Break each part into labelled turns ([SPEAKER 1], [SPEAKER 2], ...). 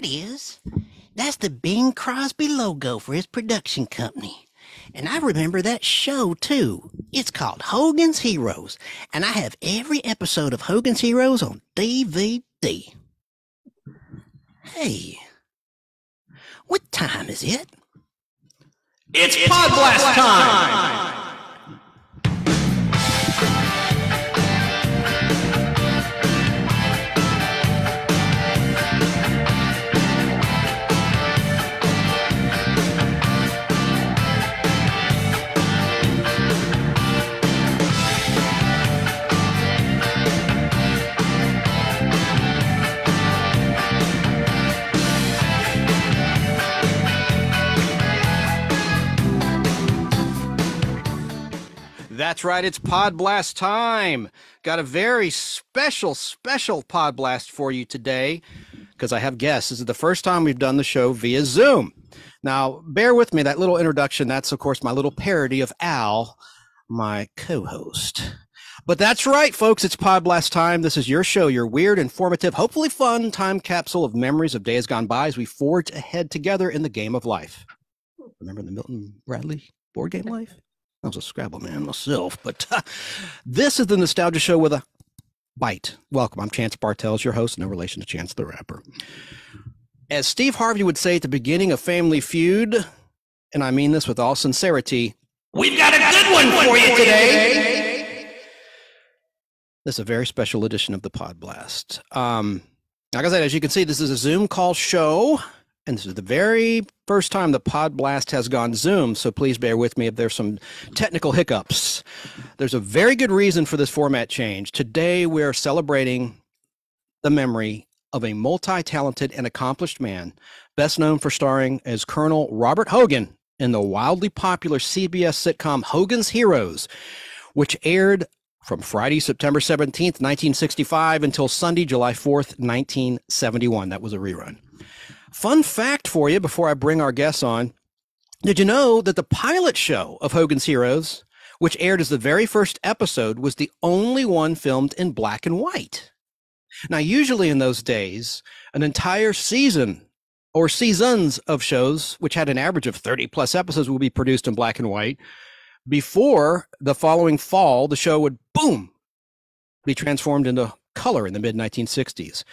[SPEAKER 1] is? That's the Bing Crosby logo for his production company. And I remember that show, too. It's called Hogan's Heroes, and I have every episode of Hogan's Heroes on DVD. Hey, what time is it?
[SPEAKER 2] It's Pod Blast time! That's right, it's Pod Blast time. Got a very special Pod Blast for you today because I have guests. This is the first time we've done the show via Zoom. Now, bear with me, that little introduction, that's of course my little parody of Al, my co-host. But that's right, folks, it's Pod Blast time. This is your show, your weird, informative, hopefully fun time capsule of memories of days gone by as we forge ahead together in the game of life. Remember the Milton Bradley board game Life? I was a Scrabble man myself, but this is the Nostalgia Show with a bite. Welcome, I'm Chance Bartels, your host, no relation to Chance the Rapper. As Steve Harvey would say at the beginning of Family Feud, and I mean this with all sincerity, we've got a good one for you today. This is a very special edition of the Pod Blast. Like I said, as you can see, this is a Zoom call show. And this is the very first time the Pod Blast has gone Zoom, so please bear with me if there's some technical hiccups. There's a very good reason for this format change. Today, we're celebrating the memory of a multi-talented and accomplished man, best known for starring as Colonel Robert Hogan in the wildly popular CBS sitcom Hogan's Heroes, which aired from Friday, September 17th, 1965 until Sunday, July 4th, 1971. That was a rerun. Fun fact for you before I bring our guests on. Did you know that the pilot show of Hogan's Heroes, which aired as the very first episode, was the only one filmed in black and white? Now, usually in those days, an entire season or seasons of shows, which had an average of 30 plus episodes, would be produced in black and white. Before the following fall, the show would, boom, be transformed into color in the mid-1960s.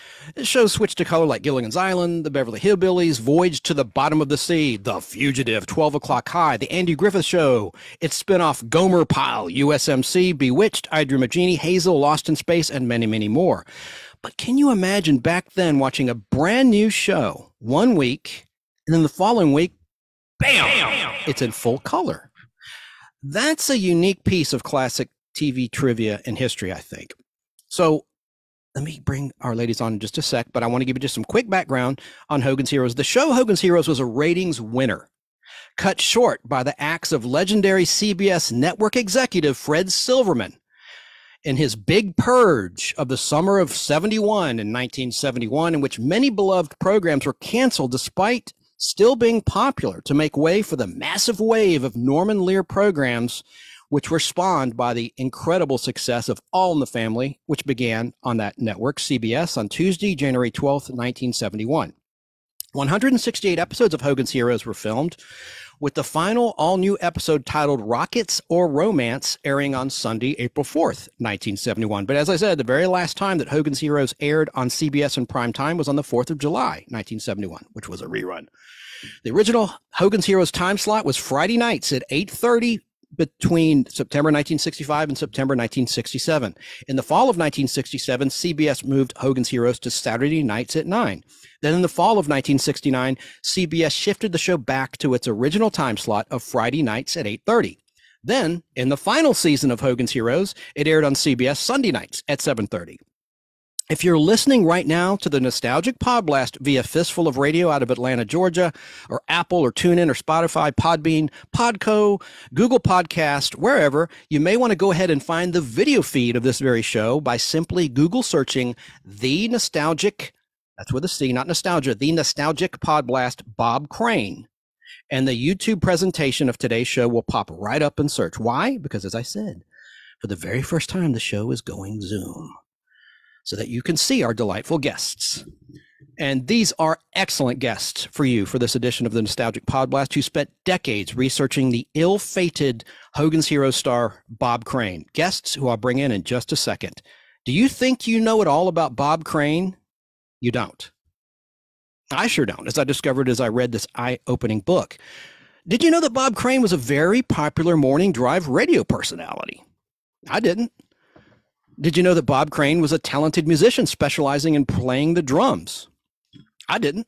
[SPEAKER 2] Shows switched to color like Gilligan's Island, The Beverly Hillbillies, Voyage to the Bottom of the Sea, The Fugitive, 12 O'Clock High, The Andy Griffith Show, its spinoff Gomer Pyle, USMC, Bewitched, I Dream of Jeannie, Hazel, Lost in Space, and many, many more. But can you imagine back then watching a brand new show 1 week, and then the following week, bam, it's in full color? That's a unique piece of classic TV trivia and history, I think. So let me bring our ladies on in just a sec, but I want to give you just some quick background on Hogan's Heroes. The show Hogan's Heroes was a ratings winner, cut short by the acts of legendary CBS network executive Fred Silverman in his big purge of the summer of 71 in 1971, in which many beloved programs were canceled despite still being popular, to make way for the massive wave of Norman Lear programs which were spawned by the incredible success of All in the Family, which began on that network, CBS, on Tuesday, January 12th, 1971. 168 episodes of Hogan's Heroes were filmed, with the final all-new episode titled Rockets or Romance airing on Sunday, April 4th, 1971. But as I said, the very last time that Hogan's Heroes aired on CBS in prime time was on the 4th of July, 1971, which was a rerun. The original Hogan's Heroes time slot was Friday nights at 8:30 between September 1965 and September 1967. In the fall of 1967, CBS moved Hogan's Heroes to Saturday nights at 9. Then in the fall of 1969, CBS shifted the show back to its original time slot of Friday nights at 8:30. Then, in the final season of Hogan's Heroes, it aired on CBS Sunday nights at 7:30. If you're listening right now to the Nostalgic Pod Blast via Fistful of Radio out of Atlanta, Georgia, or Apple or TuneIn or Spotify, Podbean, Podco, Google Podcast, wherever, you may want to go ahead and find the video feed of this very show by simply Google searching The Nostalgic, that's with a C, not nostalgia, The Nostalgic Pod Blast Bob Crane. And the YouTube presentation of today's show will pop right up in search. Why? Because as I said, for the very first time, the show is going Zoom, so that you can see our delightful guests. And these are excellent guests for you for this edition of the Nostalgic Podblast, who spent decades researching the ill-fated Hogan's Heroes star Bob Crane. Guests who I'll bring in just a second. Do you think you know it all about Bob Crane? You don't. I sure don't, as I discovered as I read this eye-opening book. Did you know that Bob Crane was a very popular morning drive radio personality? I didn't. Did you know that Bob Crane was a talented musician specializing in playing the drums? I didn't.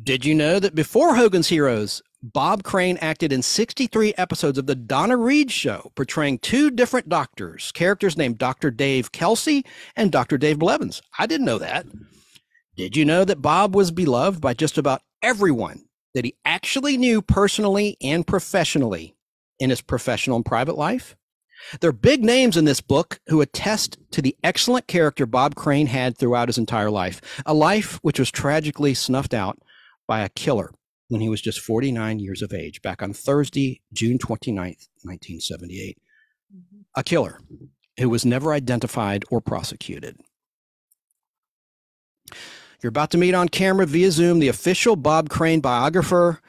[SPEAKER 2] Did you know that before Hogan's Heroes, Bob Crane acted in 63 episodes of The Donna Reed Show, portraying two different doctors, characters named Dr. Dave Kelsey and Dr. Dave Blevins? I didn't know that. Did you know that Bob was beloved by just about everyone that he actually knew personally and professionally in his professional and private life? There are big names in this book who attest to the excellent character Bob Crane had throughout his entire life, a life which was tragically snuffed out by a killer when he was just 49 years of age, back on Thursday, June 29th, 1978. A killer who was never identified or prosecuted. You're about to meet on camera via Zoom the official Bob Crane biographer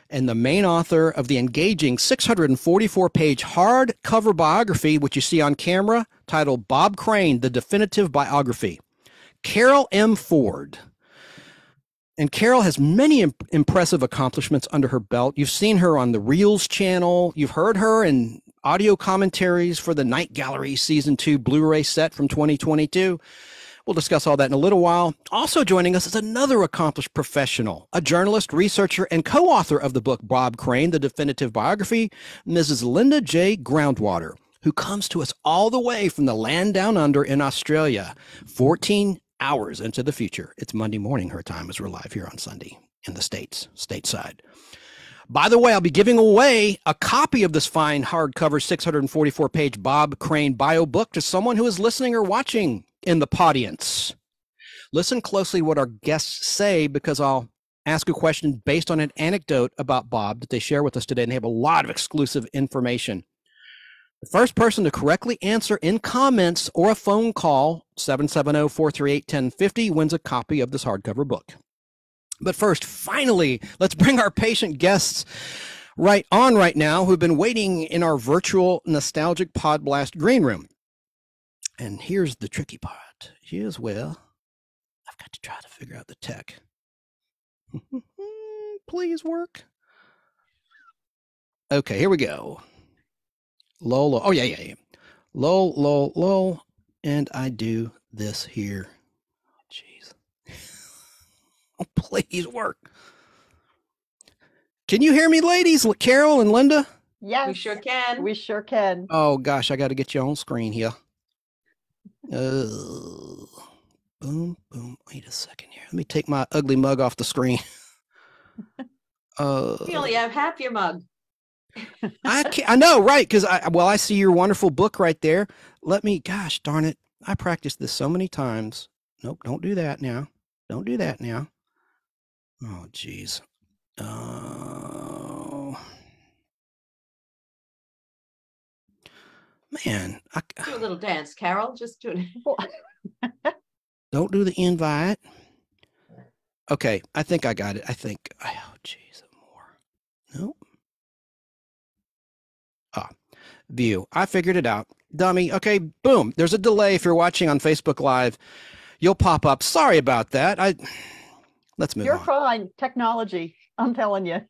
[SPEAKER 2] and the main author of the engaging 644-page hardcover biography, which you see on camera, titled Bob Crane, The Definitive Biography, Carol M. Ford. And Carol has many impressive accomplishments under her belt. You've seen her on the Reels channel. You've heard her in audio commentaries for the Night Gallery Season 2 Blu-ray set from 2022. We'll discuss all that in a little while. Also joining us is another accomplished professional, a journalist, researcher, and co-author of the book Bob Crane, The Definitive Biography, Mrs. Linda J. Groundwater, who comes to us all the way from the land down under in Australia, 14 hours into the future. It's Monday morning her time as we're live here on Sunday in the States, stateside. By the way, I'll be giving away a copy of this fine hardcover 644-page Bob Crane bio book to someone who is listening or watching in the audience. Listen closely what our guests say, because I'll ask a question based on an anecdote about Bob that they share with us today, and they have a lot of exclusive information. The first person to correctly answer in comments or a phone call, 770-438-1050, wins a copy of this hardcover book. But first, finally, let's bring our patient guests right now who've been waiting in our virtual Nostalgic Podblast green room. And here's the tricky part. Here's where I've got to try to figure out the tech. Please work. Okay, here we go. Low. Oh, yeah. Low. And I do this here. Jeez. Oh, please work. Can you hear me, ladies? Carol and Linda?
[SPEAKER 3] Yes. We sure can. We sure can.
[SPEAKER 2] Oh, gosh, I got to get you on screen here. Boom. Wait a second here. Let me take my ugly mug off the screen.
[SPEAKER 3] You only have half your mug.
[SPEAKER 2] I know, right? Because I see your wonderful book right there. Gosh darn it. I practiced this so many times. Nope, don't do that now. Don't do that now. Oh, geez. Man.
[SPEAKER 3] Do a little dance, Carol. Just do it.
[SPEAKER 2] Don't do the invite. Okay, I think I got it. Oh, geez, more. Nope. View. I figured it out. Dummy. Okay, boom. There's a delay if you're watching on Facebook Live. You'll pop up. Sorry about that. Let's move on.
[SPEAKER 3] You're fine. Technology. I'm telling you.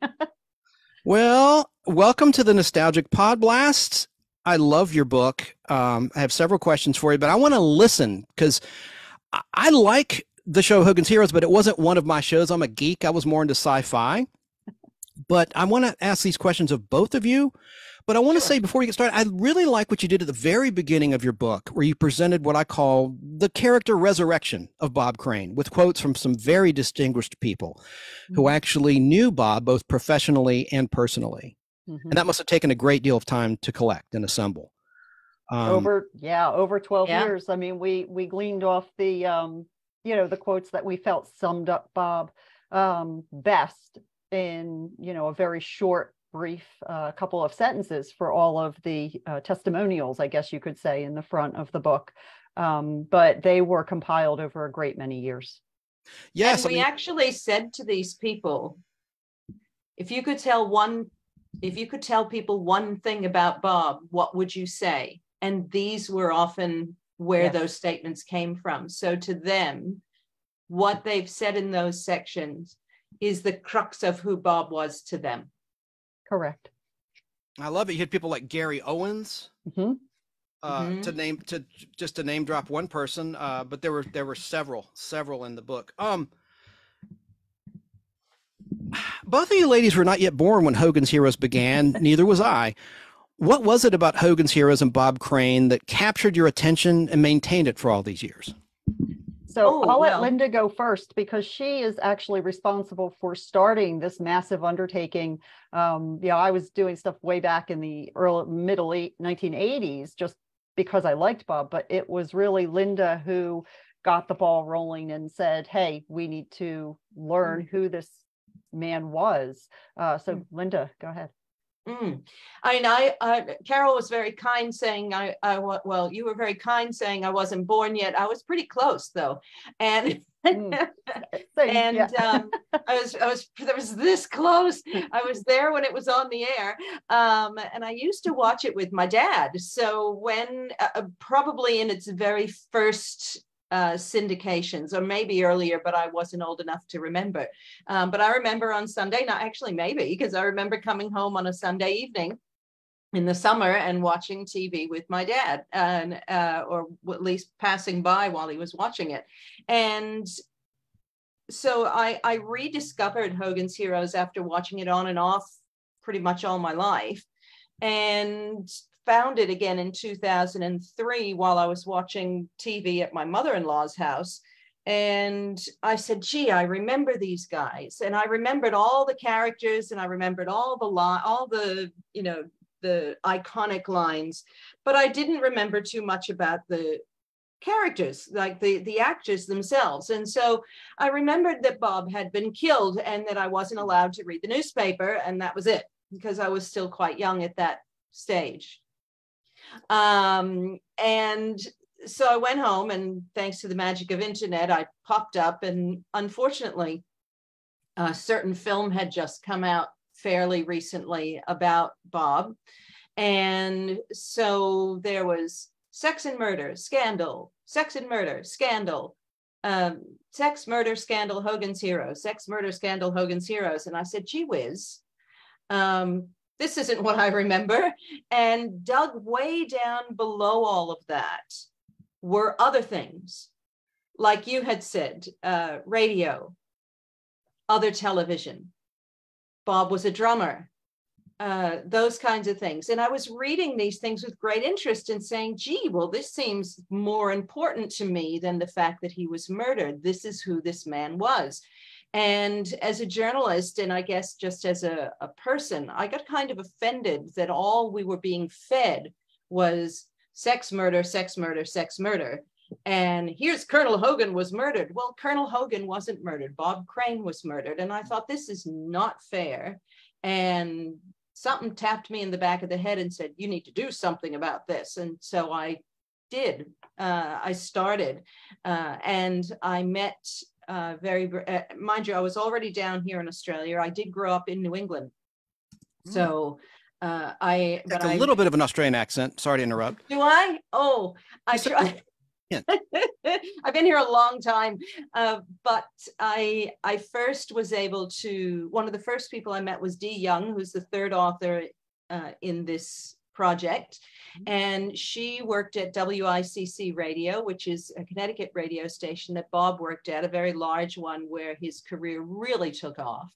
[SPEAKER 2] Well, welcome to the Nostalgic Podblast. I love your book. I have several questions for you, but I want to listen because I like the show Hogan's Heroes, but it wasn't one of my shows. I'm a geek. I was more into sci-fi. But I want to ask these questions of both of you. But I want to say before we get started, I really like what you did at the very beginning of your book, where you presented what I call the character resurrection of Bob Crane, with quotes from some very distinguished people who actually knew Bob both professionally and personally. And that must have taken a great deal of time to collect and assemble.
[SPEAKER 3] Over 12 years. I mean, we gleaned off the, the quotes that we felt summed up Bob best in, a very short, brief couple of sentences for all of the testimonials, I guess you could say, in the front of the book. But they were compiled over a great many years.
[SPEAKER 2] Yes,
[SPEAKER 4] And we actually said to these people, if you could tell people one thing about Bob, what would you say? And these were often where those statements came from. So to them, what they've said in those sections is the crux of who Bob was to them.
[SPEAKER 3] Correct.
[SPEAKER 2] I love it. You had people like Gary Owens, to name drop one person, but there were several in the book. Both of you ladies were not yet born when Hogan's Heroes began. Neither was I. What was it about Hogan's Heroes and Bob Crane that captured your attention and maintained it for all these years?
[SPEAKER 3] So I'll let Linda go first, because she is actually responsible for starting this massive undertaking. I was doing stuff way back in the middle 1980s, just because I liked Bob, but it was really Linda who got the ball rolling and said, hey, we need to learn who this man was. So Linda, go ahead.
[SPEAKER 4] I mean, Carol was very kind saying you were very kind saying I wasn't born yet. I was pretty close though. And I was this close. I was there when it was on the air. And I used to watch it with my dad. So when probably in its very first syndications, or maybe earlier, but I wasn't old enough to remember. But I remember on Sunday, not actually maybe, because I remember coming home on a Sunday evening in the summer and watching TV with my dad, and or at least passing by while he was watching it. And so I rediscovered Hogan's Heroes after watching it on and off pretty much all my life, and found it again in 2003 while I was watching TV at my mother-in-law's house. And I said, gee, I remember these guys. And I remembered all the characters, and I remembered all the iconic lines, but I didn't remember too much about the characters, like the actors themselves. And so I remembered that Bob had been killed and that I wasn't allowed to read the newspaper, and that was it, because I was still quite young at that stage. And so I went home, and thanks to the magic of internet, I popped up, and unfortunately, a certain film had just come out fairly recently about Bob. And so there was sex and murder, scandal, sex and murder, scandal, sex, murder, scandal, Hogan's Heroes, sex, murder, scandal, Hogan's Heroes. And I said, gee whiz, this isn't what I remember. And dug way down below all of that were other things, like you had said, radio, other television. Bob was a drummer, those kinds of things. And I was reading these things with great interest and saying, gee, well, this seems more important to me than the fact that he was murdered. This is who this man was. And as a journalist, and I guess just as a person, I got kind of offended that all we were being fed was sex, murder, sex, murder, sex, murder. And here's Colonel Hogan was murdered. Well, Colonel Hogan wasn't murdered. Bob Crane was murdered. And I thought, this is not fair. And something tapped me in the back of the head and said, you need to do something about this. And so I did. I started, and I met mind you, I was already down here in Australia. I did grow up in New England. So It's a
[SPEAKER 2] little bit of an Australian accent. Sorry to interrupt.
[SPEAKER 4] Do I? Oh, I try.
[SPEAKER 2] Yeah.
[SPEAKER 4] I've been here a long time, but I first was able to, one of the first people I met was Dee Young, who's the third author in this project. And she worked at WICC Radio, which is a Connecticut radio station that Bob worked at, a very large one where his career really took off.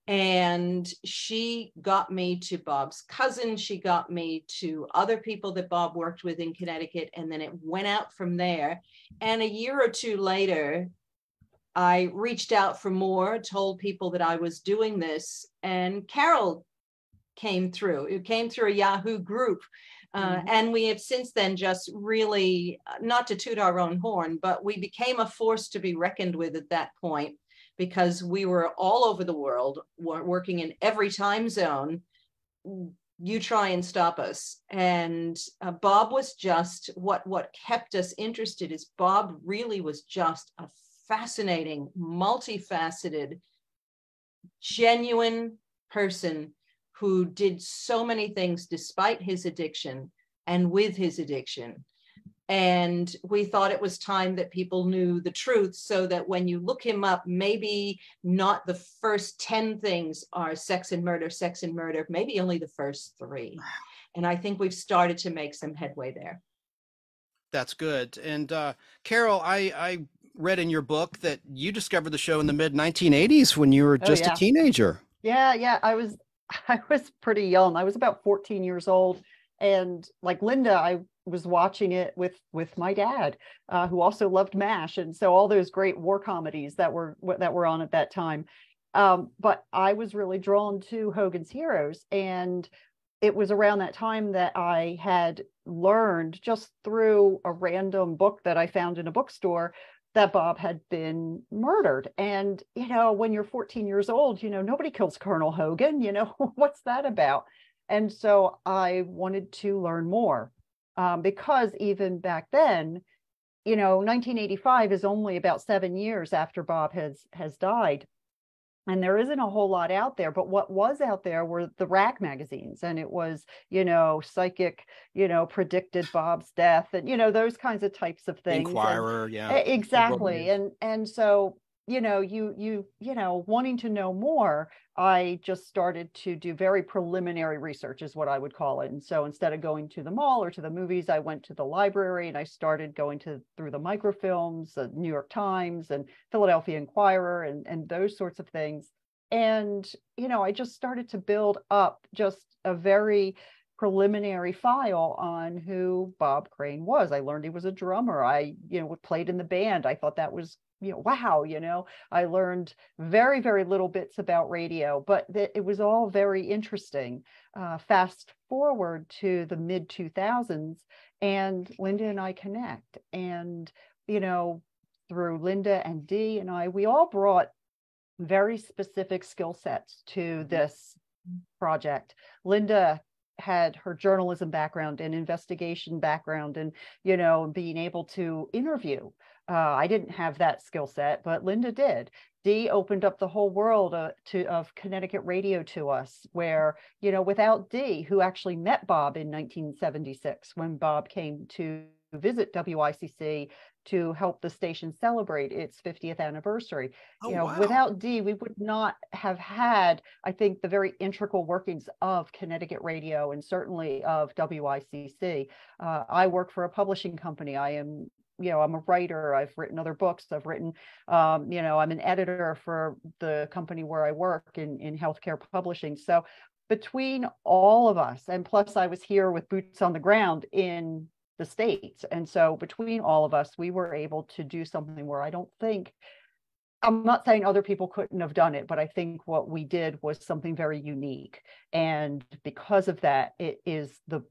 [SPEAKER 4] And she got me to Bob's cousin. She got me to other people that Bob worked with in Connecticut. And then it went out from there. And a year or two later, I reached out for more, told people that I was doing this. And Carol came through. It came through a Yahoo group. And we have since then just really, not to toot our own horn, but we became a force to be reckoned with at that point, because we were all over the world, working in every time zone. You try and stop us. And Bob was just, what kept us interested is Bob really was just a fascinating, multifaceted, genuine person who did so many things despite his addiction and with his addiction. And we thought it was time that people knew the truth, so that when you look him up, maybe not the first 10 things are sex and murder, maybe only the first 3. And I think we've started to make some headway there.
[SPEAKER 2] That's good. And Carol, I read in your book that you discovered the show in the mid 1980s when you were just a teenager.
[SPEAKER 3] Yeah. I was pretty young. I was about 14 years old. And like Linda, I was watching it with my dad, who also loved MASH, and so all those great war comedies that were on at that time. But I was really drawn to Hogan's Heroes, and it was around that time that I had learned, just through a random book that I found in a bookstore, that Bob had been murdered. And when you're 14 years old, nobody kills Colonel Hogan. What's that about? And so I wanted to learn more, because even back then, 1985 is only about 7 years after Bob has died. And there isn't a whole lot out there, but what was out there were the rag magazines, and it was, Psychic, predicted Bob's death, and, those kinds of types of things.
[SPEAKER 2] Inquirer,
[SPEAKER 3] and,
[SPEAKER 2] yeah.
[SPEAKER 3] Exactly. And so, you wanting to know more, I just started to do very preliminary research, is what I would call it. And so instead of going to the mall or to the movies, I went to the library, and I started going through the microfilms, the New York Times and Philadelphia Inquirer, and those sorts of things. And, I just started to build up just a very preliminary file on who Bob Crane was. I learned he was a drummer. I, played in the band. I thought that was, wow, I learned very, very little bits about radio, but it was all very interesting. Fast forward to the mid 2000s, and Linda and I connect. And, through Linda and Dee and I, we all brought very specific skill sets to this project. Linda had her journalism background and investigation background, and being able to interview. I didn't have that skill set, but Linda did. Dee opened up the whole world of Connecticut radio to us, where without Dee, who actually met Bob in 1976 when Bob came to visit WICC to help the station celebrate its 50th anniversary.
[SPEAKER 2] Wow.
[SPEAKER 3] Without Dee, we would not have had, I think, the very integral workings of Connecticut radio, and certainly of WICC. I work for a publishing company. I am, I'm a writer. I've written other books. I've written, I'm an editor for the company where I work in healthcare publishing. So between all of us, and plus I was here with boots on the ground in the States. And so between all of us, we were able to do something where I'm not saying other people couldn't have done it, but I think what we did was something very unique. And because of that, it is the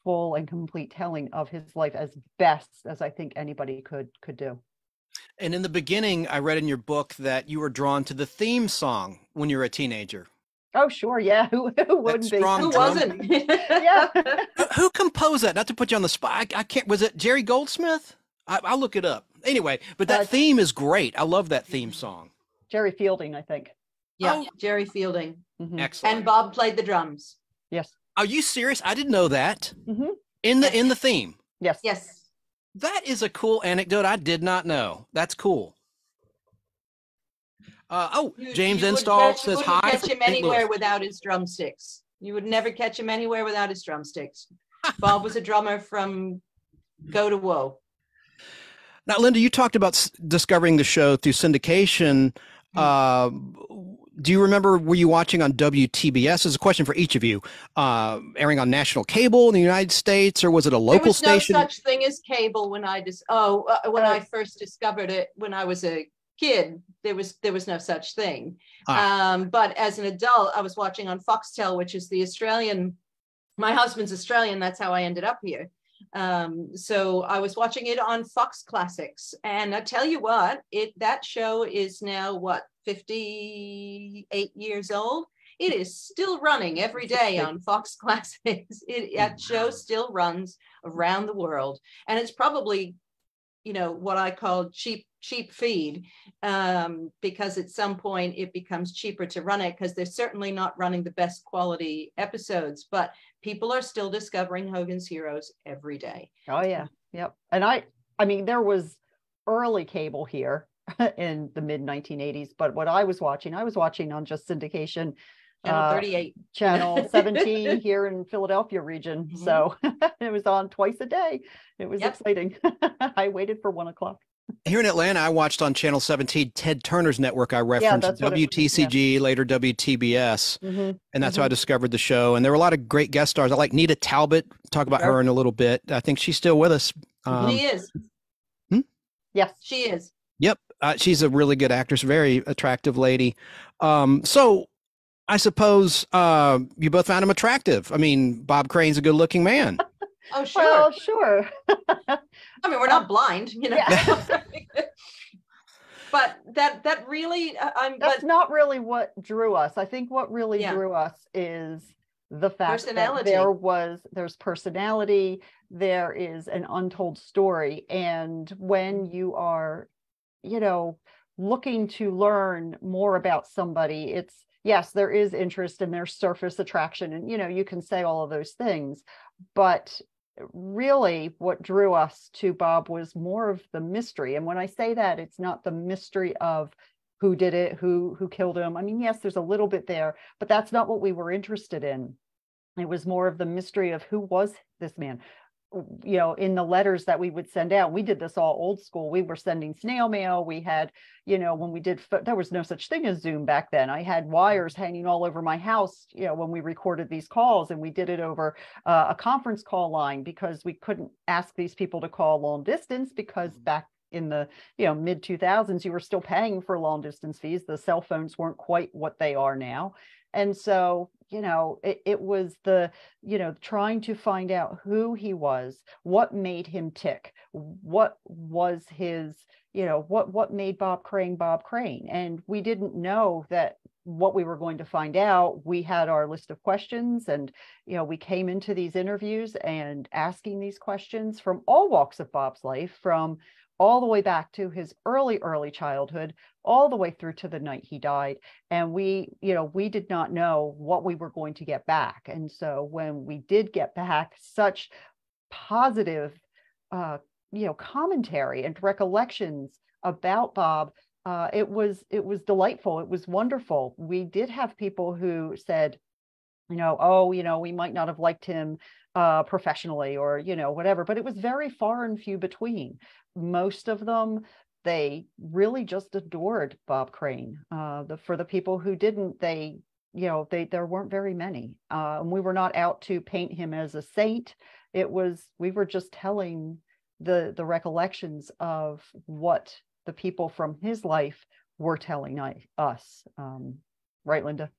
[SPEAKER 3] full and complete telling of his life as best as I think anybody could do.
[SPEAKER 2] And in the beginning, I read in your book that you were drawn to the theme song when you were a teenager.
[SPEAKER 3] Oh, sure. Yeah. Who wouldn't be?
[SPEAKER 4] Who wasn't?
[SPEAKER 3] Yeah.
[SPEAKER 2] Who composed that? Not to put you on the spot. I can't. Was it Jerry Goldsmith? I'll look it up. Anyway, but that theme is great. I love that theme song.
[SPEAKER 3] Jerry Fielding, I think.
[SPEAKER 4] Yeah, Jerry Fielding.
[SPEAKER 3] Mm-hmm.
[SPEAKER 2] Excellent.
[SPEAKER 4] And Bob played the drums.
[SPEAKER 3] Yes.
[SPEAKER 2] Are you serious? I didn't know that.
[SPEAKER 3] Mm-hmm.
[SPEAKER 2] In the theme.
[SPEAKER 3] Yes.
[SPEAKER 4] Yes.
[SPEAKER 2] That is a cool anecdote. I did not know. That's cool. James Install says hi.
[SPEAKER 4] You wouldn't catch him anywhere without his drumsticks. You would never catch him anywhere without his drumsticks. Bob was a drummer from go to woe.
[SPEAKER 2] Now, Linda, you talked about discovering the show through syndication. Do you remember, were you watching on WTBS? This is a question for each of you. Airing on national cable in the United States, or was it a local station?
[SPEAKER 4] There was no such thing as cable when I first discovered it when I was a kid. There was no such thing. But as an adult, I was watching on Foxtel, which is the Australian. My husband's Australian. That's how I ended up here. So I was watching it on Fox Classics, and I tell you what, that show is now 58 years old. It is still running every day on Fox Classics. That show still runs around the world, and it's probably, what I call cheap cheap feed, because at some point it becomes cheaper to run it, because they're certainly not running the best quality episodes, but people are still discovering Hogan's Heroes every day.
[SPEAKER 3] Oh yeah. Yep. And I mean, there was early cable here in the mid 1980s, but what I was watching on just syndication,
[SPEAKER 4] Channel 38,
[SPEAKER 3] channel 17 here in Philadelphia region. Mm-hmm. So it was on twice a day. It was exciting. I waited for 1 o'clock.
[SPEAKER 2] Here in Atlanta, I watched on Channel 17, Ted Turner's network. I referenced WTCG, later WTBS, and that's how I discovered the show. And there were a lot of great guest stars. I like Nita Talbot. Talk about her in a little bit. I think she's still with us.
[SPEAKER 4] She is.
[SPEAKER 3] Yes,
[SPEAKER 4] she is.
[SPEAKER 2] Yep. She's a really good actress, very attractive lady. So I suppose you both found him attractive. I mean, Bob Crane's a good-looking man.
[SPEAKER 4] Oh, sure.
[SPEAKER 3] Well, sure.
[SPEAKER 4] I mean, we're not blind, you know. Yeah. But that really,
[SPEAKER 3] that's not really what drew us. I think what really drew us is the fact that there's personality, there is an untold story, and when you are, you know, looking to learn more about somebody, it's yes, there is interest and there's surface attraction, and you know, you can say all of those things, but really what drew us to Bob was more of the mystery. And when I say that, it's not the mystery of who did it, who killed him. I mean, yes, there's a little bit there, but that's not what we were interested in. It was more of the mystery of who was this man. You know, in the letters that we would send out, we did this all old school. We were sending snail mail. We had, you know, when we did, there was no such thing as Zoom back then. I had wires hanging all over my house, you know, when we recorded these calls, and we did it over a conference call line, because we couldn't ask these people to call long distance, because back in the, you know, mid 2000s, you were still paying for long distance fees. The cell phones weren't quite what they are now. And so, you know, it was the, you know, trying to find out who he was, what made him tick, what was his, you know, what made Bob Crane Bob Crane. And we didn't know that what we were going to find out. We had our list of questions, and, you know, we came into these interviews and asking these questions from all walks of Bob's life, from all the way back to his early childhood, all the way through to the night he died. And we, you know, we did not know what we were going to get back. And so when we did get back such positive, you know, commentary and recollections about Bob, it was delightful. It was wonderful. We did have people who said, you know, oh, you know, we might not have liked him professionally, or, you know, whatever, but it was very far and few between. Most of them, they really just adored Bob Crane. For the people who didn't, they, you know, there weren't very many. And we were not out to paint him as a saint. We were just telling the recollections of what the people from his life were telling us. Right, Linda?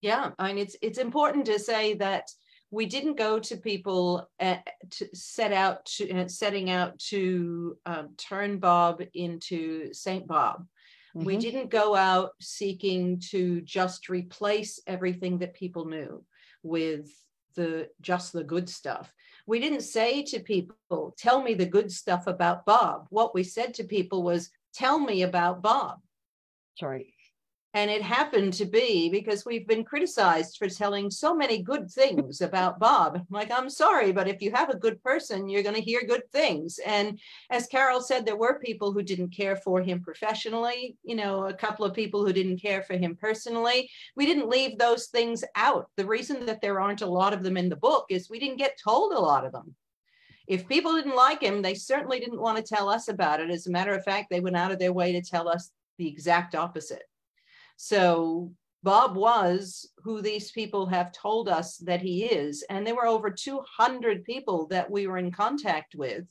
[SPEAKER 4] Yeah, I mean, it's important to say that we didn't go to people setting out to turn Bob into Saint Bob. Mm-hmm. We didn't go out seeking to just replace everything that people knew with just the good stuff. We didn't say to people, tell me the good stuff about Bob. What we said to people was, tell me about Bob.
[SPEAKER 3] Sorry.
[SPEAKER 4] And it happened to be because we've been criticized for telling so many good things about Bob. Like, I'm sorry, but if you have a good person, you're going to hear good things. And as Carol said, there were people who didn't care for him professionally, you know, a couple of people who didn't care for him personally. We didn't leave those things out. The reason that there aren't a lot of them in the book is we didn't get told a lot of them. If people didn't like him, they certainly didn't want to tell us about it. As a matter of fact, they went out of their way to tell us the exact opposite. So Bob was who these people have told us that he is. And there were over 200 people that we were in contact with.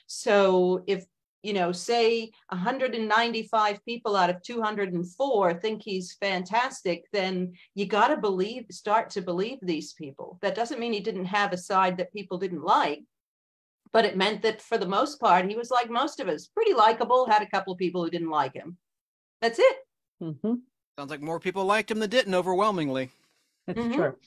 [SPEAKER 4] So if, you know, say 195 people out of 204 think he's fantastic, then you got to start to believe these people. That doesn't mean he didn't have a side that people didn't like, but it meant that for the most part, he was like most of us, pretty likable, had a couple of people who didn't like him. That's it.
[SPEAKER 3] Mm-hmm.
[SPEAKER 2] Sounds like more people liked him than didn't, overwhelmingly.
[SPEAKER 3] It's true.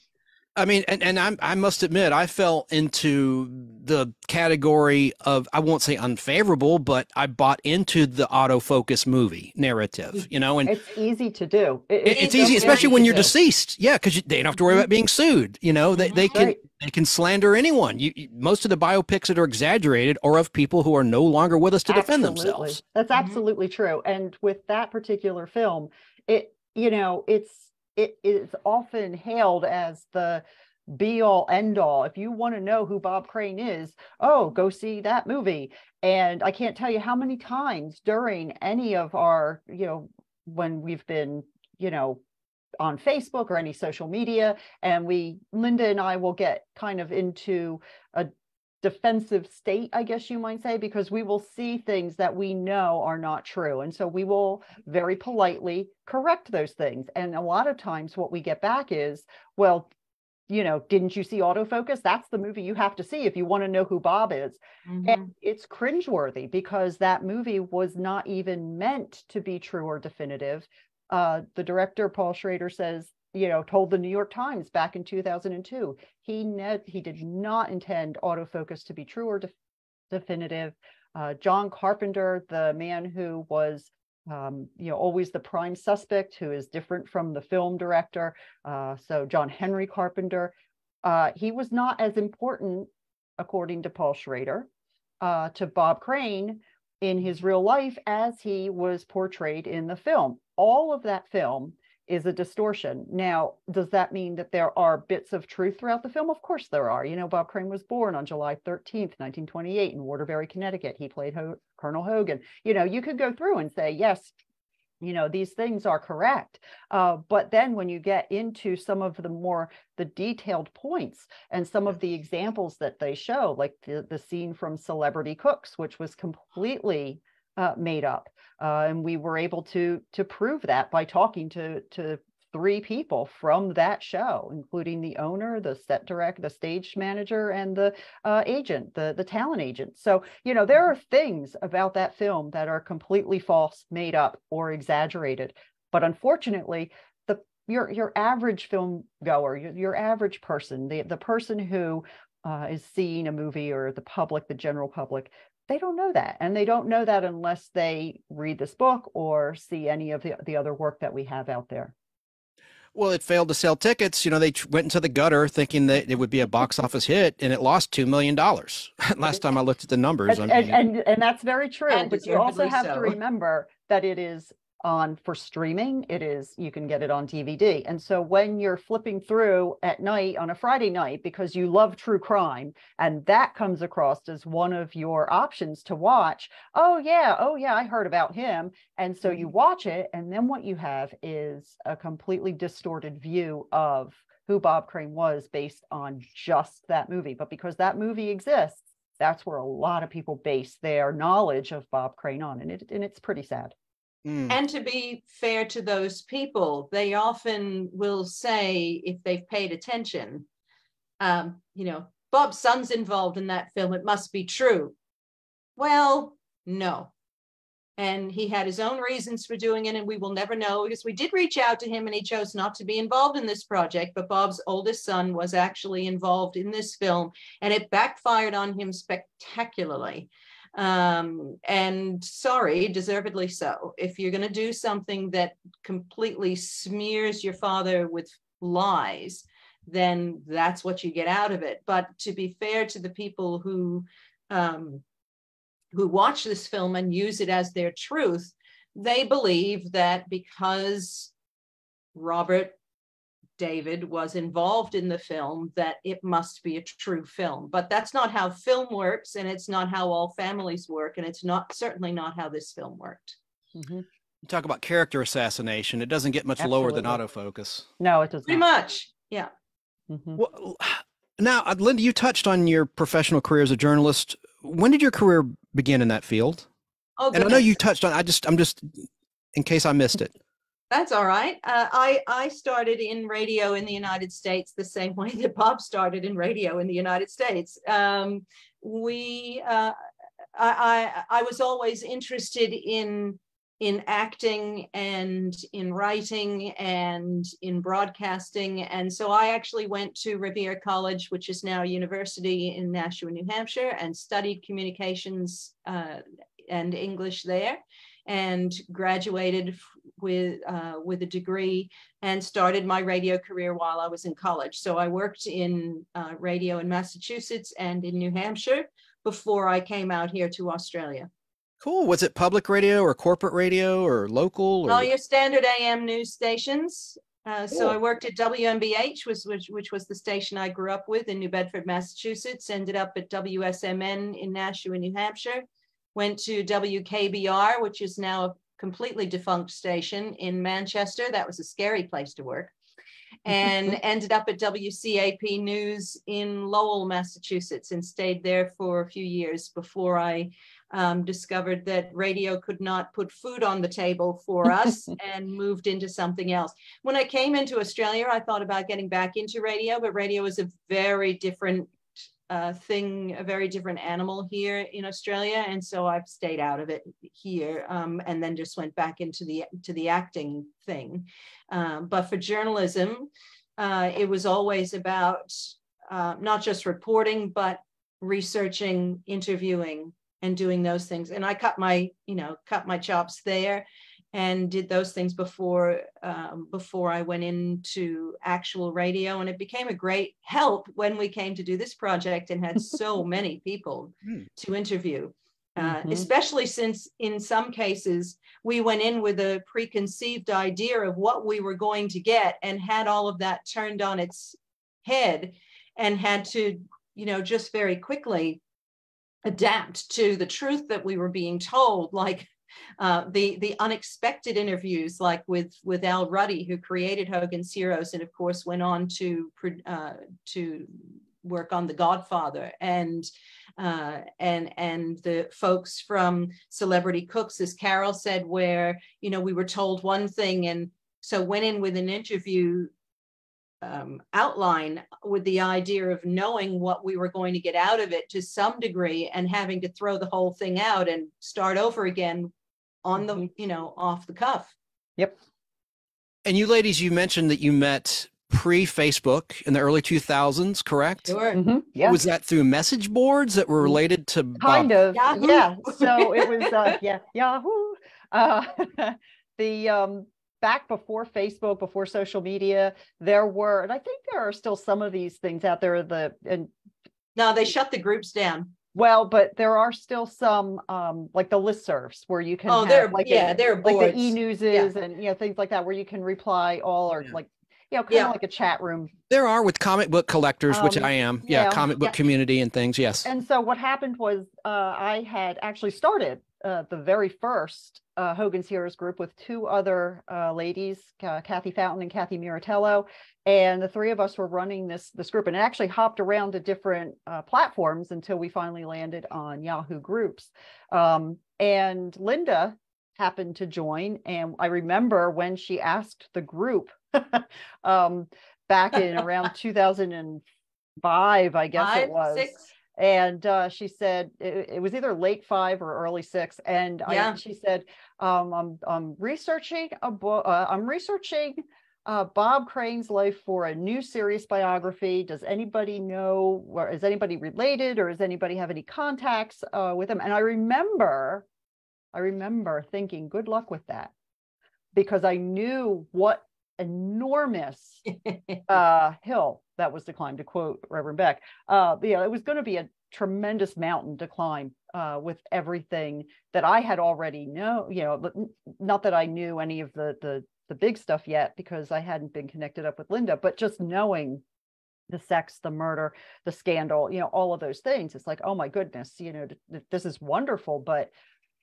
[SPEAKER 2] I mean, and I must admit, I fell into the category of, I won't say unfavorable, but I bought into the autofocus movie narrative, you know, and
[SPEAKER 3] It's easy to do.
[SPEAKER 2] it's
[SPEAKER 4] so
[SPEAKER 2] easy, especially
[SPEAKER 4] very
[SPEAKER 2] when
[SPEAKER 4] easy
[SPEAKER 2] you're
[SPEAKER 4] to do.
[SPEAKER 2] deceased. Yeah, because they don't have to worry about being sued. You know, they can
[SPEAKER 3] Right.
[SPEAKER 2] they can slander anyone. Most of the biopics that are exaggerated are of people who are no longer with us to defend
[SPEAKER 3] Absolutely.
[SPEAKER 2] themselves.
[SPEAKER 3] That's
[SPEAKER 4] Mhm.
[SPEAKER 3] absolutely true. And with that particular film, it is often hailed as the be all end all. If you want to know who Bob Crane is, oh, go see that movie. And I can't tell you how many times during any of our, when we've been, on Facebook or any social media, and Linda and I will get kind of into a defensive state, I guess you might say, because we will see things that we know are not true. And so we will very politely correct those things. And a lot of times what we get back is, well, didn't you see Autofocus? That's the movie you have to see if you want to know who Bob is.
[SPEAKER 4] Mhm.
[SPEAKER 3] And it's cringeworthy because that movie was not even meant to be true or definitive. The director, Paul Schrader, says, told the New York Times back in 2002, he did not intend Autofocus to be true or definitive. John Carpenter, the man who was always the prime suspect, who is different from the film director. So John Henry Carpenter, he was not as important, according to Paul Schrader, to Bob Crane in his real life as he was portrayed in the film. All of that film is a distortion. Now, does that mean that there are bits of truth throughout the film? Of course there are. Bob Crane was born on July 13th, 1928 in Waterbury, Connecticut. He played Colonel Hogan. You could go through and say, yes, these things are correct. But then when you get into some of the detailed points and some of the examples that they show, like the scene from Celebrity Cooks, which was completely made up. And we were able to prove that by talking to 3 people from that show, including the owner, the set director, the stage manager, and the agent, the talent agent. So, there are things about that film that are completely false, made up, or exaggerated. But unfortunately, your average film goer, your average person, the person who is seeing a movie, or the public, the general public, they don't know that. And they don't know that unless they read this book or see any of the other work that we have out there.
[SPEAKER 2] Well, it failed to sell tickets. They went into the gutter thinking that it would be a box office hit, and it lost $2 million. Last time I looked at the numbers.
[SPEAKER 3] And that's very true.
[SPEAKER 4] And
[SPEAKER 3] but you also have
[SPEAKER 4] so.
[SPEAKER 3] to remember that it is on for streaming. You can get it on DVD. And so when you're flipping through at night on a Friday night because you love true crime, and that comes across as one of your options to watch, oh yeah, I heard about him. And so you watch it, and then what you have is a completely distorted view of who Bob Crane was based on just that movie. But because that movie exists, that's where a lot of people base their knowledge of Bob Crane on, and it's pretty sad.
[SPEAKER 4] And to be fair to those people, they often will say, if they've paid attention, Bob's son's involved in that film, it must be true. Well, no. And he had his own reasons for doing it, and we will never know, because we did reach out to him and he chose not to be involved in this project, but Bob's oldest son was actually involved in this film, and it backfired on him spectacularly. And sorry, deservedly so. If you're going to do something that completely smears your father with lies, then that's what you get out of it. But to be fair to the people who watch this film and use it as their truth, they believe that because Robert David was involved in the film, that it must be a true film. But that's not how film works, and it's not how all families work, and it's certainly not how this film worked.
[SPEAKER 3] Mm-hmm.
[SPEAKER 2] You talk about character assassination. It doesn't get much lower than autofocus.
[SPEAKER 3] No, it does not.
[SPEAKER 4] Pretty much, yeah.
[SPEAKER 3] Mm-hmm.
[SPEAKER 2] Well, now, Linda, you touched on your professional career as a journalist. When did your career begin in that field?
[SPEAKER 4] Oh,
[SPEAKER 2] and I know you touched on. I'm just in case I missed it.
[SPEAKER 4] That's all right. I started in radio in the United States the same way that Bob started in radio in the United States. I was always interested in in acting and in writing and in broadcasting. And so I actually went to Revere College, which is now a university in Nashua, New Hampshire, and studied communications and English there, and graduated with a degree and started my radio career while I was in college. So I worked in radio in Massachusetts and in New Hampshire before I came out here to Australia.
[SPEAKER 2] Cool. Was it public radio or corporate radio or local? Or...
[SPEAKER 4] All your standard AM news stations. So I worked at WMBH, which was the station I grew up with in New Bedford, Massachusetts. Ended up at WSMN in Nashua, New Hampshire. Went to WKBR, which is now a completely defunct station in Manchester. That was a scary place to work. And ended up at WCAP News in Lowell, Massachusetts, and stayed there for a few years before I discovered that radio could not put food on the table for us and moved into something else. When I came into Australia, I thought about getting back into radio, but radio is a very different thing, a very different animal here in Australia. And so I've stayed out of it here, and then just went back into the acting thing. But for journalism, it was always about not just reporting, but researching, interviewing, and doing those things. And I cut my chops there and did those things before I went into actual radio. And it became a great help when we came to do this project and had so many people to interview, especially since in some cases we went in with a preconceived idea of what we were going to get and had all of that turned on its head and had to, just very quickly adapt to the truth that we were being told, like the unexpected interviews, like with Al Ruddy, who created Hogan's Heroes, and of course went on to work on The Godfather, and the folks from Celebrity Cooks, as Carol said, where we were told one thing, and so went in with an interview outline with the idea of knowing what we were going to get out of it to some degree, and having to throw the whole thing out and start over again on the off the cuff.
[SPEAKER 3] Yep.
[SPEAKER 2] And you ladies, you mentioned that you met pre-Facebook in the early 2000s, correct?
[SPEAKER 4] Sure.
[SPEAKER 3] Yeah.
[SPEAKER 2] Was that through message boards that were related to
[SPEAKER 3] kind of
[SPEAKER 4] Yahoo?
[SPEAKER 3] Yeah, so it was Yahoo. Back before Facebook, before social media, there were, and I think there are still some of these things out there.
[SPEAKER 4] No, they shut the groups down.
[SPEAKER 3] Well, but there are still some, like the listservs where you can.
[SPEAKER 4] They're
[SPEAKER 3] boards.
[SPEAKER 4] Like
[SPEAKER 3] the e-newses and things like that, where you can reply all, or like kind of like a chat room.
[SPEAKER 2] There are with comic book collectors, which I am. Comic book community and things. Yes.
[SPEAKER 3] And so what happened was I had actually started the very first Hogan's Heroes group with two other ladies, Kathy Fountain and Kathy Miratello, and the three of us were running this group, and it actually hopped around to different platforms until we finally landed on Yahoo Groups. And Linda happened to join, and I remember when she asked the group back in around 2005, I guess it was.
[SPEAKER 4] 6.
[SPEAKER 3] And she said it was either late 5 or early 6. And she said, I'm researching a book. I'm researching Bob Crane's life for a new serious biography. Does anybody know, or is anybody related, or does anybody have any contacts with him? And I remember thinking, good luck with that, because I knew what enormous hill that was to climb, to quote Reverend Beck. It was going to be a tremendous mountain to climb with everything that I had already not that I knew any of the big stuff yet, because I hadn't been connected up with Linda, but just knowing the sex, the murder, the scandal, all of those things. It's like, oh my goodness, this is wonderful, but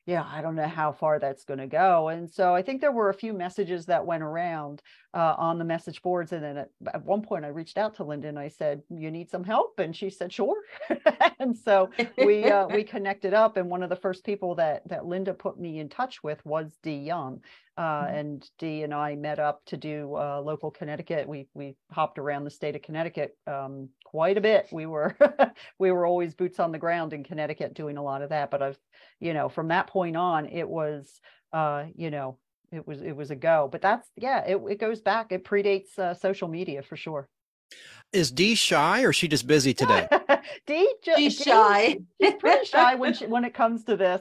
[SPEAKER 3] I don't know how far that's going to go. And so I think there were a few messages that went around on the message boards. And then at one point I reached out to Linda and I said, you need some help? And she said, sure. And so we connected up. And one of the first people that Linda put me in touch with was Dee Young. And Dee and I met up to do local Connecticut. We hopped around the state of Connecticut quite a bit. We were we were always boots on the ground in Connecticut doing a lot of that. But from that point on, it was it was a go. But that's it goes back. It predates social media for sure.
[SPEAKER 2] Is Dee shy, or is she just busy today?
[SPEAKER 4] She's shy.
[SPEAKER 3] She's pretty shy when it comes to this.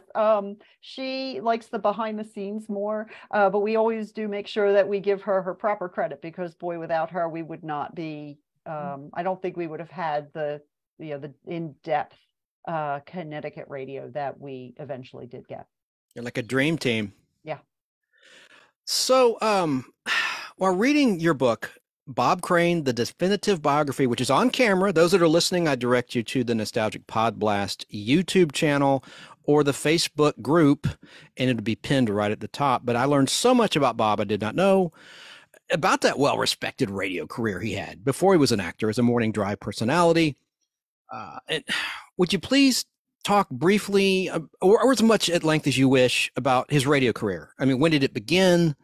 [SPEAKER 3] She likes the behind the scenes more, but we always do make sure that we give her proper credit, because boy, without her, we would not be. I don't think we would have had the in-depth Connecticut radio that we eventually did get.
[SPEAKER 2] You're like a dream team.
[SPEAKER 3] Yeah.
[SPEAKER 2] So, while reading your book, Bob Crane, The Definitive Biography, which is on camera. Those that are listening, I direct you to the Nostalgic Pod Blast YouTube channel or the Facebook group, and it'll be pinned right at the top. But I learned so much about Bob I did not know about that well-respected radio career he had before he was an actor as a morning drive personality. And would you please talk briefly, or as much at length as you wish, about his radio career? I mean, when did it begin?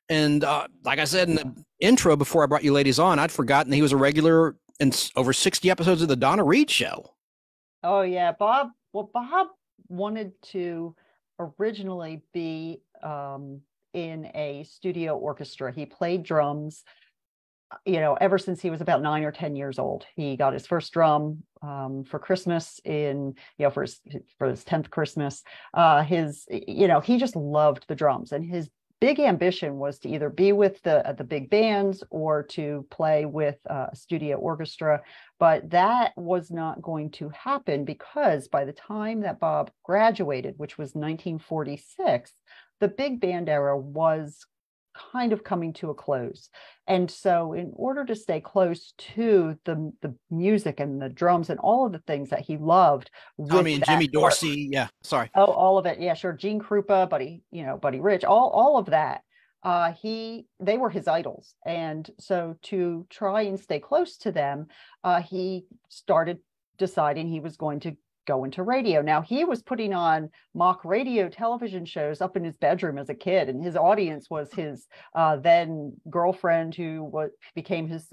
[SPEAKER 2] And like I said in the intro before I brought you ladies on, I'd forgotten he was a regular in over 60 episodes of the Donna Reed Show.
[SPEAKER 3] Oh, yeah. Bob wanted to originally be in a studio orchestra. He played drums, ever since he was about 9 or 10 years old. He got his first drum for Christmas for his 10th Christmas. He just loved the drums, and his big ambition was to either be with the big bands or to play with a studio orchestra. But that was not going to happen, because by the time that Bob graduated, which was 1946, the big band era was kind of coming to a close. And so in order to stay close to the music and the drums and all of the things that he loved,
[SPEAKER 2] Tommy and Jimmy Dorsey,
[SPEAKER 3] all of it, yeah, sure, Gene Krupa, Buddy Rich, all of that, they were his idols. And so to try and stay close to them, he started deciding he was going to go into radio. Now, he was putting on mock radio television shows up in his bedroom as a kid, and his audience was his then girlfriend, who became his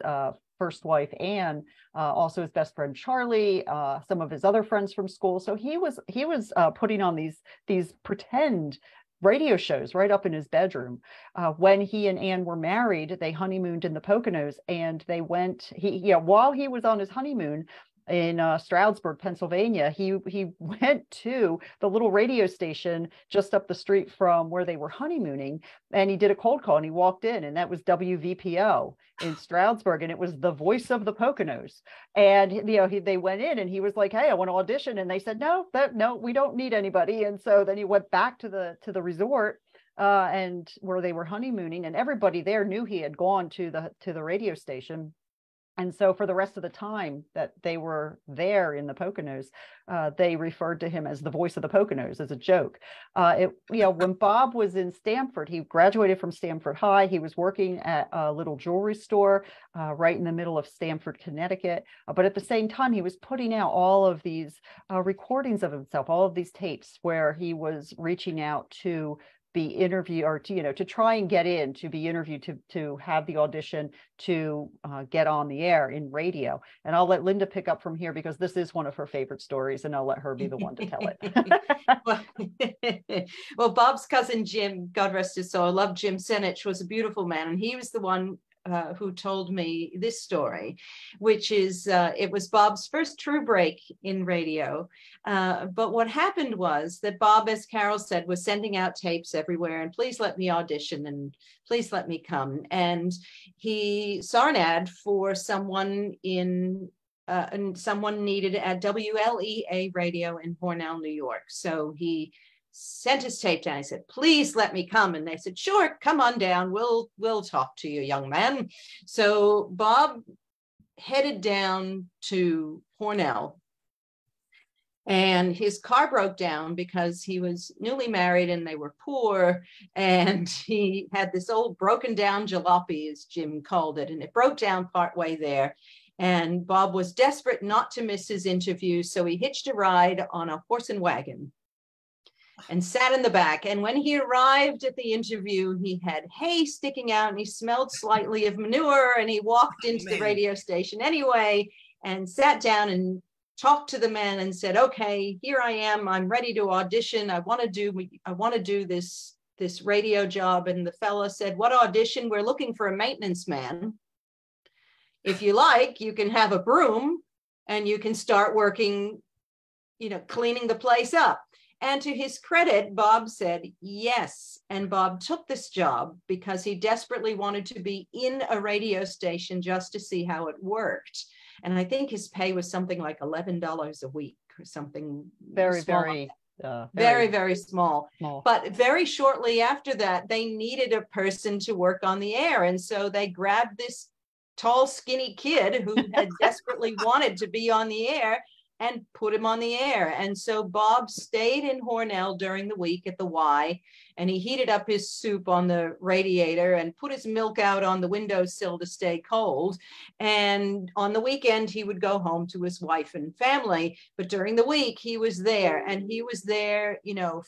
[SPEAKER 3] first wife, Anne, also his best friend Charlie, some of his other friends from school. So he was putting on these pretend radio shows right up in his bedroom. When he and Anne were married, they honeymooned in the Poconos, and they went. While he was on his honeymoon in Stroudsburg, Pennsylvania, he went to the little radio station just up the street from where they were honeymooning, and he did a cold call, and he walked in, and that was WVPO in Stroudsburg, and it was the voice of the Poconos. And they went in, and he was like, "Hey, I want to audition," and they said, "No, we don't need anybody." And so then he went back to the resort and where they were honeymooning, and everybody there knew he had gone to the radio station. And so for the rest of the time that they were there in the Poconos, they referred to him as the voice of the Poconos as a joke. When Bob was in Stamford, he graduated from Stamford High. He was working at a little jewelry store right in the middle of Stamford, Connecticut. But at the same time, he was putting out all of these recordings of himself, all of these tapes where he was reaching out to be interviewed, or to try and get in to be interviewed, to have the audition to get on the air in radio. And I'll let Linda pick up from here, because this is one of her favorite stories, and I'll let her be the one to tell
[SPEAKER 4] it. Well, Bob's cousin Jim, God rest his soul, I love Jim Senich, was a beautiful man, and he was the one who told me this story, which is it was Bob's first true break in radio. But what happened was that Bob, as Carol said, was sending out tapes everywhere, and please let me audition, and please let me come. And he saw an ad for someone and someone needed at WLEA radio in Hornell, New York. So he sent his tape down. He said, "Please let me come." And they said, "Sure, come on down. We'll talk to you, young man." So Bob headed down to Hornell, and his car broke down because he was newly married and they were poor. And he had this old broken down jalopy, as Jim called it, and it broke down partway there. And Bob was desperate not to miss his interview. So he hitched a ride on a horse and wagon and sat in the back. And when he arrived at the interview, he had hay sticking out, and he smelled slightly of manure, and he walked into the radio station anyway. and sat down and talked to the man and said, okay, here I am. I'm ready to audition. I want to do this radio job. And the fella said, what audition? We're looking for a maintenance man. If you like, you can have a broom and you can start working, cleaning the place up. And to his credit, Bob said yes. And Bob took this job because he desperately wanted to be in a radio station just to see how it worked. And I think his pay was something like $11 a week or something.
[SPEAKER 3] Very small.
[SPEAKER 4] But very shortly after that, they needed a person to work on the air. And so they grabbed this tall, skinny kid who had desperately wanted to be on the air and put him on the air. And so Bob stayed in Hornell during the week at the Y, and he heated up his soup on the radiator and put his milk out on the windowsill to stay cold. And on the weekend, he would go home to his wife and family. But during the week, he was there, and he was there,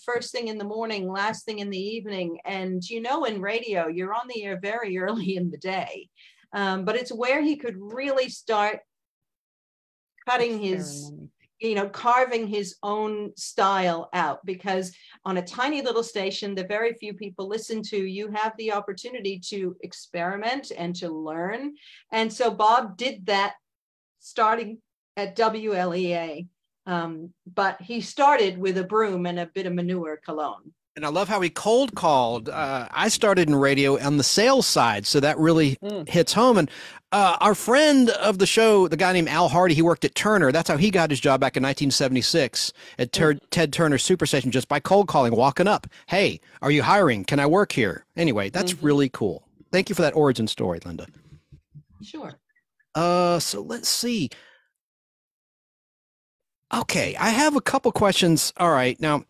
[SPEAKER 4] first thing in the morning, last thing in the evening. And, in radio, you're on the air very early in the day. But it's where he could really start cutting carving his own style out, because on a tiny little station that very few people listen to, you have the opportunity to experiment and to learn. And so Bob did that starting at WLEA, but he started with a broom and a bit of manure cologne.
[SPEAKER 2] And I love how he cold called. I started in radio on the sales side, so that really hits home. And our friend of the show, the guy named Al Hardy, he worked at Turner. That's how he got his job back in 1976 at Ted Turner Superstation, just by cold calling, walking up. Hey, are you hiring? Can I work here? Anyway, that's really cool. Thank you for that origin story, Linda.
[SPEAKER 4] Sure.
[SPEAKER 2] So let's see. Okay, I have a couple questions. All right, now,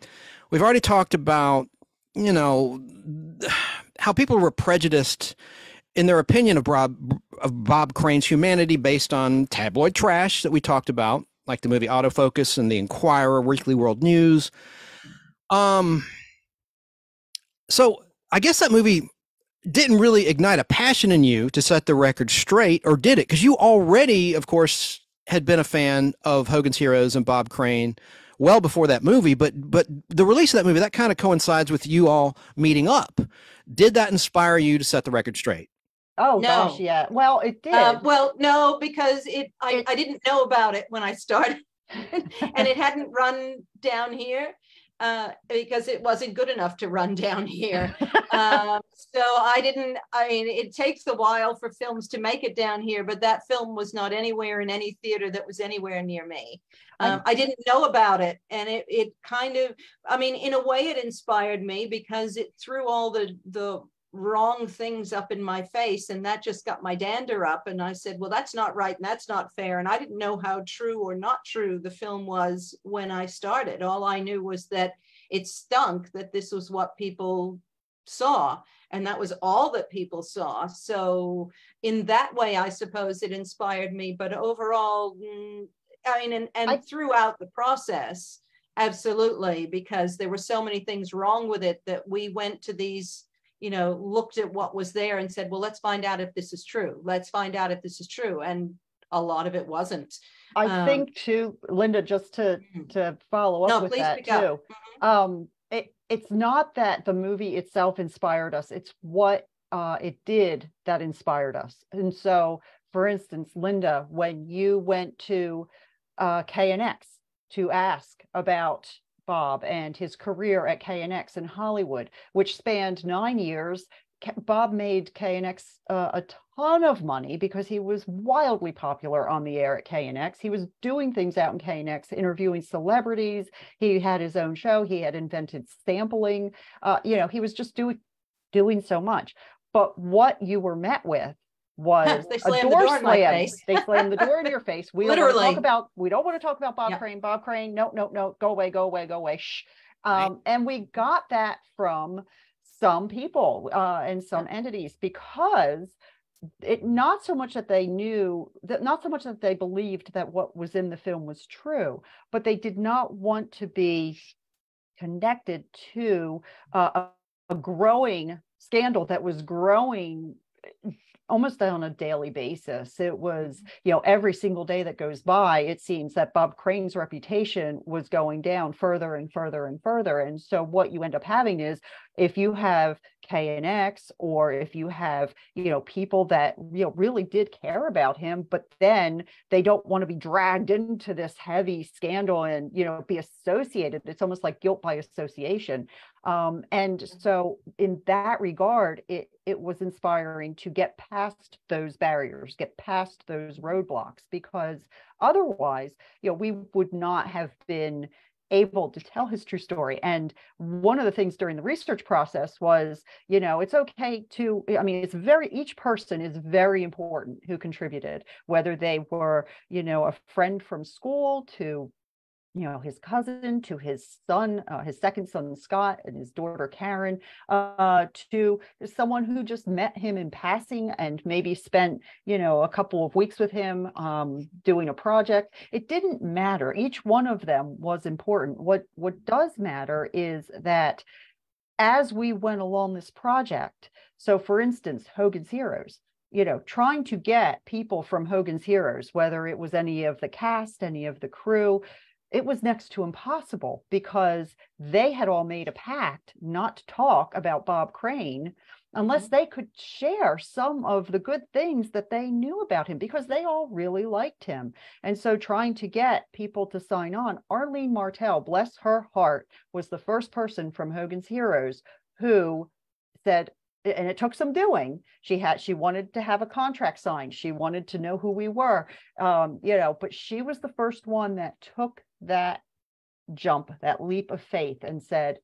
[SPEAKER 2] we've already talked about, how people were prejudiced in their opinion of Bob Crane's humanity based on tabloid trash that we talked about, like the movie Autofocus and the Inquirer, Weekly World News. So I guess that movie didn't really ignite a passion in you to set the record straight, or did it? Because you already, of course, had been a fan of Hogan's Heroes and Bob Crane well before that movie, but the release of that movie, that kind of coincides with you all meeting up. Did that inspire you to set the record straight?
[SPEAKER 3] Oh, no. Gosh, yeah. Well, it did.
[SPEAKER 4] No, because I didn't know about it when I started and it hadn't run down here because it wasn't good enough to run down here. So it takes a while for films to make it down here, but that film was not anywhere in any theater that was anywhere near me. I didn't know about it. And it kind of, in a way it inspired me because it threw all the wrong things up in my face, and that just got my dander up. And I said, well, that's not right and that's not fair. And I didn't know how true or not true the film was when I started. All I knew was that it stunk, that this was what people saw, and that was all that people saw. So in that way, I suppose it inspired me. But overall, throughout the process, absolutely, because there were so many things wrong with it that we went to these, looked at what was there and said, well, let's find out if this is true. Let's find out if this is true. And a lot of it wasn't.
[SPEAKER 3] I think too, Linda, just to follow up with that too. It's not that the movie itself inspired us. It's what it did that inspired us. And so, for instance, Linda, when you went to KNX to ask about Bob and his career at KNX in Hollywood, which spanned 9 years, Bob made KNX a ton of money because he was wildly popular on the air at KNX. He was doing things out in KNX, interviewing celebrities. He had his own show. He had invented sampling. He was just doing so much. But what you were met with was
[SPEAKER 4] they slammed the door in my face.
[SPEAKER 3] They slammed the door in your face. We don't want to talk about Bob Crane. Bob Crane. No. Go away. Shh. And we got that from some people and some entities, because not so much that they believed that what was in the film was true, but they did not want to be connected to a growing scandal that was growing almost on a daily basis. It was, you know, every single day that goes by, it seems that Bob Crane's reputation was going down further and further and further. And so what you end up having is, if you have KNX, or if you have, you know, people that, you know, really did care about him, but then they don't want to be dragged into this heavy scandal and, you know, be associated. It's almost like guilt by association. And so in that regard, it was inspiring to get past those barriers, get past those roadblocks, because otherwise, you know, we would not have been able to tell his true story. And one of the things during the research process was, you know, it's okay to, I mean, it's very, each person is very important who contributed, whether they were, you know, a friend from school to, you know, his cousin, to his son, his second son, Scott, and his daughter, Karen, to someone who just met him in passing and maybe spent, you know, a couple of weeks with him doing a project. It didn't matter. Each one of them was important. What does matter is that as we went along this project, so for instance, Hogan's Heroes, you know, trying to get people from Hogan's Heroes, whether it was any of the cast, any of the crew, it was next to impossible, because they had all made a pact not to talk about Bob Crane unless they could share some of the good things that they knew about him, because they all really liked him. And so trying to get people to sign on, Arlene Martell, bless her heart, was the first person from Hogan's Heroes who said, and it took some doing. She wanted to have a contract signed. She wanted to know who we were, you know, but she was the first one that took that jump, that leap of faith, and said,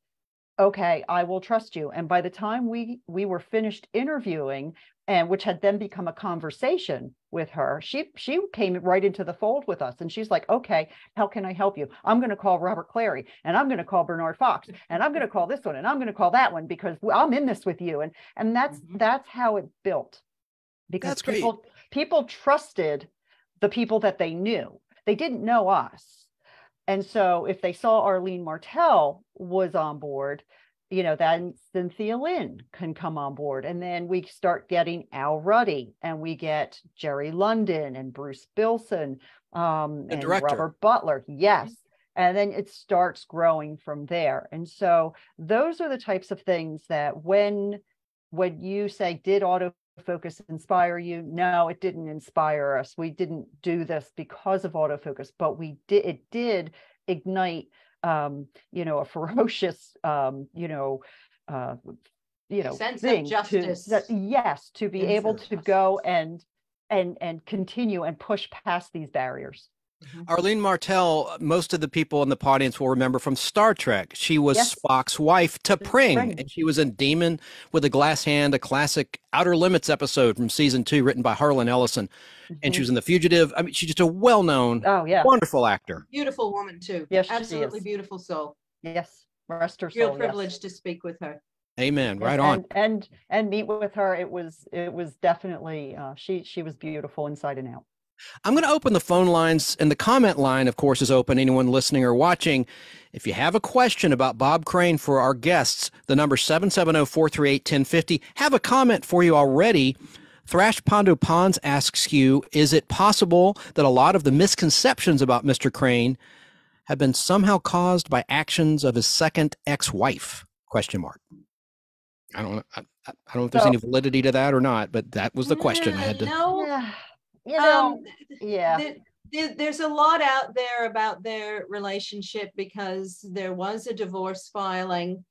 [SPEAKER 3] okay, I will trust you. And by the time we were finished interviewing, and which had then become a conversation with her, she came right into the fold with us. And she's like, okay, how can I help you? I'm going to call Robert Clary, and I'm going to call Bernard Fox, and I'm going to call this one, and I'm going to call that one, because I'm in this with you. And that's how it built, because people trusted the people that they knew. They didn't know us. And so if they saw Arlene Martell was on board, you know, then Cynthia Lynn can come on board. And then we start getting Al Ruddy, and we get Jerry London and Bruce Bilson, and Robert Butler. Yes. And then it starts growing from there. And so those are the types of things that when you say, did autofocus inspire you? No, it didn't inspire us. We didn't do this because of autofocus, but it did ignite, you know, a ferocious, you know,
[SPEAKER 4] sense
[SPEAKER 3] thing
[SPEAKER 4] of justice.
[SPEAKER 3] To be able to go and continue and push past these barriers.
[SPEAKER 2] Arlene Martell, most of the people in the audience will remember from Star Trek. She was Spock's wife, T'Pring, and she was in Demon with a Glass Hand, a classic Outer Limits episode from season 2, written by Harlan Ellison. And she was in The Fugitive. I mean, she's just a well-known, wonderful actor.
[SPEAKER 4] Beautiful woman, too.
[SPEAKER 3] Yes,
[SPEAKER 4] absolutely beautiful soul.
[SPEAKER 3] Yes, rest her soul.
[SPEAKER 4] Real privilege to speak with her.
[SPEAKER 2] Amen. Right on.
[SPEAKER 3] And meet with her. It was definitely, she was beautiful inside and out.
[SPEAKER 2] I'm going to open the phone lines, and the comment line, of course, is open. Anyone listening or watching, if you have a question about Bob Crane for our guests, the number 770-438-1050. Have a comment for you already. Thrash Pondo Pons asks you, is it possible that a lot of the misconceptions about Mr. Crane have been somehow caused by actions of his second ex-wife? ? I don't know. I don't know if there's any validity to that or not, but that was the question I had to.
[SPEAKER 4] No.
[SPEAKER 3] You know,
[SPEAKER 4] there's a lot out there about their relationship, because there was a divorce filing,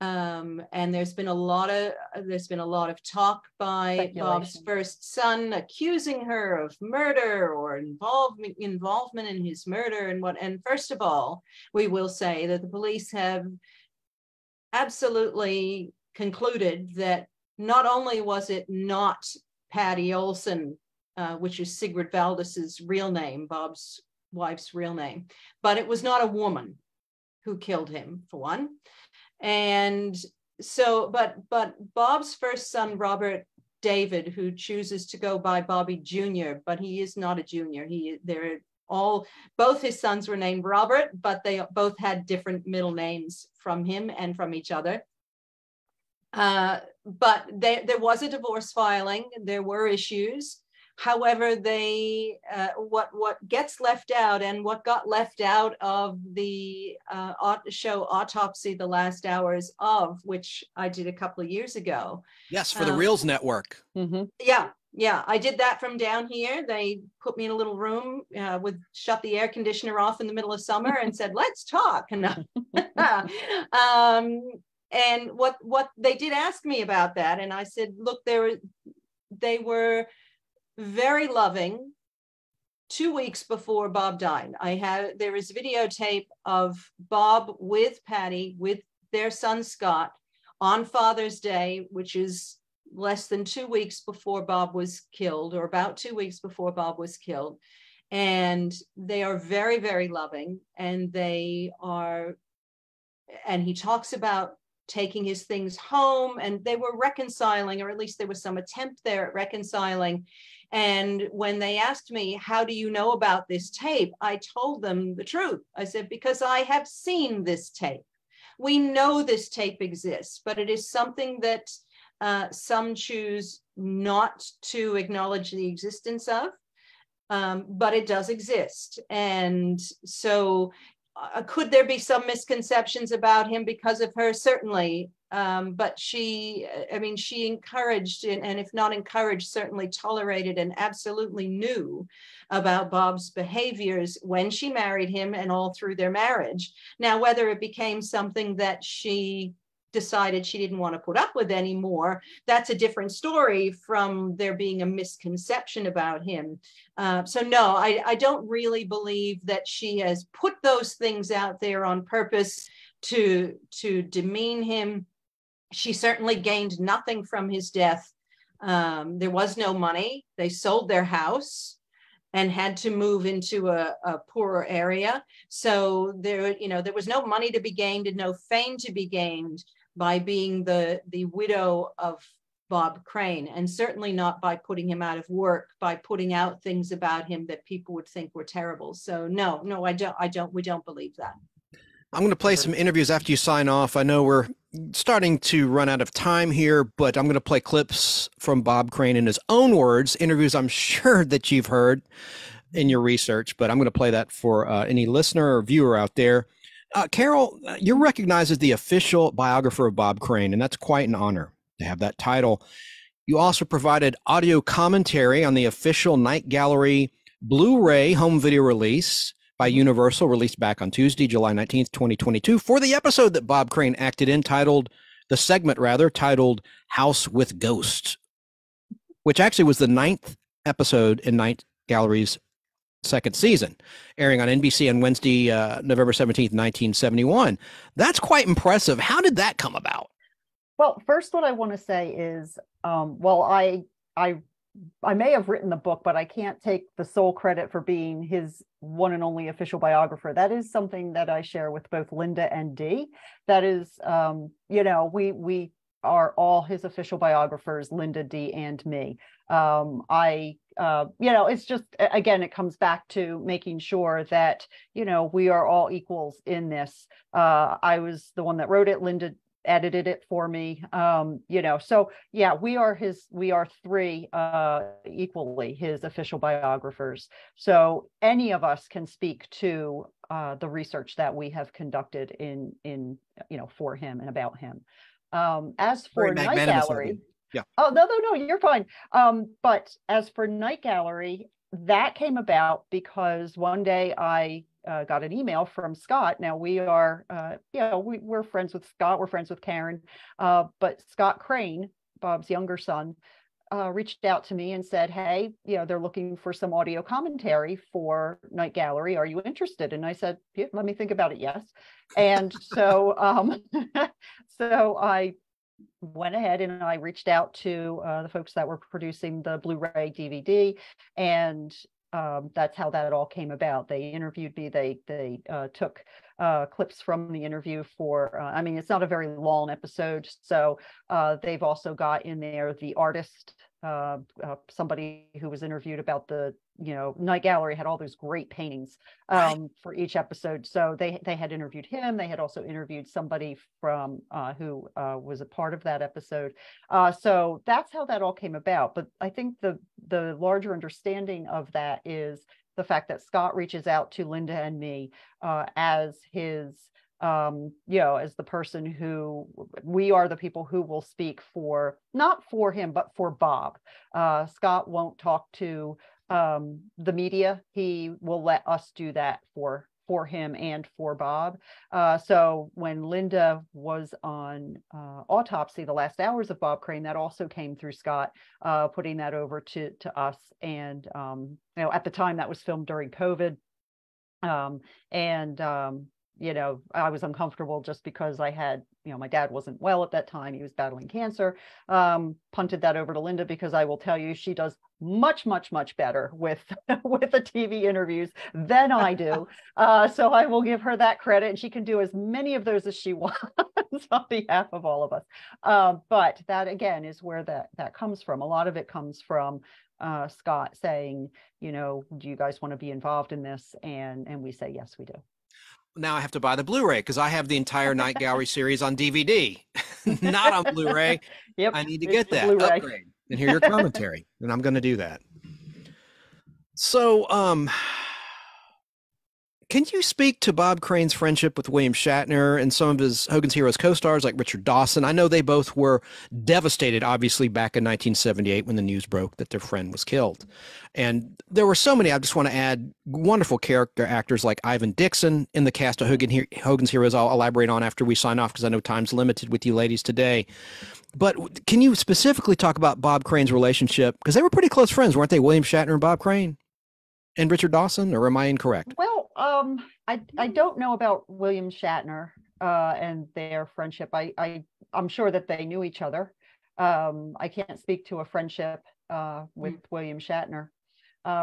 [SPEAKER 4] and there's been a lot of talk by Bob's first son accusing her of murder or involvement in his murder. And first of all, we will say that the police have absolutely concluded that not only was it not Patty Olson, which is Sigrid Valdes's real name, Bob's wife's real name, but it was not a woman who killed him, for one. And so, but Bob's first son, Robert David, who chooses to go by Bobby Jr., but he is not a junior. Both his sons were named Robert, but they both had different middle names from him and from each other. but there was a divorce filing. There were issues. However, they what gets left out, and what got left out of the show Autopsy: The Last Hours of, which I did a couple of years ago.
[SPEAKER 2] Yes, for the Reels Network.
[SPEAKER 3] Mm-hmm.
[SPEAKER 4] Yeah, I did that from down here. They put me in a little room shut the air conditioner off in the middle of summer and said, "Let's talk." And and what they did ask me about that, and I said, "Look, they were very loving 2 weeks before Bob died. There is videotape of Bob with Patty, with their son Scott, on Father's Day, which is less than 2 weeks before Bob was killed, or about 2 weeks before Bob was killed. And they are very, very loving. And he talks about taking his things home, and they were reconciling, or at least there was some attempt there at reconciling. And when they asked me, "How do you know about this tape?" I told them the truth. I said, "Because I have seen this tape. We know this tape exists, but it is something that some choose not to acknowledge the existence of, but it does exist." And so could there be some misconceptions about him because of her? Certainly. But she encouraged, and if not encouraged, certainly tolerated and absolutely knew about Bob's behaviors when she married him and all through their marriage. Now, whether it became something that she decided she didn't want to put up with anymore, that's a different story from there being a misconception about him. So no, I don't really believe that she has put those things out there on purpose to demean him. She certainly gained nothing from his death. There was no money. They sold their house and had to move into a poorer area. So there was no money to be gained and no fame to be gained by being the widow of Bob Crane, and certainly not by putting him out of work, by putting out things about him that people would think were terrible. So no, we don't believe that.
[SPEAKER 2] I'm going to play some interviews after you sign off. I know we're starting to run out of time here, but I'm going to play clips from Bob Crane in his own words, interviews I'm sure that you've heard in your research, but I'm going to play that for any listener or viewer out there. Carol, you're recognized as the official biographer of Bob Crane, and that's quite an honor to have that title. You also provided audio commentary on the official Night Gallery Blu-ray home video release by Universal, released back on Tuesday, July 19th, 2022, for the episode that Bob Crane acted in, titled House with Ghosts, which actually was the 9th episode in Night Gallery's second season, airing on NBC on Wednesday, November 17th, 1971. That's quite impressive. How did that come about?
[SPEAKER 3] Well, first, what I want to say is, I may have written the book, but I can't take the sole credit for being his one and only official biographer. That is something that I share with both Linda and Dee. That is, we are all his official biographers, Linda, Dee, and me. It's just, again, it comes back to making sure that, we are all equals in this. I was the one that wrote it. Linda edited it for me. So yeah, we are three equally his official biographers. So any of us can speak to the research that we have conducted in for him and about him. As for Night Gallery,
[SPEAKER 2] yeah.
[SPEAKER 3] Oh, no, you're fine. But as for Night Gallery, that came about because one day I got an email from Scott. Now we are, we're friends with Scott. We're friends with Karen. But Scott Crane, Bob's younger son, reached out to me and said, "Hey, they're looking for some audio commentary for Night Gallery. Are you interested?" And I said, "Yeah, let me think about it. Yes." And so, so I went ahead and I reached out to the folks that were producing the Blu-ray DVD, and that's how that all came about. They interviewed me. They took clips from the interview for, it's not a very long episode. So they've also got in there the artist, somebody who was interviewed about the Night Gallery had all those great paintings for each episode. So they had interviewed him. They had also interviewed somebody from who was a part of that episode. So that's how that all came about. But I think the larger understanding of that is the fact that Scott reaches out to Linda and me as his as the person who we are, the people who will speak for, not for him, but for Bob. Scott won't talk to the media. He will let us do that for him and for Bob. So when Linda was on Autopsy, the last hours of Bob Crane, that also came through Scott, putting that over to us. And at the time that was filmed during COVID. I was uncomfortable just because I had, my dad wasn't well at that time. He was battling cancer. Punted that over to Linda because I will tell you, she does much, much, much better with the TV interviews than I do. So I will give her that credit, and she can do as many of those as she wants on behalf of all of us. But that again is where that comes from. A lot of it comes from Scott saying, do you guys want to be involved in this? And we say, yes, we do.
[SPEAKER 2] Now I have to buy the Blu-ray because I have the entire Night Gallery series on DVD, not on Blu-ray.
[SPEAKER 3] Yep,
[SPEAKER 2] I need to get that upgrade and hear your commentary, and I'm going to do that. So, can you speak to Bob Crane's friendship with William Shatner and some of his Hogan's Heroes co-stars like Richard Dawson? I know they both were devastated, obviously, back in 1978 when the news broke that their friend was killed. And there were so many. I just want to add wonderful character actors like Ivan Dixon in the cast of Hogan's Heroes. I'll elaborate on after we sign off because I know time's limited with you ladies today. But can you specifically talk about Bob Crane's relationship? Because they were pretty close friends, weren't they? William Shatner and Bob Crane and Richard Dawson, or am I incorrect?
[SPEAKER 3] Well, I don't know about William Shatner and their friendship. I'm sure that they knew each other. I can't speak to a friendship with William Shatner.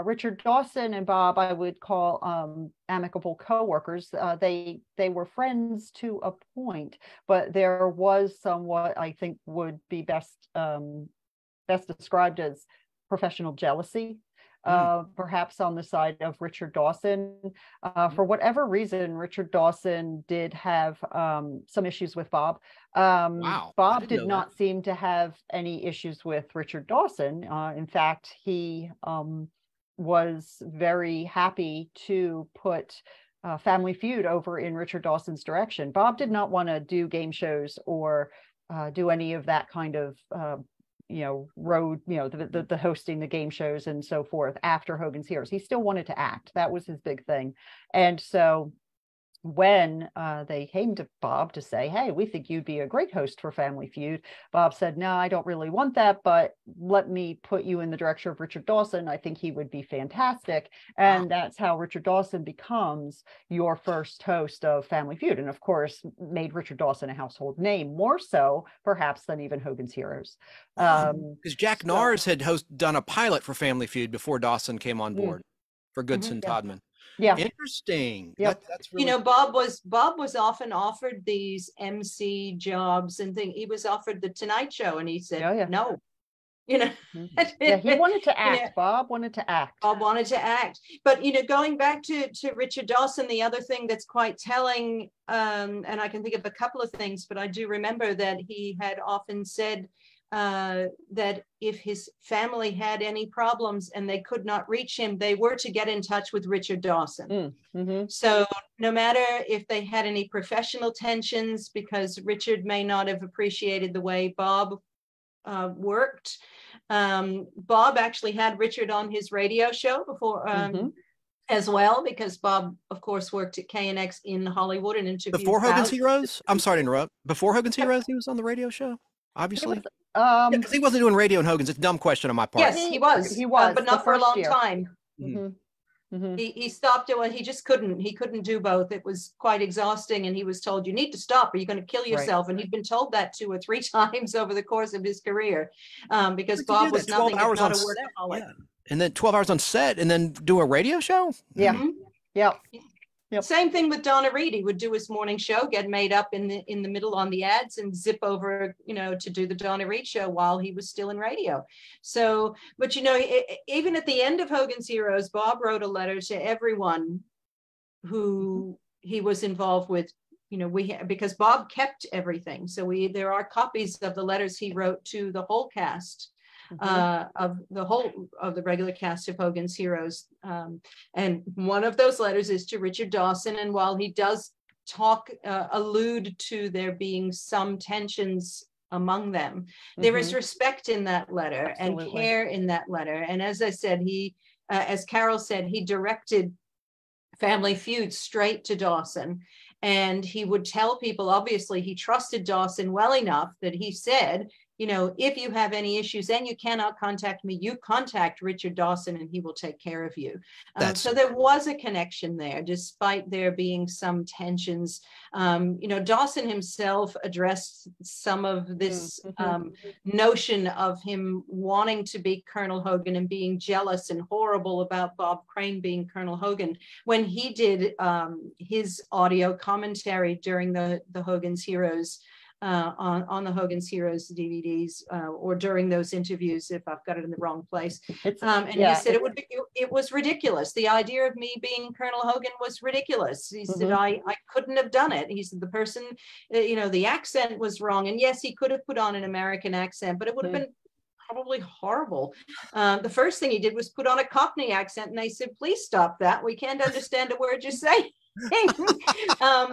[SPEAKER 3] Richard Dawson and Bob, I would call amicable co-workers. They were friends to a point, but there was somewhat, I think, would be best described as professional jealousy. Perhaps on the side of Richard Dawson. For whatever reason, Richard Dawson did have some issues with Bob.
[SPEAKER 2] Wow.
[SPEAKER 3] Bob did not seem to have any issues with Richard Dawson. In fact, he was very happy to put Family Feud over in Richard Dawson's direction. Bob did not want to do game shows or do any of that kind of the hosting the game shows and so forth after Hogan's Heroes. He still wanted to act. That was his big thing. And so when they came to Bob to say, hey, we think you'd be a great host for Family Feud, Bob said, no, I don't really want that, but let me put you in the direction of Richard Dawson. I think he would be fantastic. And that's how Richard Dawson becomes your first host of Family Feud. And of course, made Richard Dawson a household name, more so perhaps than even Hogan's Heroes.
[SPEAKER 2] Because Jack Nars had done a pilot for Family Feud before Dawson came on board for Goodson Todman.
[SPEAKER 3] Yeah.
[SPEAKER 2] Interesting.
[SPEAKER 3] Yep.
[SPEAKER 2] That's really
[SPEAKER 4] Bob was often offered these MC jobs and things. He was offered the Tonight Show and he said no. He
[SPEAKER 3] wanted to act. Bob wanted to act.
[SPEAKER 4] Bob wanted to act. But going back to Richard Dawson, the other thing that's quite telling, and I can think of a couple of things, but I do remember that he had often said that if his family had any problems and they could not reach him, they were to get in touch with Richard Dawson. So no matter if they had any professional tensions, because Richard may not have appreciated the way Bob worked. Bob actually had Richard on his radio show before as well, because Bob, of course, worked at KNX in Hollywood and interviewed
[SPEAKER 2] before Hogan's Heroes. I'm sorry to interrupt. Before Hogan's Heroes, he was on the radio show. Obviously, because he wasn't doing radio in Hogan's. It's a dumb question on my part.
[SPEAKER 4] Yes, he was, but not for a long time. He stopped it. He just couldn't. He couldn't do both. It was quite exhausting, and he was told, "You need to stop, or you're going to kill yourself." And he'd been told that 2 or 3 times over the course of his career, because Bob was nothing if not a workaholic.
[SPEAKER 2] And then 12 hours on set, and then do a radio show.
[SPEAKER 3] Yeah. Yep.
[SPEAKER 4] Same thing with Donna Reed. He would do his morning show, get made up in the middle on the ads, and zip over, to do the Donna Reed show while he was still in radio. So, but even at the end of Hogan's Heroes, Bob wrote a letter to everyone who he was involved with. Because Bob kept everything. So there are copies of the letters he wrote to the whole cast. Of the regular cast of Hogan's Heroes, and one of those letters is to Richard Dawson. And while he does allude to there being some tensions among them, there is respect in that letter. Absolutely. And care in that letter. And as I said, as Carol said, he directed Family Feud straight to Dawson. And he would tell people, obviously, he trusted Dawson well enough that he said, if you have any issues and you cannot contact me, you contact Richard Dawson and he will take care of you. So there was a connection there, despite there being some tensions. Dawson himself addressed some of this notion of him wanting to be Colonel Hogan and being jealous and horrible about Bob Crane being Colonel Hogan when he did his audio commentary during the Hogan's Heroes on the Hogan's Heroes DVDs or during those interviews, if I've got it in the wrong place. He said it was ridiculous. The idea of me being Colonel Hogan was ridiculous. He said, I couldn't have done it. He said the person, the accent was wrong. And yes, he could have put on an American accent, but it would have been probably horrible. The first thing he did was put on a Cockney accent, and they said, please stop that. We can't understand a word you're saying.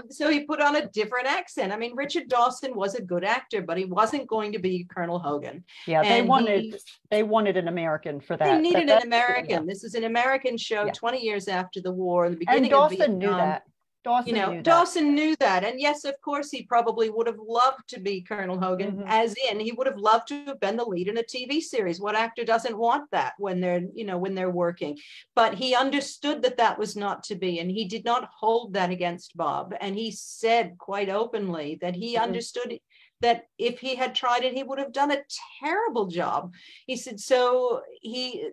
[SPEAKER 4] So he put on a different accent. I mean, Richard Dawson was a good actor, but he wasn't going to be Colonel Hogan.
[SPEAKER 3] Yeah, they wanted an American for that.
[SPEAKER 4] They needed an American. Yeah. This is an American show 20 years after the war. In the beginning
[SPEAKER 3] and Dawson knew that.
[SPEAKER 4] Dawson knew that. And yes, of course, he probably would have loved to be Colonel Hogan, as in he would have loved to have been the lead in a TV series. What actor doesn't want that when they're working? But he understood that was not to be, and he did not hold that against Bob. And he said quite openly that he understood that if he had tried it, he would have done a terrible job. He said, so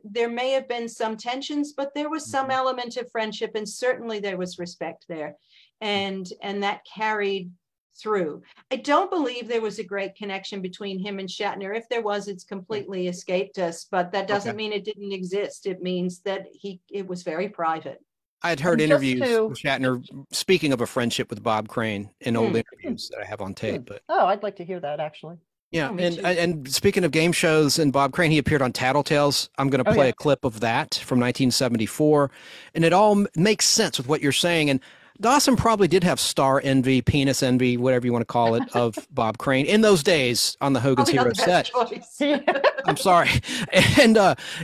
[SPEAKER 4] there may have been some tensions, but there was some element of friendship, and certainly there was respect there. And that carried through. I don't believe there was a great connection between him and Shatner. If there was, it's completely escaped us, but that doesn't mean it didn't exist. It means that it was very private.
[SPEAKER 2] I had heard interviews with Shatner speaking of a friendship with Bob Crane in old interviews that I have on tape. But
[SPEAKER 3] I'd like to hear that actually.
[SPEAKER 2] Yeah, and speaking of game shows and Bob Crane, he appeared on Tattletales. I'm going to play a clip of that from 1974, and it all makes sense with what you're saying. And Dawson probably did have star envy, penis envy, whatever you want to call it, of Bob Crane in those days on the Hogan's Heroes set. I'm sorry. And,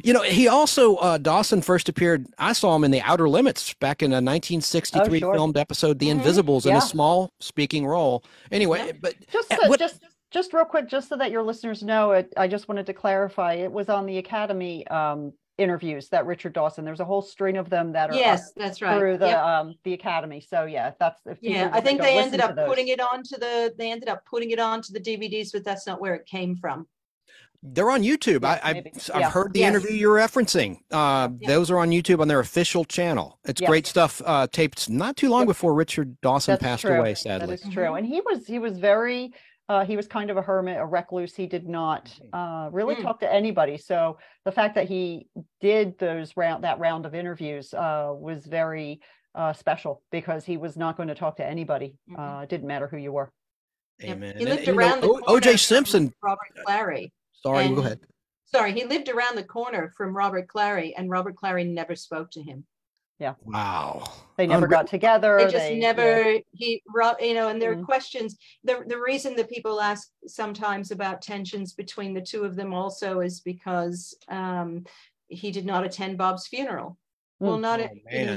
[SPEAKER 2] he also, Dawson first appeared, I saw him in The Outer Limits back in a 1963 filmed episode, The Invisibles, in a small speaking role. Anyway, but
[SPEAKER 3] just real quick, just so that your listeners know it, I just wanted to clarify, it was on the Academy interviews that Richard Dawson, there's a whole string of them that are
[SPEAKER 4] that's right,
[SPEAKER 3] through the Academy. So that's
[SPEAKER 4] I think they ended up putting it onto the DVDs, but that's not where it came from.
[SPEAKER 2] They're on YouTube. I've heard the interview you're referencing. Those are on YouTube on their official channel. It's great stuff. Taped not too long before Richard Dawson passed away, sadly.
[SPEAKER 3] That is true. And he was very he was kind of a hermit, a recluse. He did not really talk to anybody. So the fact that he did that round of interviews was very special, because he was not going to talk to anybody. It didn't matter who you were.
[SPEAKER 2] Amen.
[SPEAKER 4] He lived around the corner
[SPEAKER 2] O.J. Simpson.
[SPEAKER 4] Robert Clary.
[SPEAKER 2] Sorry, go ahead.
[SPEAKER 4] Sorry, he lived around the corner from Robert Clary, and Robert Clary never spoke to him.
[SPEAKER 3] Yeah.
[SPEAKER 2] Wow.
[SPEAKER 3] They never got together.
[SPEAKER 4] They just never, and there are questions. The reason that people ask sometimes about tensions between the two of them also is because he did not attend Bob's funeral. Well,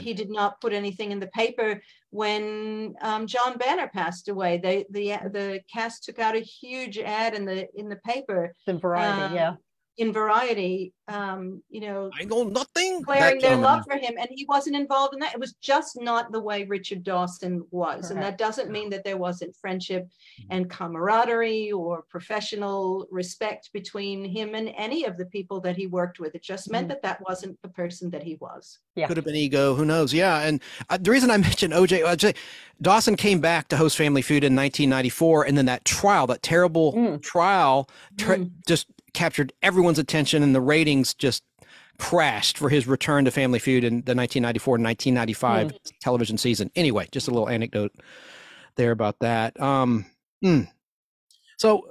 [SPEAKER 4] he did not put anything in the paper when John Banner passed away. The cast took out a huge ad in the paper.
[SPEAKER 3] In Variety,
[SPEAKER 4] in Variety, you know,
[SPEAKER 2] I know nothing.
[SPEAKER 4] declaring their love for him, and he wasn't involved in that. It was just not the way Richard Dawson was. Correct. And that doesn't mean that there wasn't friendship and camaraderie or professional respect between him and any of the people that he worked with. It just meant that that wasn't the person that he was.
[SPEAKER 2] Yeah. Could have been ego, who knows? Yeah. And the reason I mentioned OJ, Dawson came back to host Family Feud in 1994, and then that trial, that terrible trial, just captured everyone's attention, and the ratings just crashed for his return to Family Feud in the 1994 and 1995 television season. Anyway, just a little anecdote there about that. So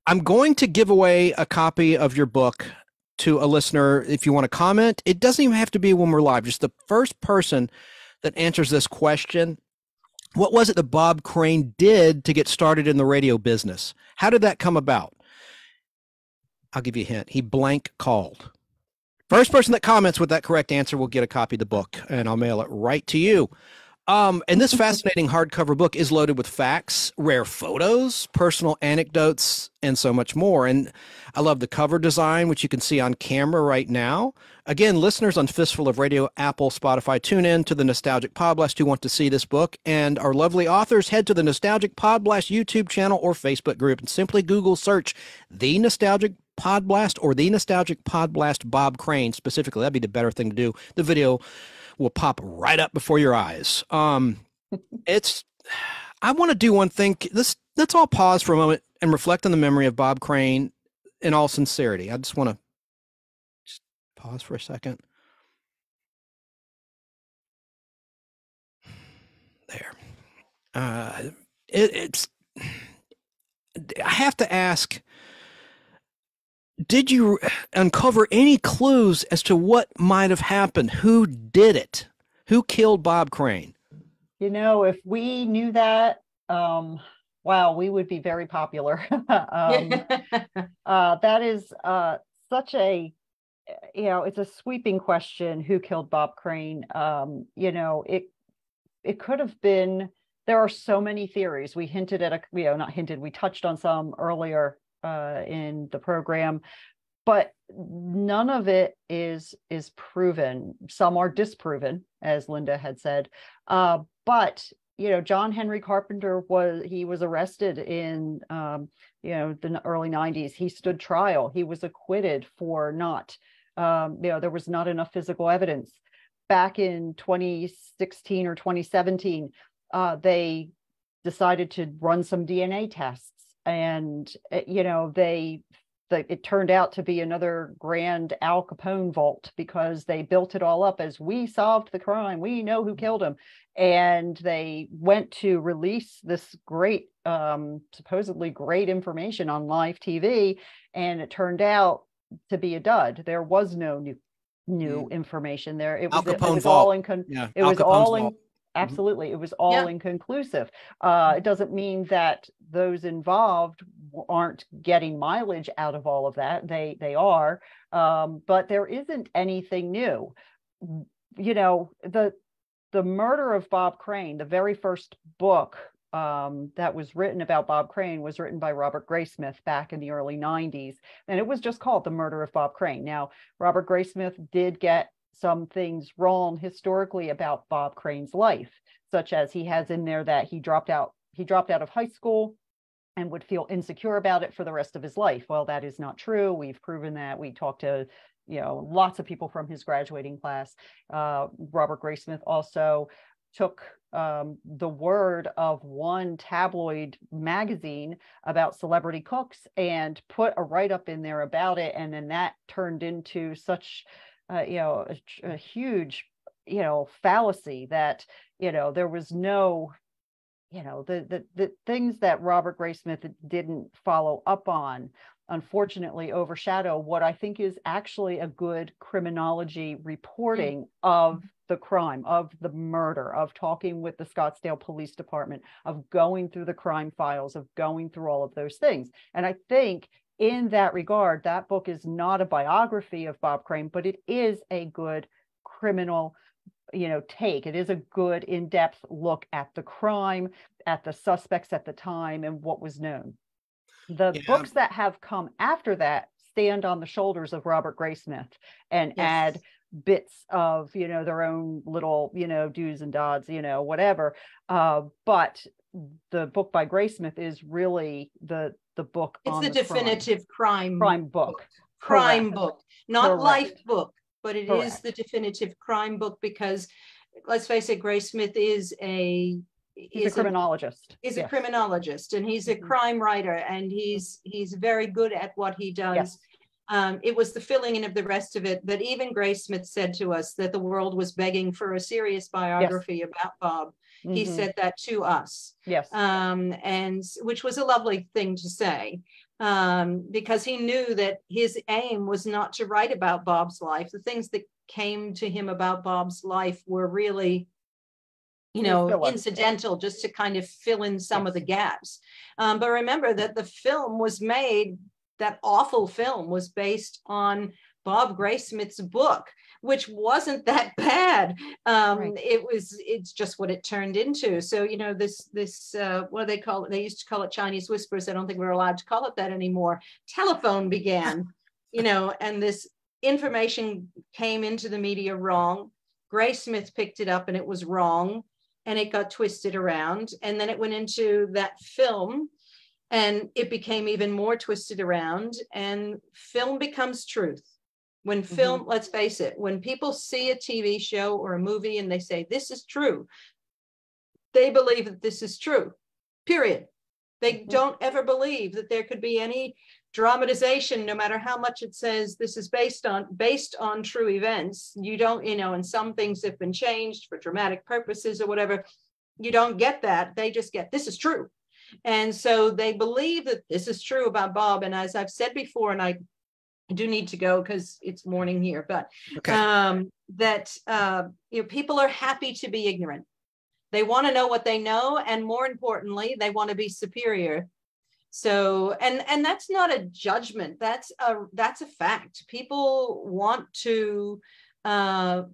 [SPEAKER 2] I'm going to give away a copy of your book to a listener. If you want to comment, it doesn't even have to be when we're live. Just the first person that answers this question: what was it that Bob Crane did to get started in the radio business? How did that come about? I'll give you a hint. He blank called. First person that comments with that correct answer will get a copy of the book, and I'll mail it right to you. And this fascinating hardcover book is loaded with facts, rare photos, personal anecdotes, and so much more. And I love the cover design, which you can see on camera right now. Again, listeners on Fistful of Radio, Apple, Spotify, tune in to the Nostalgic Podblast who want to see this book. And our lovely authors, head to the Nostalgic Podblast YouTube channel or Facebook group and simply Google search The Nostalgic Podblast or The Nostalgic Podblast Bob Crane specifically. That'd be the better thing to do. The video will pop right up before your eyes. I want to do one thing. Let's all pause for a moment and reflect on the memory of Bob Crane in all sincerity. I just want to pause for a second. There. I have to ask, did you uncover any clues as to what might have happened? Who did it? Who killed Bob Crane?
[SPEAKER 3] You know, if we knew that, wow, we would be very popular. That is such a, you know, it's a sweeping question. Who killed Bob Crane? You know, it could have been, there are so many theories. We hinted at we touched on some earlier in the program, but none of it is proven. Some are disproven, as Linda had said. But you know, John Henry Carpenter was arrested in the early 90s. He stood trial. He was acquitted for not there was not enough physical evidence. Back in 2016 or 2017, they decided to run some DNA tests. And, it turned out to be another grand Al Capone vault, because they built it all up as, we solved the crime, we know who killed him. And they went to release this great, supposedly great information on live TV. And it turned out to be a dud. There was no new information there. It was all absolutely. It was all inconclusive. It doesn't mean that those involved aren't getting mileage out of all of that. They are, but there isn't anything new. You know, the murder of Bob Crane, the very first book that was written about Bob Crane was written by Robert Graysmith back in the early 90s. And it was just called The Murder of Bob Crane. Now, Robert Graysmith did get some things wrong historically about Bob Crane's life, such as he has in there that he dropped out of high school and would feel insecure about it for the rest of his life. Well, that is not true. We've proven that. We talked to lots of people from his graduating class. Robert Graysmith also took the word of one tabloid magazine about celebrity cooks and put a write-up in there about it, and then that turned into such a huge fallacy that there was no the things that Robert Graysmith didn't follow up on, unfortunately, overshadow what I think is actually a good criminology reporting of the crime, of the murder, of talking with the Scottsdale Police Department, of going through the crime files, of going through all of those things. And I think in that regard, that book is not a biography of Bob Crane, but it is a good criminal take. It is a good in-depth look at the crime, at the suspects at the time, and what was known. The books that have come after that stand on the shoulders of Robert Graysmith and add bits of, their own little, do's and dots, whatever. But the book by Graysmith is really the book.
[SPEAKER 4] It's
[SPEAKER 3] on
[SPEAKER 4] the definitive crime
[SPEAKER 3] book.
[SPEAKER 4] Crime book, not
[SPEAKER 3] Correct.
[SPEAKER 4] life book, but it
[SPEAKER 3] Correct.
[SPEAKER 4] is the definitive crime book, because let's face it, Graysmith is a
[SPEAKER 3] criminologist.
[SPEAKER 4] He's a criminologist, and he's a crime writer, and he's very good at what he does.
[SPEAKER 3] Yes.
[SPEAKER 4] It was the filling in of the rest of it. But even Graysmith said to us that the world was begging for a serious biography about Bob. He said that to us.
[SPEAKER 3] Yes.
[SPEAKER 4] And which was a lovely thing to say, because he knew that his aim was not to write about Bob's life. The things that came to him about Bob's life were really, incidental, just to kind of fill in some of the gaps. But remember that the film was made, that awful film was based on Bob Graysmith's book, which wasn't that bad.
[SPEAKER 3] Right.
[SPEAKER 4] It's just what it turned into. So, this what do they call it? They used to call it Chinese whispers. I don't think we're allowed to call it that anymore. Telephone began, and this information came into the media wrong. Graysmith picked it up and it was wrong, and it got twisted around. And then it went into that film, and it became even more twisted around, and film becomes truth. When film, let's face it, when people see a TV show or a movie and they say, this is true, they believe that this is true, period. They don't ever believe that there could be any dramatization, no matter how much it says this is based on true events. You don't, and some things have been changed for dramatic purposes or whatever. You don't get that. They just get, this is true. And so they believe that this is true about Bob. And as I've said before, and I do need to go because it's morning here, but people are happy to be ignorant. They want to know what they know, and more importantly, they want to be superior. So, and that's not a judgment. That's a fact. People want to.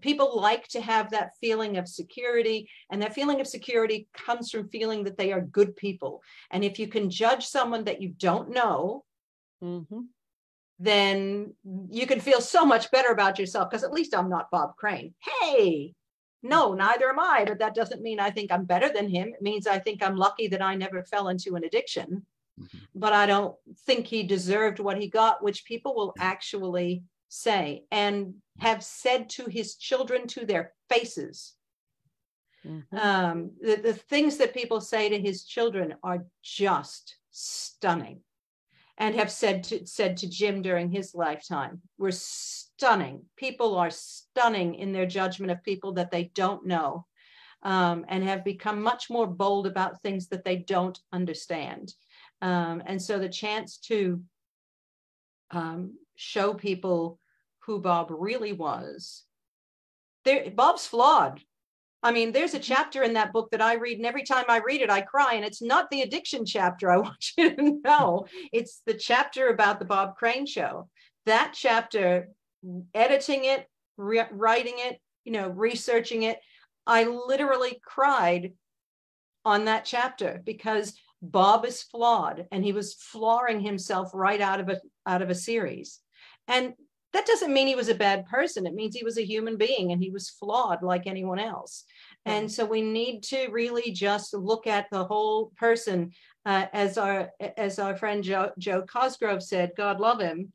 [SPEAKER 4] People like to have that feeling of security, and that feeling of security comes from feeling that they are good people. And if you can judge someone that you don't know, then you can feel so much better about yourself, because at least I'm not Bob Crane. Hey, no, neither am I, but that doesn't mean I think I'm better than him. It means I think I'm lucky that I never fell into an addiction, but I don't think he deserved what he got, which people will actually say and have said to his children to their faces. The things that people say to his children are just stunning, and have said to Jim during his lifetime were stunning. People are stunning in their judgment of people that they don't know, and have become much more bold about things that they don't understand. And so the chance to show people who Bob really was. Bob's flawed. I mean, there's a chapter in that book that I read, and every time I read it, I cry. And it's not the addiction chapter, I want you to know. It's the chapter about the Bob Crane show. That chapter, editing it, writing it, researching it, I literally cried on that chapter, because Bob is flawed, and he was flawing himself right out of a series. And that doesn't mean he was a bad person. It means he was a human being, and he was flawed like anyone else. And so we need to really just look at the whole person, as our friend Joe Cosgrove said, God love him.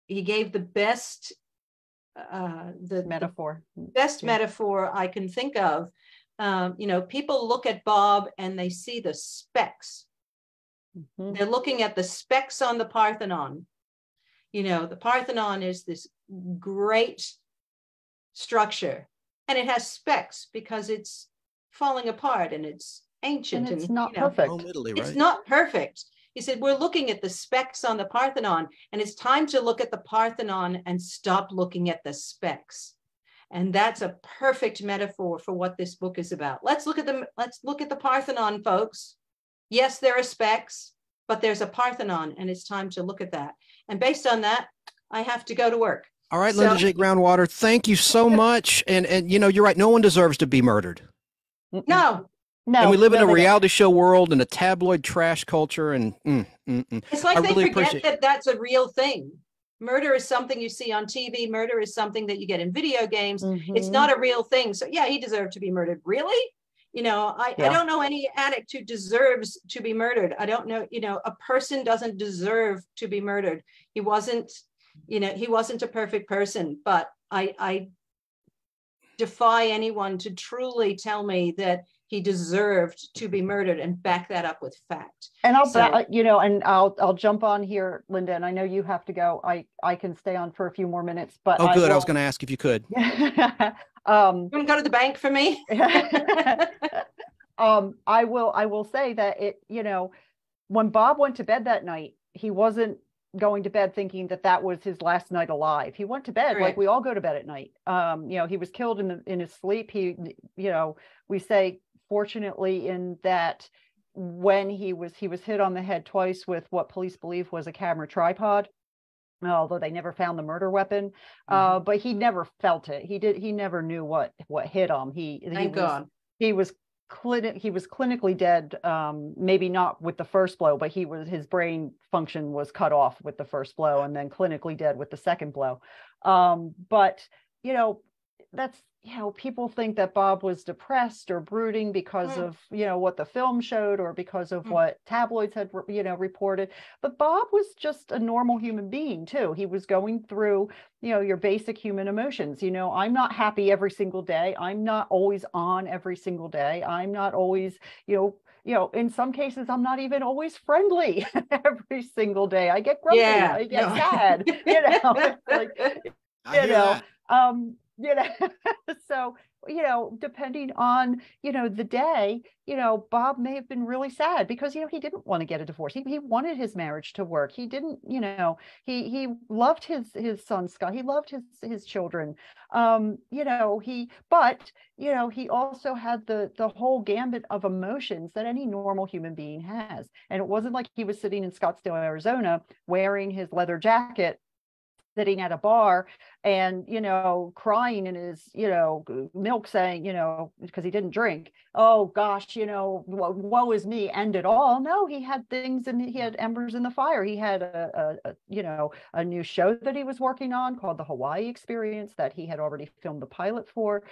[SPEAKER 4] He gave the best
[SPEAKER 3] metaphor
[SPEAKER 4] I can think of. People look at Bob and they see the specks. They're looking at the specks on the Parthenon. The Parthenon is this great structure, and it has specks because it's falling apart and it's ancient,
[SPEAKER 3] and it's not perfect.
[SPEAKER 4] It's not perfect. He said, we're looking at the specks on the Parthenon, and it's time to look at the Parthenon and stop looking at the specks. And that's a perfect metaphor for what this book is about. Let's look at the Parthenon, folks. Yes, there are specks, but there's a Parthenon, and it's time to look at that. And based on that, I have to go to work.
[SPEAKER 2] All right, Linda J. Groundwater, thank you so much. And you're right. No one deserves to be murdered.
[SPEAKER 4] No.
[SPEAKER 2] And we live in a reality show world and a tabloid trash culture. And
[SPEAKER 4] It's like
[SPEAKER 2] I
[SPEAKER 4] they
[SPEAKER 2] really
[SPEAKER 4] forget
[SPEAKER 2] appreciate.
[SPEAKER 4] that that's a real thing. Murder is something you see on TV. Murder is something that you get in video games. It's not a real thing. So yeah, he deserved to be murdered. Really? I don't know any addict who deserves to be murdered. I don't know, a person doesn't deserve to be murdered. He wasn't a perfect person, but I defy anyone to truly tell me that he deserved to be murdered and back that up with fact.
[SPEAKER 3] And I'll jump on here, Linda, and I know you have to go. I can stay on for a few more minutes, but
[SPEAKER 2] Oh, good. I was going to ask if you could.
[SPEAKER 4] You want to go to the bank for me?
[SPEAKER 3] I will say that when Bob went to bed that night, he wasn't going to bed thinking that was his last night alive. He went to bed like we all go to bed at night. He was killed in his sleep. We say, fortunately, in that when he was hit on the head twice with what police believe was a camera tripod, although they never found the murder weapon. But he never felt it. He never knew what hit him. Thank God. He was clinically dead, maybe not with the first blow, but his brain function was cut off with the first blow, and then clinically dead with the second blow. But that's people think that Bob was depressed or brooding because of what the film showed, or because of what tabloids had reported. But Bob was just a normal human being too. He was going through your basic human emotions. I'm not happy every single day. I'm not always on every single day. I'm not always in some cases, I'm not even always friendly every single day. I get grumpy. I get sad. So, depending on, the day, Bob may have been really sad because, he didn't want to get a divorce. He wanted his marriage to work. He didn't, he loved his son, Scott. He loved his children. He also had the whole gambit of emotions that any normal human being has. And it wasn't like he was sitting in Scottsdale, Arizona, wearing his leather jacket, sitting at a bar and crying in his milk, saying because he didn't drink, oh gosh, woe is me, end it all. No, he had things, and he had embers in the fire. He had a new show that he was working on called The Hawaii Experience that he had already filmed the pilot for.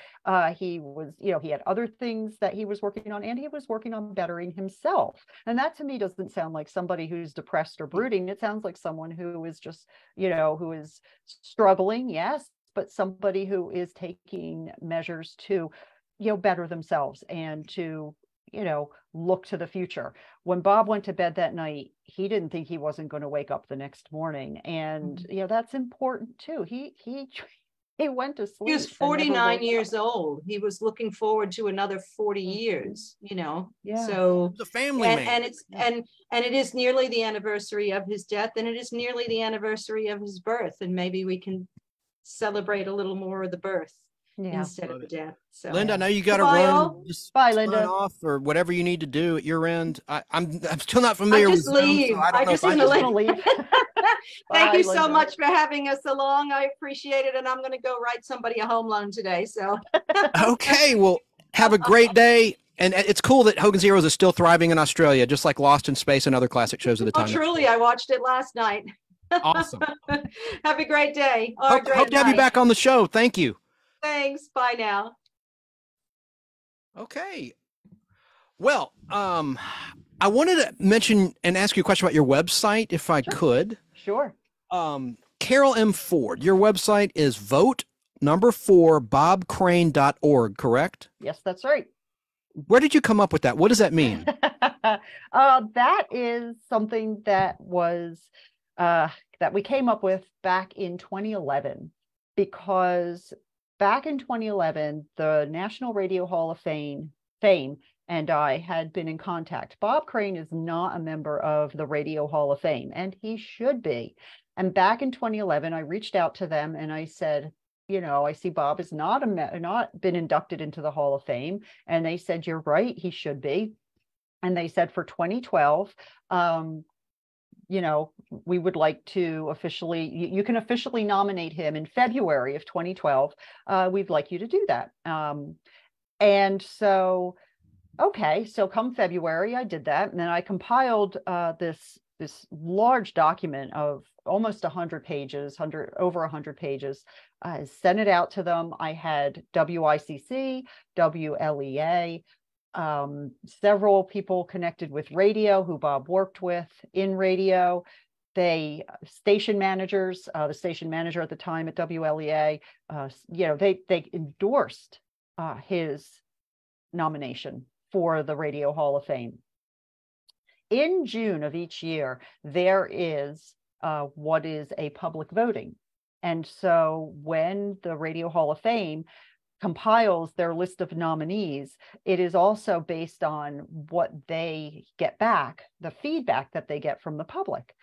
[SPEAKER 3] He had other things that he was working on, and he was working on bettering himself. And that to me doesn't sound like somebody who's depressed or brooding. It sounds like someone who is just who is struggling, yes, but somebody who is taking measures to better themselves and to look to the future. When Bob went to bed that night, he didn't think he wasn't going to wake up the next morning, and that's important too. He went to sleep.
[SPEAKER 4] He was 49 years old. He was looking forward to another 40 years,
[SPEAKER 3] Yeah.
[SPEAKER 4] So
[SPEAKER 2] the family man.
[SPEAKER 4] And it is nearly the anniversary of his death, and it is nearly the anniversary of his birth. And maybe we can celebrate a little more of the birth instead of the death. So
[SPEAKER 2] Linda, I know you got to run. Just
[SPEAKER 3] bye, Linda.
[SPEAKER 2] Off or whatever you need to do at your end. I'm still not familiar with
[SPEAKER 4] leave.
[SPEAKER 2] Zoom, so I just
[SPEAKER 3] want to leave.
[SPEAKER 4] Thank you so much for having us along. I appreciate it, and I'm going to go write somebody a home loan today. So
[SPEAKER 2] okay, well, have a great day. And it's cool that Hogan's Heroes is still thriving in Australia, just like Lost in Space and other classic shows of the time.
[SPEAKER 4] Oh, truly, I watched it last night.
[SPEAKER 2] Awesome.
[SPEAKER 4] Have a great day.
[SPEAKER 2] Hope to have you back on the show. Thank you.
[SPEAKER 4] Thanks. Bye now.
[SPEAKER 2] Okay. Well, I wanted to mention and ask you a question about your website, if I could.
[SPEAKER 3] Sure.
[SPEAKER 2] Carol M. Ford, your website is vote4bobcrane.org, correct?
[SPEAKER 3] Yes, that's right.
[SPEAKER 2] Where did you come up with that? What does that mean?
[SPEAKER 3] That is something that was that we came up with back in 2011, because back in 2011, the National Radio Hall of Fame and I had been in contact. Bob Crane is not a member of the Radio Hall of Fame, and he should be. And back in 2011, I reached out to them and I said, I see Bob has not been inducted into the Hall of Fame. And they said, you're right, he should be. And they said for 2012, we would like to officially, you can officially nominate him in February of 2012. We'd like you to do that. And so, okay, so come February, I did that. And then I compiled this this large document of almost 100 pages, over 100 pages. I sent it out to them. I had WICC, WLEA, several people connected with radio who Bob worked with in radio. Station managers, the station manager at the time at WLEA, they endorsed his nomination for the Radio Hall of Fame. In June of each year, there is what is a public voting. And so when the Radio Hall of Fame compiles their list of nominees, it is also based on what they get back, the feedback that they get from the public.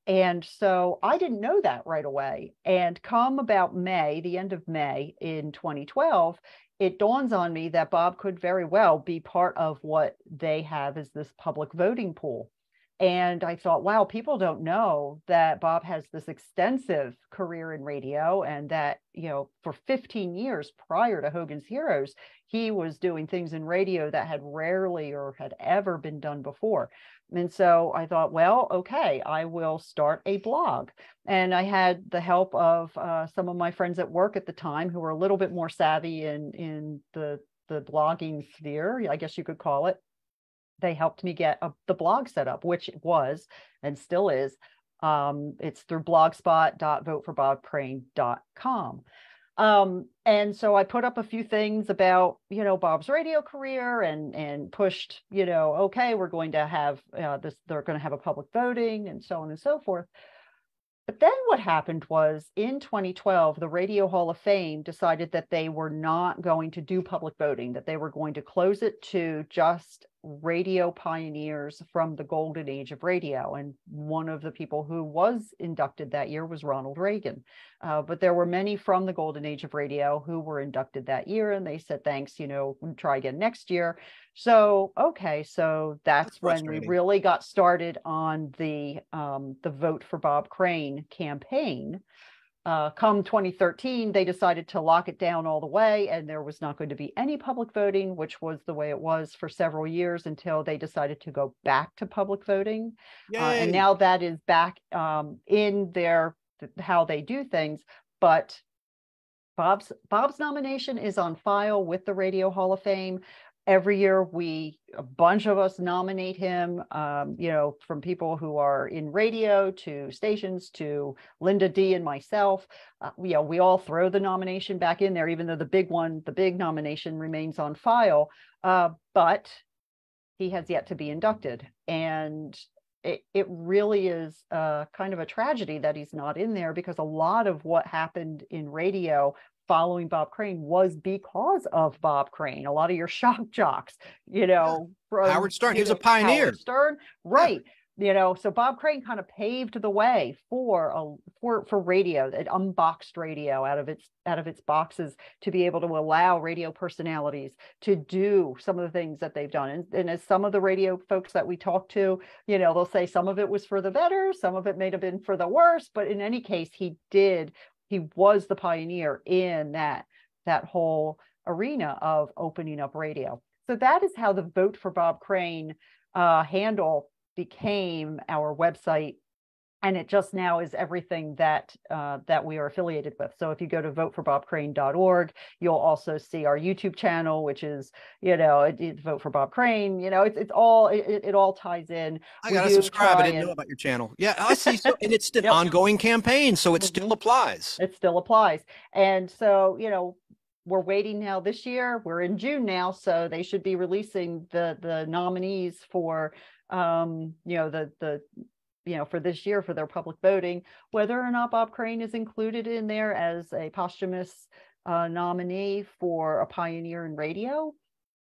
[SPEAKER 3] And so I didn't know that right away. And come about May, the end of May in 2012, it dawns on me that Bob could very well be part of what they have as this public voting pool. And I thought, wow, people don't know that Bob has this extensive career in radio, and that, for 15 years prior to Hogan's Heroes, he was doing things in radio that had rarely or had ever been done before. And so I thought, well, okay, I will start a blog. And I had the help of some of my friends at work at the time who were a little bit more savvy in the blogging sphere, I guess you could call it. They helped me get the blog set up, which was and still is. It's through blogspot.voteforbobcrane.com. And so I put up a few things about, Bob's radio career and pushed, okay, we're going to have this, they're going to have a public voting and so on and so forth. But then what happened was in 2012, the Radio Hall of Fame decided that they were not going to do public voting, that they were going to close it to just radio pioneers from the golden age of radio. And one of the people who was inducted that year was Ronald Reagan. But there were many from the golden age of radio who were inducted that year. And they said, thanks, we'll try again next year. So, okay, so that's when we really got started on the Vote for Bob Crane campaign. Come 2013, they decided to lock it down all the way, and there was not going to be any public voting, which was the way it was for several years until they decided to go back to public voting. And now that is back in their how they do things. But Bob's nomination is on file with the Radio Hall of Fame. Every year, a bunch of us nominate him, from people who are in radio to stations to Linda D and myself. We all throw the nomination back in there, even though the big nomination remains on file. But he has yet to be inducted. And it really is kind of a tragedy that he's not in there, because a lot of what happened in radio following Bob Crane was because of Bob Crane. A lot of your shock jocks, from
[SPEAKER 2] Howard Stern, he was a pioneer.
[SPEAKER 3] Howard Stern, right? So Bob Crane kind of paved the way for radio, that unboxed radio out of its boxes, to be able to allow radio personalities to do some of the things that they've done. And as some of the radio folks that we talk to, they'll say some of it was for the better, some of it may have been for the worse, but in any case, he was the pioneer in that whole arena of opening up radio. So that is how the Vote for Bob Crane handle became our website. And it just now is everything that we are affiliated with. So if you go to voteforbobcrane.org, you'll also see our YouTube channel, which is, Vote for Bob Crane. It all ties in.
[SPEAKER 2] I got to subscribe. I didn't know about your channel. Yeah, I see. So, and it's an ongoing campaign, so it still applies.
[SPEAKER 3] It still applies. And so, we're waiting now this year. We're in June now, so they should be releasing the nominees for, for this year for their public voting. Whether or not Bob Crane is included in there as a posthumous nominee for a pioneer in radio,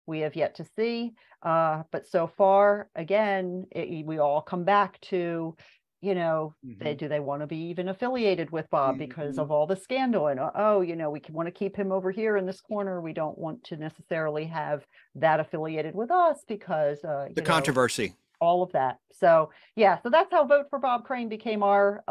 [SPEAKER 3] we have yet to see. But so far, again, we all come back to, do they want to be even affiliated with Bob because of all the scandal? And, we want to keep him over here in this corner. We don't want to necessarily have that affiliated with us because
[SPEAKER 2] the controversy.
[SPEAKER 3] All of that. So so that's how Vote for Bob Crane became our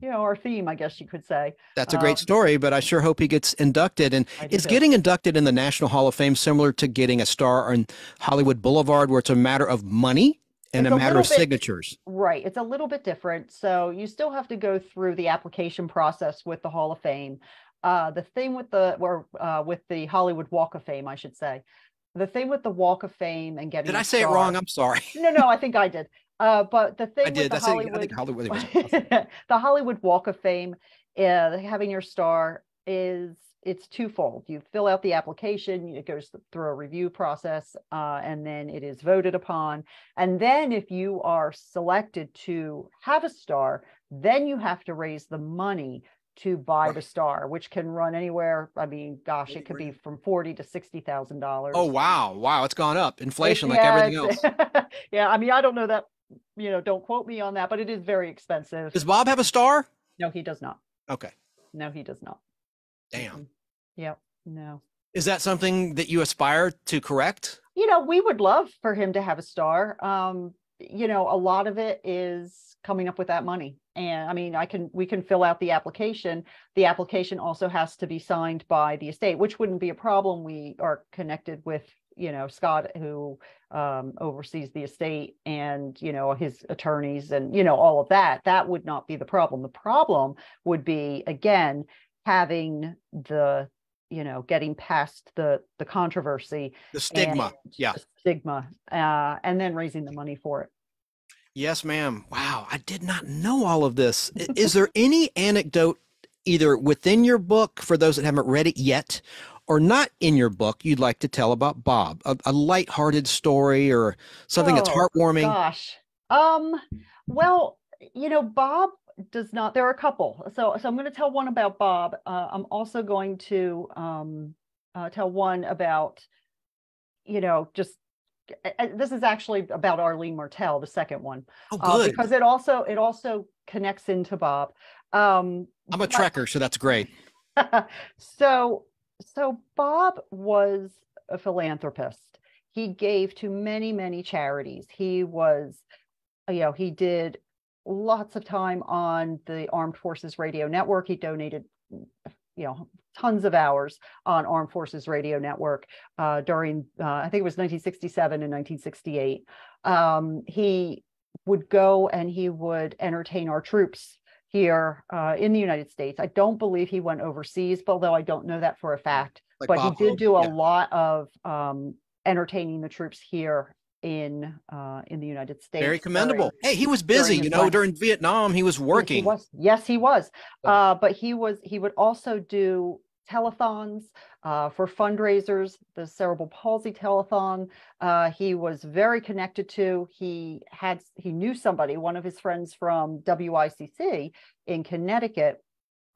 [SPEAKER 3] theme, I guess you could say.
[SPEAKER 2] That's a great story, but I sure hope he gets inducted. And is getting inducted in the National Hall of Fame similar to getting a star on Hollywood Boulevard, where it's a matter of money and
[SPEAKER 3] It's
[SPEAKER 2] a
[SPEAKER 3] a
[SPEAKER 2] matter
[SPEAKER 3] little
[SPEAKER 2] of
[SPEAKER 3] bit
[SPEAKER 2] signatures.
[SPEAKER 3] right. It's a little bit different. So you still have to go through the application process with the Hall of Fame. The thing with with the Hollywood Walk of Fame, I should say, the thing with the Walk of Fame and getting
[SPEAKER 2] Did I
[SPEAKER 3] a
[SPEAKER 2] say it
[SPEAKER 3] star.
[SPEAKER 2] wrong? I'm sorry.
[SPEAKER 3] No, I think I did. But the
[SPEAKER 2] I
[SPEAKER 3] thing with
[SPEAKER 2] did.
[SPEAKER 3] the
[SPEAKER 2] I think
[SPEAKER 3] Hollywood,
[SPEAKER 2] Hollywood was.
[SPEAKER 3] the Hollywood Walk of Fame, having your star it's twofold. You fill out the application, it goes through a review process, and then it is voted upon. And then if you are selected to have a star, then you have to raise the money to buy the star, which can run anywhere. I mean, gosh, it could be from $40,000 to $60,000.
[SPEAKER 2] Oh, wow. Wow. It's gone up. Inflation like everything else.
[SPEAKER 3] Yeah, I mean, I don't know that, don't quote me on that, but it is very expensive.
[SPEAKER 2] Does Bob have a star?
[SPEAKER 3] No, he does not.
[SPEAKER 2] Okay.
[SPEAKER 3] No, he does not.
[SPEAKER 2] Damn.
[SPEAKER 3] Yep. No.
[SPEAKER 2] Is that something that you aspire to correct?
[SPEAKER 3] We would love for him to have a star. A lot of it is coming up with that money. And I mean, we can fill out the application. The application also has to be signed by the estate, which wouldn't be a problem. We are connected with, Scott, who oversees the estate, and, his attorneys, and, all of that. That would not be the problem. The problem would be, again, having getting past the controversy,
[SPEAKER 2] the stigma,
[SPEAKER 3] and then raising the money for it.
[SPEAKER 2] Yes, ma'am. Wow, I did not know all of this. Is there any anecdote either within your book for those that haven't read it yet, or not in your book, you'd like to tell about Bob? A lighthearted story or something that's heartwarming?
[SPEAKER 3] Gosh. Well, Bob does not. There are a couple. So I'm going to tell one about Bob. I'm also going to tell one about, just this is actually about Arlene Martell, the second one.
[SPEAKER 2] Oh, good.
[SPEAKER 3] Because it also connects into Bob.
[SPEAKER 2] I'm a trekker, so that's great.
[SPEAKER 3] So Bob was a philanthropist. He gave to many, many charities. He was, he did lots of time on the Armed Forces Radio Network. He donated, tons of hours on Armed Forces Radio Network during, I think it was 1967 and 1968. He would go and he would entertain our troops here in the United States. I don't believe he went overseas, although I don't know that for a fact.
[SPEAKER 2] Like
[SPEAKER 3] but
[SPEAKER 2] Bob
[SPEAKER 3] he did
[SPEAKER 2] Hope.
[SPEAKER 3] do a lot of entertaining the troops here in the United States.
[SPEAKER 2] Very commendable. Hey, he was busy, during Vietnam, he was working.
[SPEAKER 3] Yes, he was. But he would also do telethons for fundraisers, the cerebral palsy telethon. He was very connected to, he knew somebody, one of his friends from WICC in Connecticut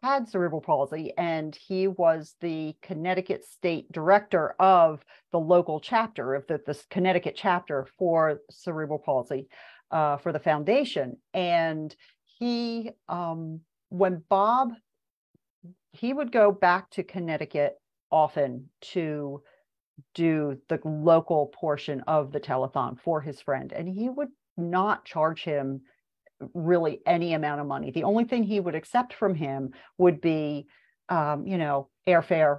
[SPEAKER 3] had cerebral palsy, and he was the Connecticut state director of the local chapter of the Connecticut chapter for cerebral palsy for the foundation. And he, when Bob, he would go back to Connecticut often to do the local portion of the telethon for his friend, and he would not charge him really any amount of money. The only thing he would accept from him would be, airfare,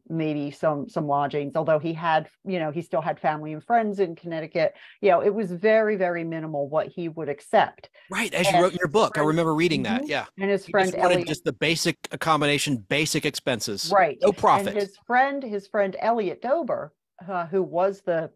[SPEAKER 3] maybe some lodgings, although he had, he still had family and friends in Connecticut. It was very, very minimal what he would accept.
[SPEAKER 2] Right. As you wrote in your book, I remember reading that. Yeah.
[SPEAKER 3] And his friend
[SPEAKER 2] Elliot, just the basic accommodation, basic expenses.
[SPEAKER 3] Right.
[SPEAKER 2] No profit.
[SPEAKER 3] And his friend Elliot Dober, who was the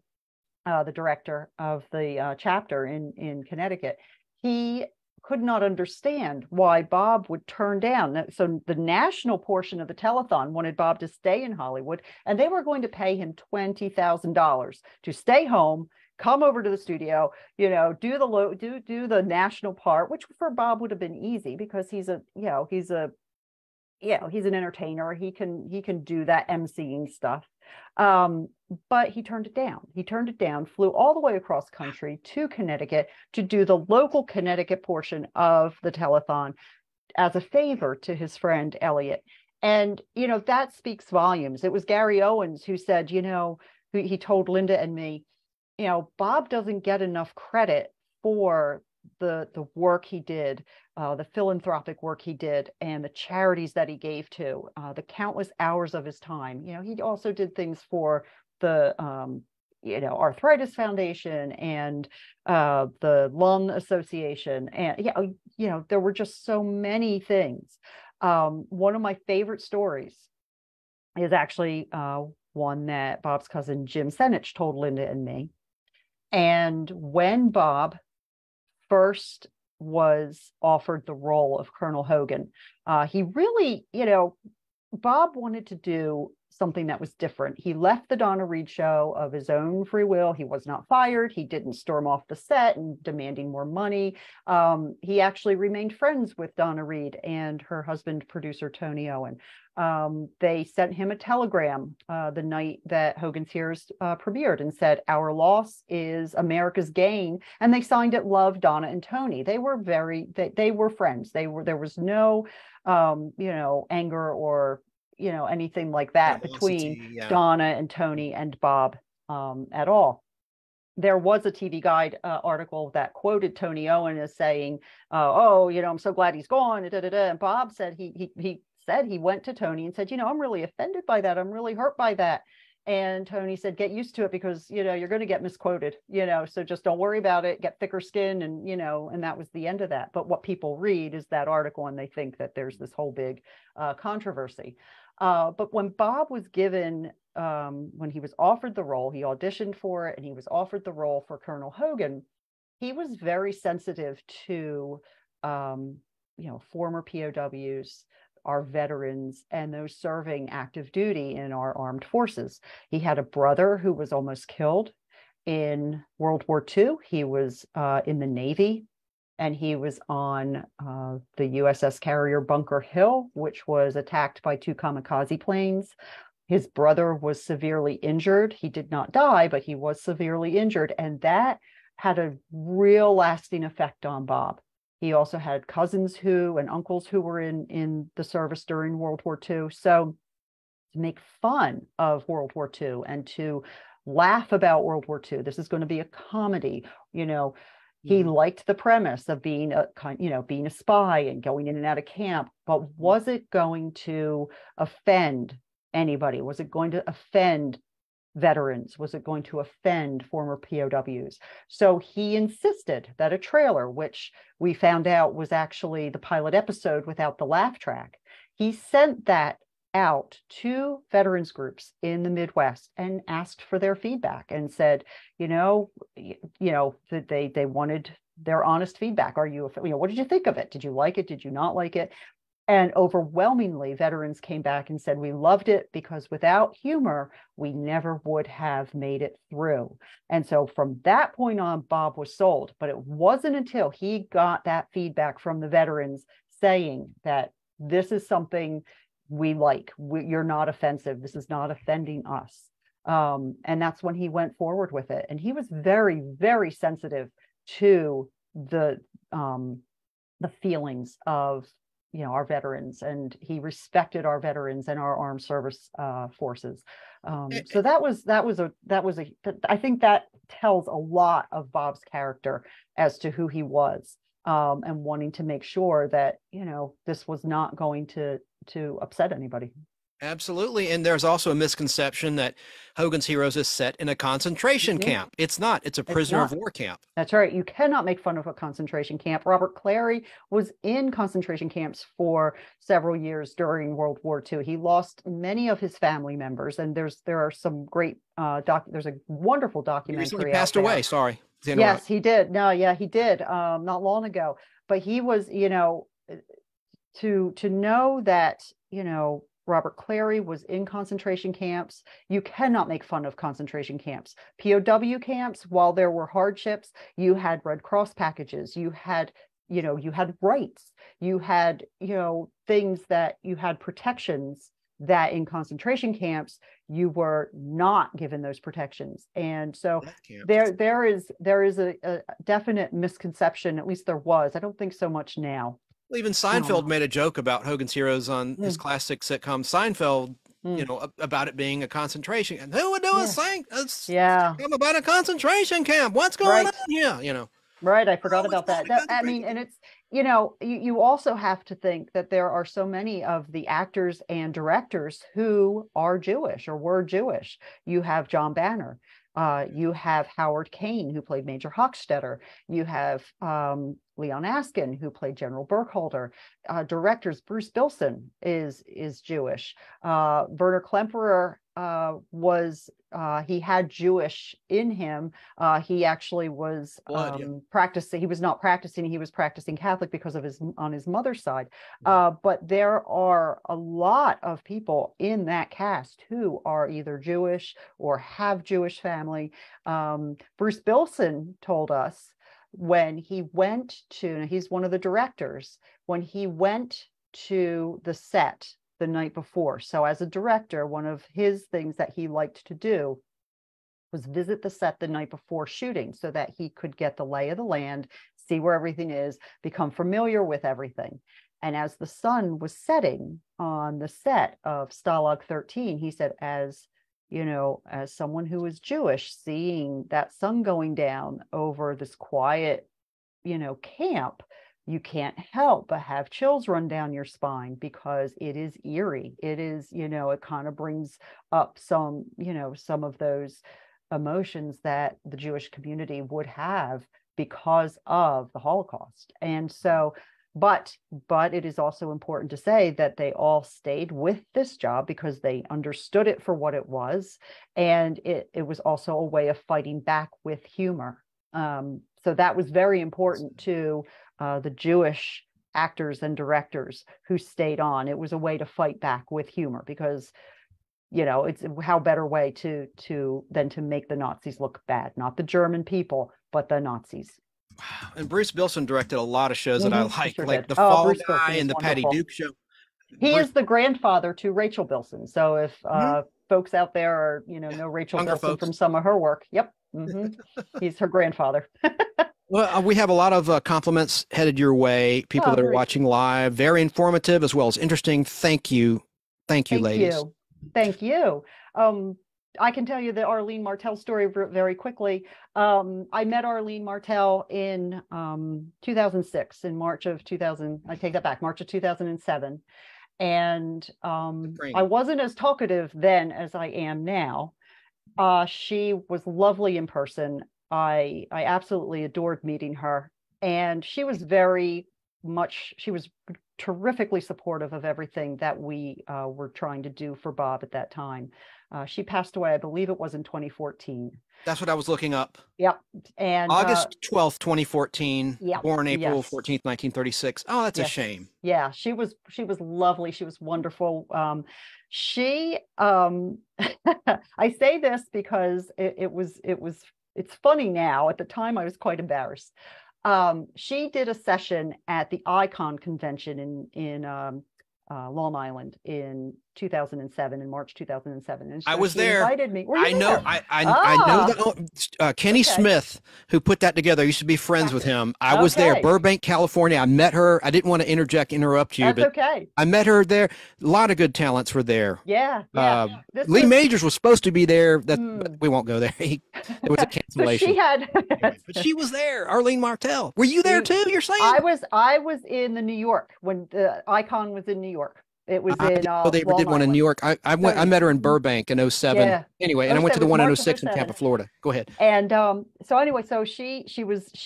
[SPEAKER 3] director of the chapter in Connecticut, he could not understand why Bob would turn down. So the national portion of the telethon wanted Bob to stay in Hollywood, and they were going to pay him $20,000 to stay home, come over to the studio, do the national part, which for Bob would have been easy because he's an entertainer. He can do that emceeing stuff. But he turned it down. Flew all the way across country to Connecticut to do the local Connecticut portion of the telethon as a favor to his friend Elliot. And, that speaks volumes. It was Gary Owens who said, he told Linda and me, Bob doesn't get enough credit for the work he did, the philanthropic work he did, and the charities that he gave to, the countless hours of his time. He also did things for the Arthritis Foundation and the Lung Association. And, there were just so many things. One of my favorite stories is actually one that Bob's cousin Jim Senich told Linda and me. And when Bob first was offered the role of Colonel Hogan, he really, Bob wanted to do something that was different. He left the Donna Reed show of his own free will. He was not fired. He didn't storm off the set and demanding more money. He actually remained friends with Donna Reed and her husband, producer Tony Owen. They sent him a telegram the night that Hogan's Heroes premiered and said, "Our loss is America's gain." And they signed it, "Love, Donna and Tony." They were they were friends. There was no, anger or, anything like that between Donna and Tony and Bob at all. There was a TV Guide article that quoted Tony Owen as saying, I'm so glad he's gone. And Bob said he said he went to Tony and said, I'm really offended by that. I'm really hurt by that. And Tony said, "Get used to it, because, you're going to get misquoted, so just don't worry about it, get thicker skin." And, and that was the end of that. But what people read is that article and they think that there's this whole big controversy. But when Bob was given, when he was offered the role, he auditioned for it and he was offered the role for Colonel Hogan. He was very sensitive to, former POWs, our veterans, and those serving active duty in our armed forces. He had a brother who was almost killed in World War II. He was in the Navy, and he was on the USS carrier Bunker Hill, which was attacked by 2 kamikaze planes. His brother was severely injured. He did not die, but he was severely injured, and that had a real lasting effect on Bob. He also had cousins and uncles who were in the service during World War II. So to make fun of World War II and to laugh about World War II, this is going to be a comedy. He liked the premise of being being a spy and going in and out of camp, but was it going to offend anybody? Was it going to offend veterans? Was it going to offend former POWs? So he insisted that a trailer, which we found out was actually the pilot episode without the laugh track, he sent that out to veterans groups in the Midwest and asked for their feedback and said, that they wanted their honest feedback. What did you think of it? Did you like it? Did you not like it? And overwhelmingly, veterans came back and said, "We loved it, because without humor, we never would have made it through." And so from that point on, Bob was sold. But it wasn't until he got that feedback from the veterans saying that this is something we like. You're not offensive. This is not offending us. And that's when he went forward with it. And he was very, very sensitive to the feelings of our veterans, and he respected our veterans and our armed service forces. So I think that tells a lot of Bob's character as to who he was, and wanting to make sure that this was not going to upset anybody.
[SPEAKER 2] Absolutely. And there's also a misconception that Hogan's Heroes is set in a concentration camp. It's not. It's a prisoner of war camp.
[SPEAKER 3] That's right. You cannot make fun of a concentration camp. Robert Clary was in concentration camps for several years during World War II. He lost many of his family members, and there are some great there's a wonderful documentary. He recently
[SPEAKER 2] passed away. Sorry.
[SPEAKER 3] Yes, he did. No, yeah, he did. Not long ago. But he was, to know that, Robert Clary was in concentration camps. You cannot make fun of concentration camps. POW camps, while there were hardships, you had Red Cross packages, you had rights, you had, things that you had protections that in concentration camps, you were not given those protections. And so there is a definite misconception, at least there was. I don't think so much now.
[SPEAKER 2] Well, even Seinfeld made a joke about Hogan's Heroes on his classic sitcom Seinfeld, about it being a concentration. And who would do a I'm about a concentration camp. What's going on here?
[SPEAKER 3] Right. I forgot about that. I mean, and it's, you also have to think that there are so many of the actors and directors who are Jewish or were Jewish. You have John Banner. You have Howard Kane, who played Major Hochstetter. You have Leon Askin, who played General Burkholder. Directors, Bruce Bilson is Jewish. Werner Klemperer he had Jewish in him. He actually was practicing. He was not practicing. He was practicing Catholic because of on his mother's side. But there are a lot of people in that cast who are either Jewish or have Jewish family. Bruce Bilson told us when he went to, he's one of the directors, when he went to the set the night before. So as a director, one of his things that he liked to do was visit the set the night before shooting so that he could get the lay of the land, see where everything is, become familiar with everything. And as the sun was setting on the set of Stalag 13, he said, as someone who is Jewish, seeing that sun going down over this quiet, camp, you can't help but have chills run down your spine because it is eerie. It is, it kind of brings up some of those emotions that the Jewish community would have because of the Holocaust. And so, but it is also important to say that they all stayed with this job because they understood it for what it was. And it was also a way of fighting back with humor. So that was very important to the Jewish actors and directors who stayed on. It was a way to fight back with humor because, it's how better way than to make the Nazis look bad, not the German people, but the Nazis.
[SPEAKER 2] Wow. And Bruce Bilson directed a lot of shows that I like,
[SPEAKER 3] sure
[SPEAKER 2] like
[SPEAKER 3] did.
[SPEAKER 2] The Fall
[SPEAKER 3] Bruce
[SPEAKER 2] Guy and the
[SPEAKER 3] wonderful.
[SPEAKER 2] Patty Duke Show.
[SPEAKER 3] He is the grandfather to Rachel Bilson. So if folks out there are, know Rachel
[SPEAKER 2] Younger
[SPEAKER 3] Bilson
[SPEAKER 2] folks.
[SPEAKER 3] from some of her work, yep, he's her grandfather.
[SPEAKER 2] Well, we have a lot of compliments headed your way. People that are watching live, very informative as well as interesting. Thank you, ladies.
[SPEAKER 3] Thank you. I can tell you the Arlene Martell story very quickly. I met Arlene Martell in 2006, in March of 2000. I take that back, March of 2007. And I wasn't as talkative then as I am now. She was lovely in person. I absolutely adored meeting her. And she was she was terrifically supportive of everything that we were trying to do for Bob at that time. She passed away, I believe it was in 2014.
[SPEAKER 2] That's what I was looking up.
[SPEAKER 3] Yep. And
[SPEAKER 2] August 12th, 2014,
[SPEAKER 3] yep.
[SPEAKER 2] Born April 14th, 1936. Oh, that's a shame.
[SPEAKER 3] Yeah, she was lovely. She was wonderful. I say this because it's funny now. At the time, I was quite embarrassed. She did a session at the Icon convention in Long Island in 2007, in March 2007. And so
[SPEAKER 2] I was there.
[SPEAKER 3] Invited me. Were you
[SPEAKER 2] I
[SPEAKER 3] there?
[SPEAKER 2] know. I know that Kenny Smith, who put that together, I used to be friends with him. I was there, Burbank, California. I met her. I didn't want to interrupt you,
[SPEAKER 3] That's
[SPEAKER 2] but
[SPEAKER 3] okay.
[SPEAKER 2] I met her there. A lot of good talents were there.
[SPEAKER 3] Yeah.
[SPEAKER 2] Lee Majors was supposed to be there. But we won't go there. There was a cancellation. But she was there. Arlene Martell. Were you there too? You're saying?
[SPEAKER 3] I was in the New York when the Icon was in New York. It was in
[SPEAKER 2] they did one in New York. I met her in Burbank in 07.
[SPEAKER 3] Yeah.
[SPEAKER 2] Anyway, and I went to the one in 06 in Tampa, Florida. Go ahead.
[SPEAKER 3] And so anyway, so she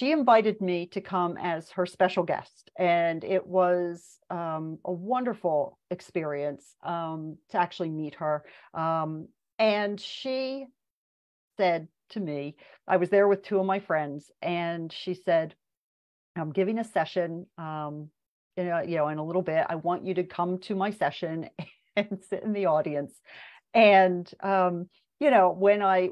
[SPEAKER 3] invited me to come as her special guest, and it was a wonderful experience to actually meet her. And she said to me, I was there with two of my friends, and she said, I'm giving a session in a little bit. I want you to come to my session and sit in the audience. And when I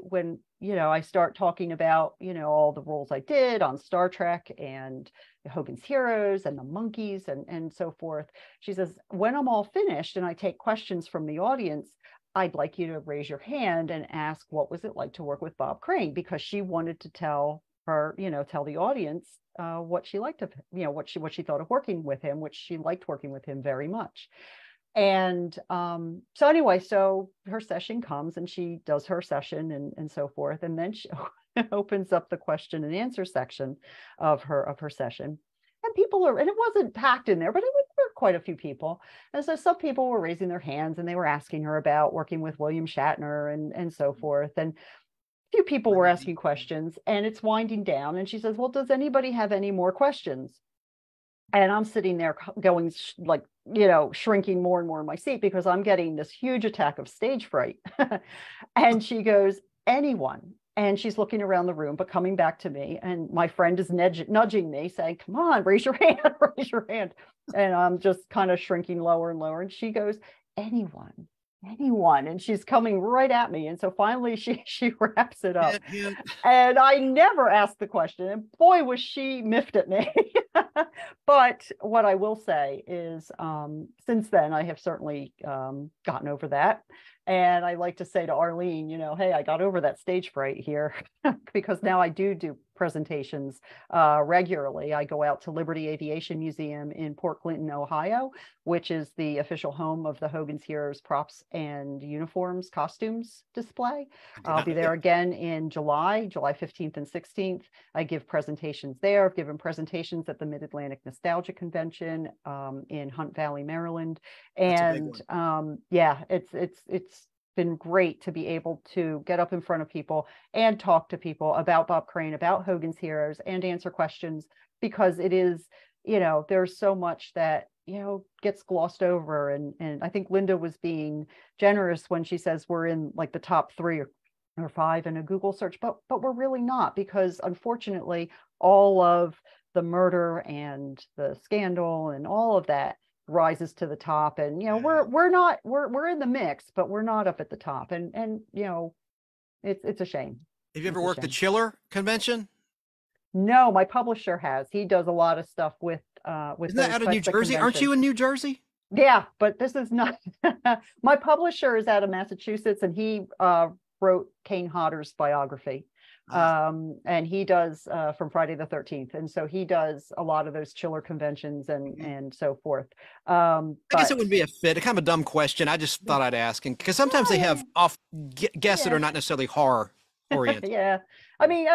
[SPEAKER 3] start talking about all the roles I did on Star Trek and Hogan's Heroes and the Monkees and so forth, she says, when I'm all finished and I take questions from the audience, I'd like you to raise your hand and ask what was it like to work with Bob Crane, because she wanted to tell the audience what she liked of him, what she thought of working with him, which she liked working with him very much. And so anyway, so her session comes and she does her session and so forth, and then she opens up the question and answer section of her session. And and it wasn't packed in there, but there were quite a few people. And so some people were raising their hands and they were asking her about working with William Shatner and so forth. And few people were asking questions, and it's winding down. And she says, well, does anybody have any more questions? And I'm sitting there going like, shrinking more and more in my seat because I'm getting this huge attack of stage fright. And she goes, anyone. And she's looking around the room, but coming back to me. And my friend is nudging me, saying, come on, raise your hand, raise your hand. And I'm just kind of shrinking lower and lower. And she goes, anyone. And she's coming right at me. And so finally she wraps it up. And I never asked the question. And boy, was she miffed at me. But what I will say is, since then, I have certainly gotten over that. And I like to say to Arlene, hey, I got over that stage fright here because now I do presentations regularly. I go out to Liberty Aviation Museum in Port Clinton, Ohio, which is the official home of the Hogan's Heroes props and uniforms, costumes display. I'll be there again in July 15th and 16th. I give presentations there. I've given presentations at the Mid-Atlantic Nostalgia Convention in Hunt Valley, Maryland. And it's been great to be able to get up in front of people and talk to people about Bob Crane, about Hogan's Heroes, and answer questions, because it is, there's so much that, gets glossed over. And I think Linda was being generous when she says we're in like the top 3 or 5 in a Google search, but we're really not, because unfortunately, all of the murder and the scandal and all of that rises to the top. And we're in the mix, but we're not up at the top. And it's a shame.
[SPEAKER 2] Have you ever worked the Chiller convention?
[SPEAKER 3] No, my publisher has. He does a lot of stuff with
[SPEAKER 2] Isn't that out of New Jersey? Aren't you in New Jersey?
[SPEAKER 3] Yeah, but this is not. My publisher is out of Massachusetts, and he wrote Kane Hodder's biography. And he does from Friday the 13th. And so he does a lot of those Chiller conventions and so forth. I
[SPEAKER 2] guess it would be a fit, kind of a dumb question. I just thought I'd ask, because sometimes they have guests that are not necessarily horror oriented.
[SPEAKER 3] Yeah. I mean,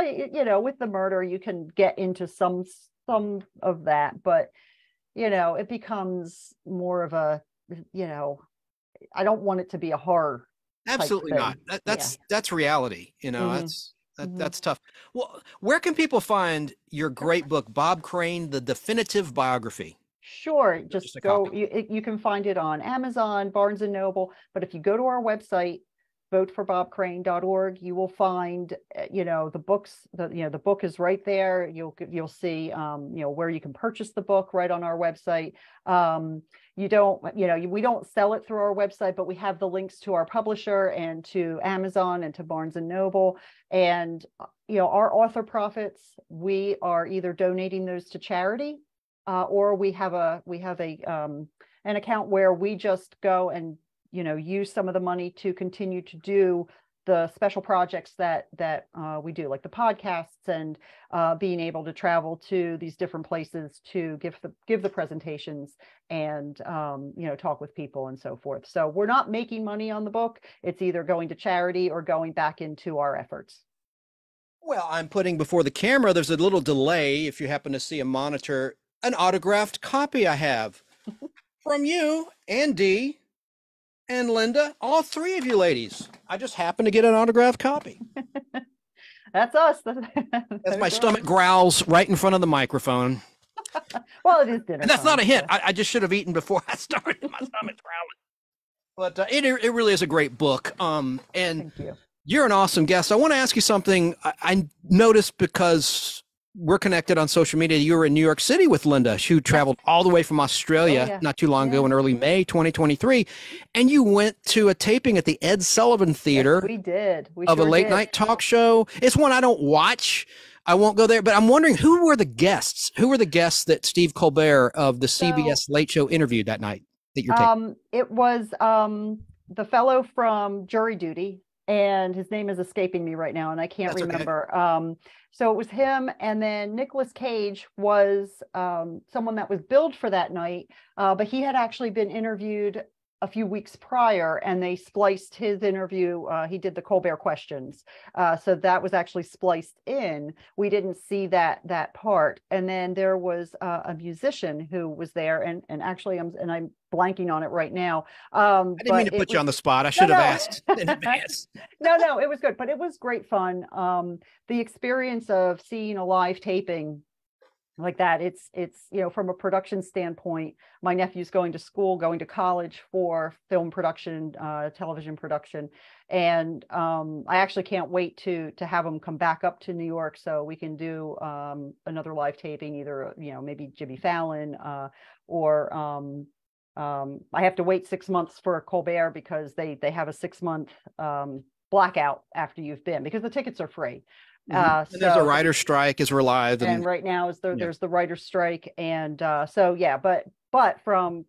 [SPEAKER 3] with the murder, you can get into some of that, but, it becomes more of a, I don't want it to be a horror.
[SPEAKER 2] Absolutely not. That's reality. That's tough. Well, where can people find your great book, Bob Crane, The Definitive Biography?
[SPEAKER 3] Sure. Just go. You can find it on Amazon, Barnes and Noble. But if you go to our website, voteforbobcrane.org, you will find, the books. The book is right there. You'll see, where you can purchase the book right on our website. We don't sell it through our website, but we have the links to our publisher and to Amazon and to Barnes and Noble. And, our author profits, we are either donating those to charity, or we have an account where we just go and, use some of the money to continue to do the special projects that we do, like the podcasts and being able to travel to these different places to give the presentations and talk with people and so forth. So we're not making money on the book. It's either going to charity or going back into our efforts.
[SPEAKER 2] Well, I'm putting before the camera, there's a little delay if you happen to see a monitor, an autographed copy I have from you, Andy, and Linda, all 3 of you ladies. I just happened to get an autographed copy.
[SPEAKER 3] That's us.
[SPEAKER 2] As my stomach growls right in front of the microphone.
[SPEAKER 3] Well, it is dinner.
[SPEAKER 2] And that's not a hint. I just should have eaten before I started. My stomach's growling. But it really is a great book. And
[SPEAKER 3] thank you.
[SPEAKER 2] You're an awesome guest. I want to ask you something. I noticed, because we're connected on social media, you were in New York City with Linda. She traveled all the way from Australia not too long ago in early May 2023. And you went to a taping at the Ed Sullivan Theater.
[SPEAKER 3] Yes, we did.
[SPEAKER 2] Of a late night talk show. It's one I don't watch. I won't go there, but I'm wondering, who were the guests? Who were the guests that Steve Colbert of the CBS Late Show interviewed that night that you're taping?
[SPEAKER 3] It was the fellow from Jury Duty, and his name is escaping me right now, and I can't remember. Okay. So it was him, and then Nicolas Cage was someone that was billed for that night, but he had actually been interviewed a few weeks prior, and they spliced his interview. He did the Colbert questions, so that was actually spliced in. We didn't see that part. And then there was a musician who was there, and actually I'm blanking on it right now.
[SPEAKER 2] I didn't mean to put you on the spot. I should have asked in advance.
[SPEAKER 3] No, it was good, but it was great fun. The experience of seeing a live taping like that, it's from a production standpoint, my nephew's going to college for film production, television production, and I actually can't wait to have him come back up to New York so we can do another live taping, either maybe Jimmy Fallon, or I have to wait 6 months for Colbert because they have a 6-month blackout after you've been, because the tickets are free.
[SPEAKER 2] And there's a writer's strike as we're live,
[SPEAKER 3] and right now there's the writer's strike, and but from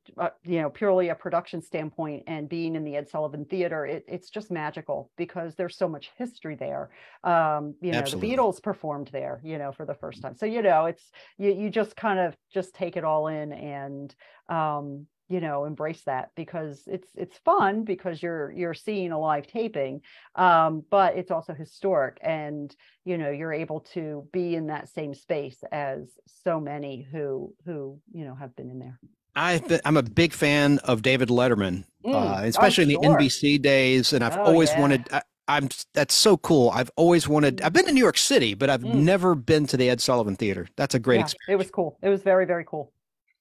[SPEAKER 3] purely a production standpoint and being in the Ed Sullivan Theater, it's just magical because there's so much history there. The Beatles performed there for the first time, so it's you just kind of just take it all in and embrace that, because it's fun because you're seeing a live taping, but it's also historic, and you're able to be in that same space as so many who have been in there.
[SPEAKER 2] I'm a big fan of David Letterman, especially in the NBC days, and I've always wanted. That's so cool. I've always wanted. I've been to New York City, but I've never been to the Ed Sullivan Theater. That's a great experience.
[SPEAKER 3] It was cool. It was very, very cool.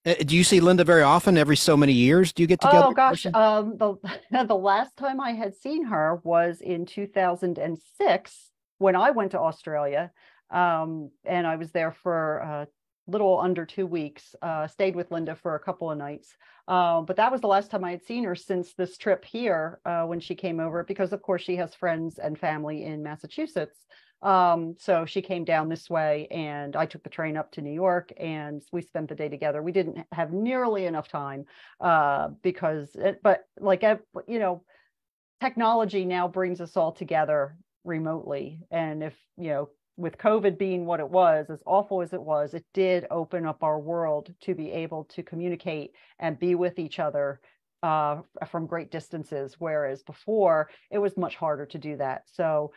[SPEAKER 2] Do you see Linda very often? Every so many years, do you get together?
[SPEAKER 3] Oh gosh, the last time I had seen her was in 2006 when I went to Australia, and I was there for a little under 2 weeks. Stayed with Linda for a couple of nights, but that was the last time I had seen her since this trip here, when she came over, because of course she has friends and family in Massachusetts. So she came down this way, and I took the train up to New York, and we spent the day together. We didn't have nearly enough time, technology now brings us all together remotely. And if, with COVID being what it was, as awful as it did open up our world to be able to communicate and be with each other from great distances, whereas before it was much harder to do that. So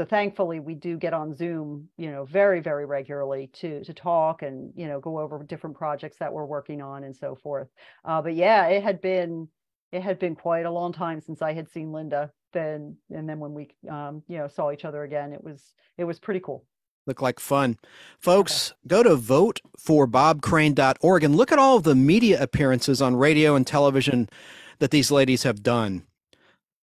[SPEAKER 3] thankfully we do get on Zoom, very, very regularly to talk and, go over different projects that we're working on and so forth. But yeah, it had been quite a long time since I had seen Linda then. And then when we, saw each other again, it was pretty cool.
[SPEAKER 2] Look like fun. Folks, go to votefourbobcrane.org and look at all of the media appearances on radio and television that these ladies have done.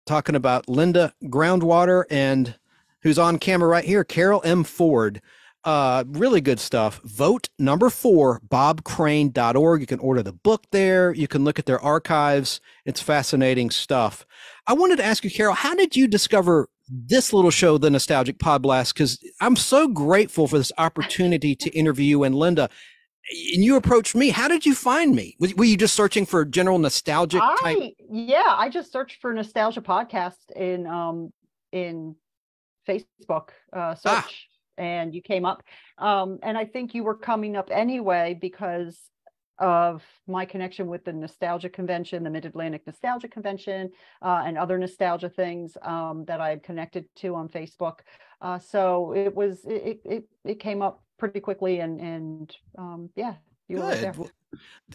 [SPEAKER 2] Talking about Linda Groundwater, and who's on camera right here, Carol M. Ford. Really good stuff. Vote number 4, bobcrane.org. You can order the book there. You can look at their archives. It's fascinating stuff. I wanted to ask you, Carol, how did you discover this little show, The Nostalgic Pod Blast? Because I'm so grateful for this opportunity to interview you and Linda. And you approached me. How did you find me? Were you just searching for general nostalgic type?
[SPEAKER 3] Yeah, I just searched for Nostalgia Podcast in Facebook search, and you came up. And I think you were coming up anyway because of my connection with the Nostalgia Convention, the Mid-Atlantic Nostalgia Convention, and other nostalgia things that I had connected to on Facebook. So it came up pretty quickly, and yeah, you were there.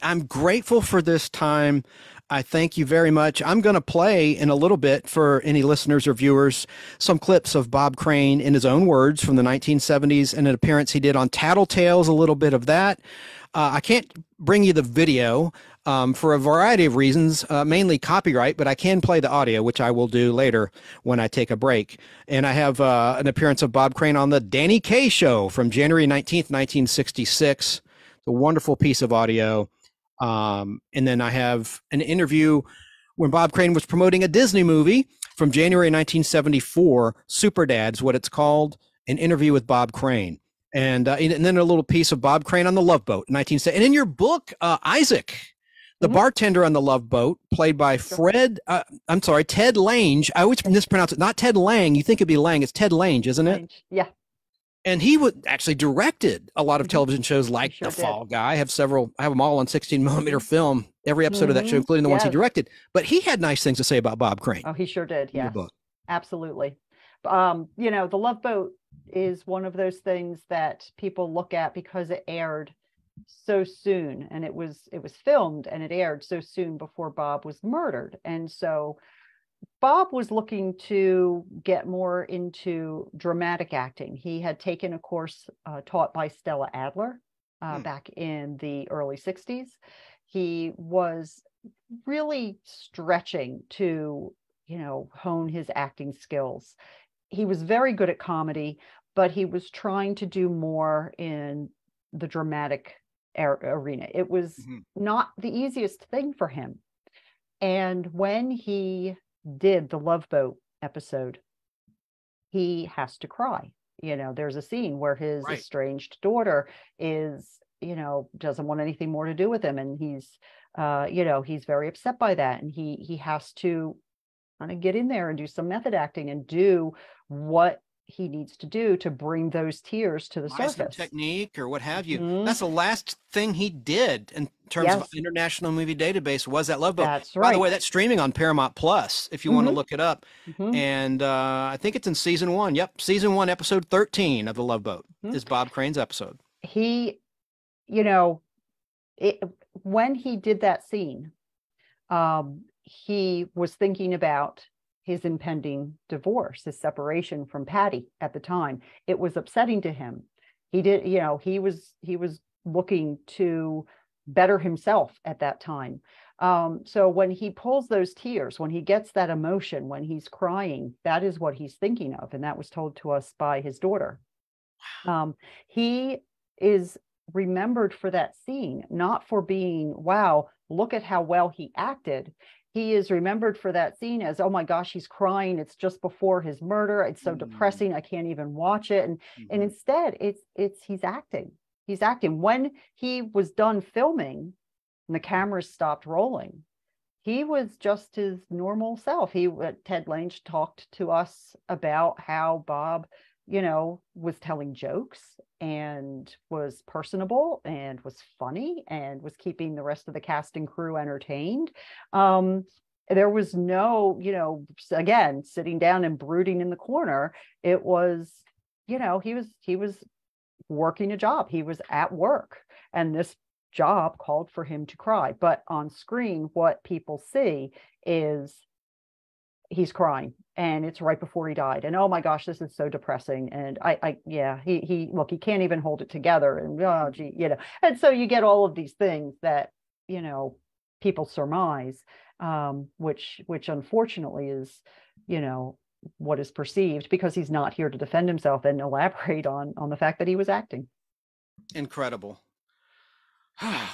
[SPEAKER 2] I'm grateful for this time. I thank you very much. I'm going to play in a little bit for any listeners or viewers some clips of Bob Crane in his own words from the 1970s and an appearance he did on Tattletales, a little bit of that. I can't bring you the video for a variety of reasons, mainly copyright, but I can play the audio, which I will do later when I take a break. And I have an appearance of Bob Crane on the Danny Kaye Show from January 19th, 1966. It's a wonderful piece of audio. And then I have an interview when Bob Crane was promoting a Disney movie from January 1974, Super Dad's what it's called, an interview with Bob Crane. And then a little piece of Bob Crane on the Love Boat, 1970. And in your book, Isaac, the bartender on the Love Boat, played by Ted Lange. I always mispronounce it. Not Ted Lang. You think it'd be Lang. It's Ted Lange, isn't it?
[SPEAKER 3] Yeah.
[SPEAKER 2] And he would actually directed a lot of television shows like
[SPEAKER 3] sure
[SPEAKER 2] The
[SPEAKER 3] did.
[SPEAKER 2] Fall Guy. I have them all on 16 millimeter film, every episode of that show, including the ones he
[SPEAKER 3] Yes.
[SPEAKER 2] directed. But he had nice things to say about Bob Crane.
[SPEAKER 3] Oh, he sure did.
[SPEAKER 2] in your
[SPEAKER 3] Yes,
[SPEAKER 2] book.
[SPEAKER 3] absolutely. The Love Boat is one of those things that people look at because it aired so soon, and it was filmed and it aired so soon before Bob was murdered. And so Bob was looking to get more into dramatic acting. He had taken a course taught by Stella Adler back in the early 60s. He was really stretching to, hone his acting skills. He was very good at comedy, but he was trying to do more in the dramatic arena. It was not the easiest thing for him. And when he did the Love Boat episode, he has to cry. There's a scene where his estranged daughter is, doesn't want anything more to do with him. And he's very upset by that. And he has to kind of get in there and do some method acting and do what he needs to do to bring those tears to the surface.
[SPEAKER 2] Technique or what have you. That's the last thing he did in terms of International Movie Database was that Love Boat.
[SPEAKER 3] That's right.
[SPEAKER 2] By the way, that's streaming on Paramount Plus if you want to look it up. And I think it's in season 1. Yep, season 1, episode 13 of the Love Boat is Bob Crane's episode.
[SPEAKER 3] He, when he did that scene, he was thinking about his impending divorce, his separation from Patty at the time. It was upsetting to him. He was looking to better himself at that time. So when he pulls those tears, when he gets that emotion, when he's crying, that is what he's thinking of. And that was told to us by his daughter. He is remembered for that scene, not for being, wow, look at how well he acted. He is remembered for that scene as, oh my gosh, he's crying. It's just before his murder. It's so depressing. I can't even watch it. And instead he's acting. He's acting. When he was done filming and the cameras stopped rolling, he was just his normal self. Ted Lange talked to us about how Bob, was telling jokes and was personable and was funny and was keeping the rest of the cast and crew entertained. There was no, again, sitting down and brooding in the corner. It was, he was working a job. He was at work, and this job called for him to cry. But on screen, what people see is he's crying, and it's right before he died. And oh my gosh, this is so depressing. And he can't even hold it together. And and so you get all of these things that, people surmise, which unfortunately is, what is perceived, because he's not here to defend himself and elaborate on the fact that he was acting.
[SPEAKER 2] Incredible. Wow.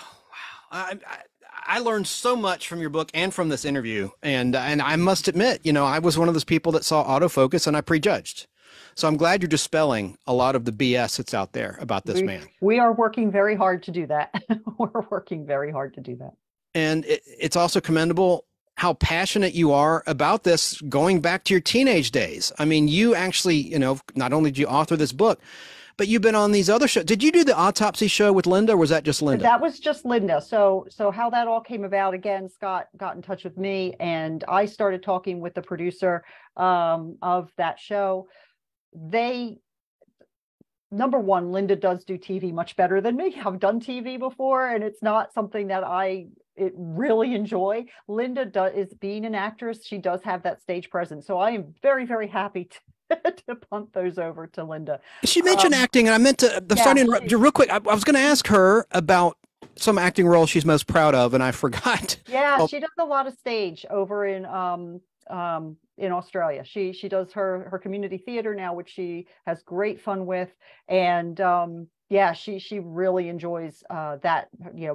[SPEAKER 2] I learned so much from your book and from this interview. And I must admit, I was one of those people that saw autofocus and I prejudged. So I'm glad you're dispelling a lot of the BS that's out there about this man.
[SPEAKER 3] We are working very hard to do that. We're working very hard to do that. And
[SPEAKER 2] it's also commendable how passionate you are about this going back to your teenage days. I mean, you actually, not only did you author this book, but you've been on these other shows. Did you do the autopsy show with Linda, or was that just Linda?
[SPEAKER 3] That was just Linda. So how that all came about, again, Scott got in touch with me and I started talking with the producer of that show. Number one, Linda does do TV much better than me. I've done TV before, and it's not something that I really enjoy. Linda is being an actress. She does have that stage presence. So I am very, very happy to punt those over to Linda.
[SPEAKER 2] She mentioned acting, and I meant to, sorry to interrupt you real quick. I was going to ask her about some acting role she's most proud of, and I forgot.
[SPEAKER 3] Yeah, she does a lot of stage over in Australia. She does her community theater now, which she has great fun with. And she really enjoys that,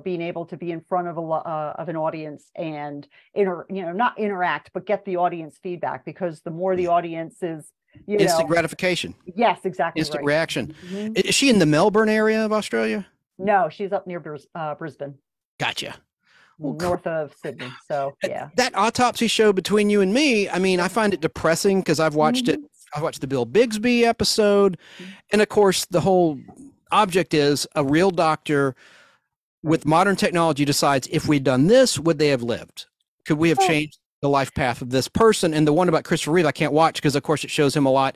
[SPEAKER 3] being able to be in front of an audience and not interact, but get the audience feedback, because the more the audience is,
[SPEAKER 2] instant gratification.
[SPEAKER 3] Yes, exactly.
[SPEAKER 2] Instant reaction. Is she in the Melbourne area of Australia?
[SPEAKER 3] No, she's up near Brisbane.
[SPEAKER 2] Gotcha.
[SPEAKER 3] North of Sydney. So yeah.
[SPEAKER 2] That autopsy show between you and me, I mean, I find it depressing because I've watched it I watched the Bill Bixby episode. And of course, the whole object is a real doctor with modern technology decides if we'd done this, would they have lived? Could we have changed the life path of this person? And the one about Christopher Reeve, I can't watch because, of course, it shows him a lot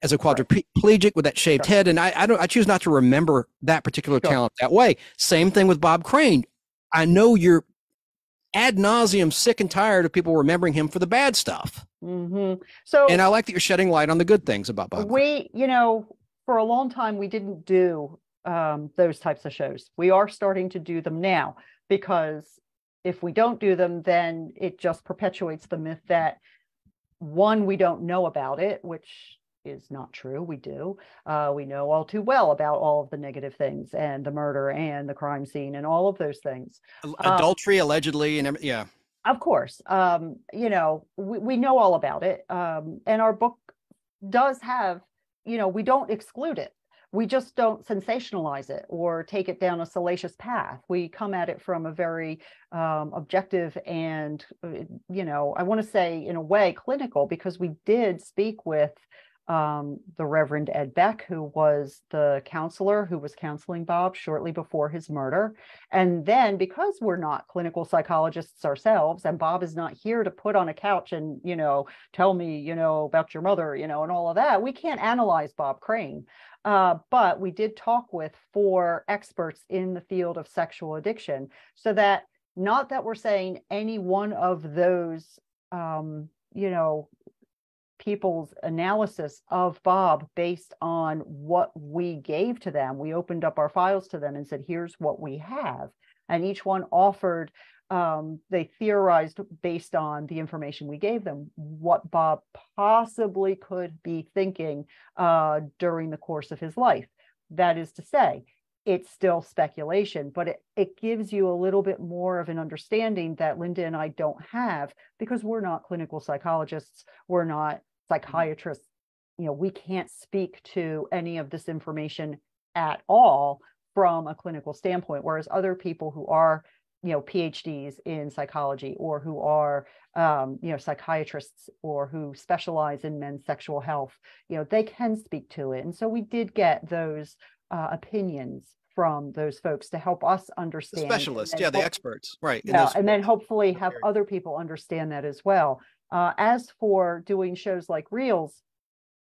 [SPEAKER 2] as a quadriplegic with that shaved head. And I choose not to remember that particular talent that way. Same thing with Bob Crane. I know you're ad nauseum sick and tired of people remembering him for the bad stuff.
[SPEAKER 3] So,
[SPEAKER 2] and I like that you're shedding light on the good things about Bob Crane.
[SPEAKER 3] You know, for a long time, we didn't do those types of shows. We are starting to do them now, because if we don't do them, then it just perpetuates the myth that, one, we don't know about it, which is not true. We do. We know all too well about all of the negative things and the murder and the crime scene and all of those things.
[SPEAKER 2] Adultery, allegedly, and everything. Yeah.
[SPEAKER 3] Of course. You know, we know all about it. And our book does have, you know, we don't exclude it. We just don't sensationalize it or take it down a salacious path. We come at it from a very objective and, you know, I want to say in a way clinical, because we did speak with the Reverend Ed Beck, who was the counselor who was counseling Bob shortly before his murder. And then, because we're not clinical psychologists ourselves, and Bob is not here to put on a couch and, you know, tell me, you know, about your mother, you know, and all of that, we can't analyze Bob Crane. But we did talk with 4 experts in the field of sexual addiction, so that, not that we're saying any one of those, you know, people's analysis of Bob based on what we gave to them. We opened up our files to them and said, here's what we have. And each one offered, they theorized based on the information we gave them, what Bob possibly could be thinking during the course of his life. That is to say, it's still speculation, but it gives you a little bit more of an understanding that Linda and I don't have, because we're not clinical psychologists. We're not psychiatrists. You know, we can't speak to any of this information at all from a clinical standpoint, whereas other people who are, you know, PhDs in psychology, or who are, you know, psychiatrists, or who specialize in men's sexual health, you know, they can speak to it. And so we did get those opinions from those folks to help us understand.
[SPEAKER 2] The specialists, the experts, right.
[SPEAKER 3] Yeah, and then hopefully have other people understand that as well. As for doing shows like Reels,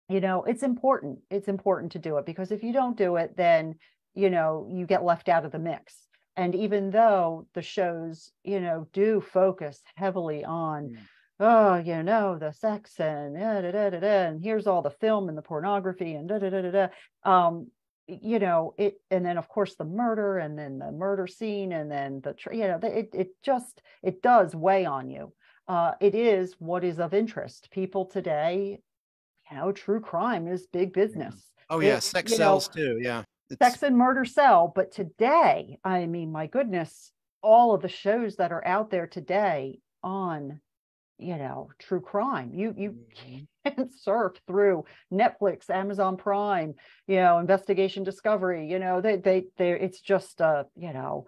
[SPEAKER 3] you know, it's important. It's important to do it, because if you don't do it, then, you know, you get left out of the mix. And even though the shows, you know, do focus heavily on, oh, you know, the sex and and here's all the film and the pornography and you know, it, and then of course the murder, and then the murder scene, and then the, you know, it does weigh on you. It is what is of interest. People today, you know, true crime is big business.
[SPEAKER 2] Oh yeah, sex sells too. Yeah,
[SPEAKER 3] sex and murder sell. But today, I mean, my goodness, all of the shows that are out there today on, you know, true crime, you can't surf through Netflix, Amazon Prime, you know, Investigation Discovery. You know, they it's just you know.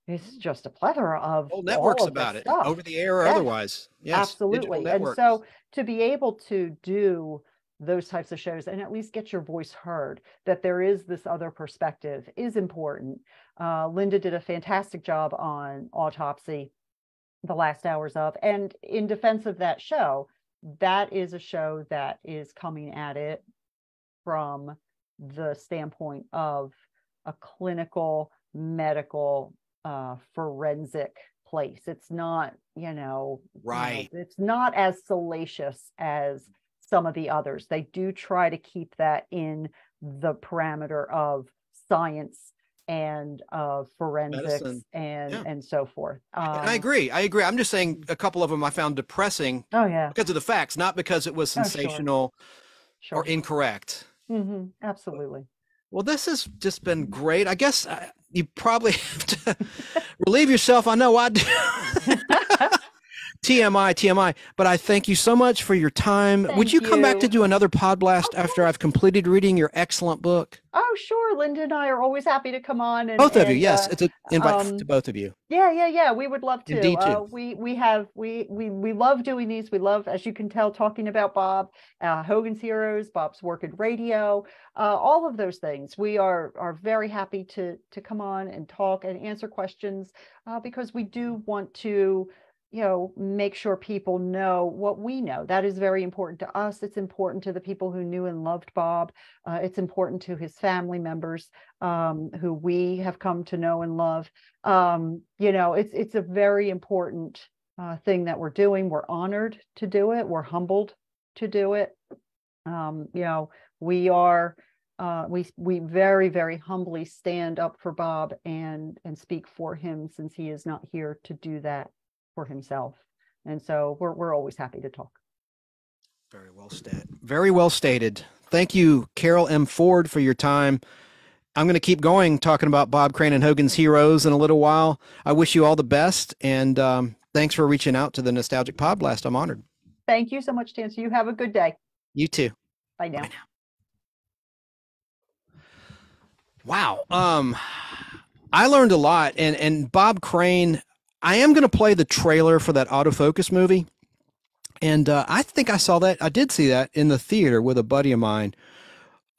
[SPEAKER 3] It's just a plethora of
[SPEAKER 2] whole networks about it,
[SPEAKER 3] stuff.
[SPEAKER 2] Over the air or otherwise. Yes,
[SPEAKER 3] absolutely. And so to be able to do those types of shows and at least get your voice heard, that there is this other perspective, is important. Linda did a fantastic job on Autopsy, The Last Hours of, and in defense of that show, that is a show that is coming at it from the standpoint of a clinical, medical, forensic place. It's not, you know,
[SPEAKER 2] right.
[SPEAKER 3] You know, it's not as salacious as some of the others. They do try to keep that in the parameter of science and forensics medicine. And so forth.
[SPEAKER 2] And I agree. I'm just saying a couple of them I found depressing.
[SPEAKER 3] Oh yeah,
[SPEAKER 2] because of the facts, not because it was sensational or incorrect.
[SPEAKER 3] Absolutely.
[SPEAKER 2] Well, this has just been great. I guess you probably have to relieve yourself. I know I do. TMI, TMI. But I thank you so much for your time. Would you come back to do another Pod Blast after I've completed reading your excellent book?
[SPEAKER 3] Oh, sure. Linda and I are always happy to come on. And,
[SPEAKER 2] both of you, yes. It's an invite to both of you.
[SPEAKER 3] Yeah. We would love to.
[SPEAKER 2] Indeed, too.
[SPEAKER 3] We love doing these. We love, as you can tell, talking about Bob, Hogan's Heroes, Bob's work at radio, all of those things. We are very happy to come on and talk and answer questions because we do want to, make sure people know what we know. That is very important to us. It's important to the people who knew and loved Bob. It's important to his family members who we have come to know and love. It's a very important thing that we're doing. We're honored to do it. We're humbled to do it. We are. We very, very humbly stand up for Bob and speak for him, since he is not here to do that for himself. And so we're always happy to talk.
[SPEAKER 2] Very well stated. Very well stated. Thank you, Carol M. Ford, for your time. I'm going to keep going talking about Bob Crane and Hogan's Heroes in a little while. I wish you all the best, and thanks for reaching out to the Nostalgic Pod Blast. I'm honored.
[SPEAKER 3] Thank you so much, Tansy. You have a good day.
[SPEAKER 2] You too.
[SPEAKER 3] Bye now.
[SPEAKER 2] Wow. I learned a lot, and Bob Crane, I am going to play the trailer for that autofocus movie. And I think I saw that. I did see that in the theater with a buddy of mine,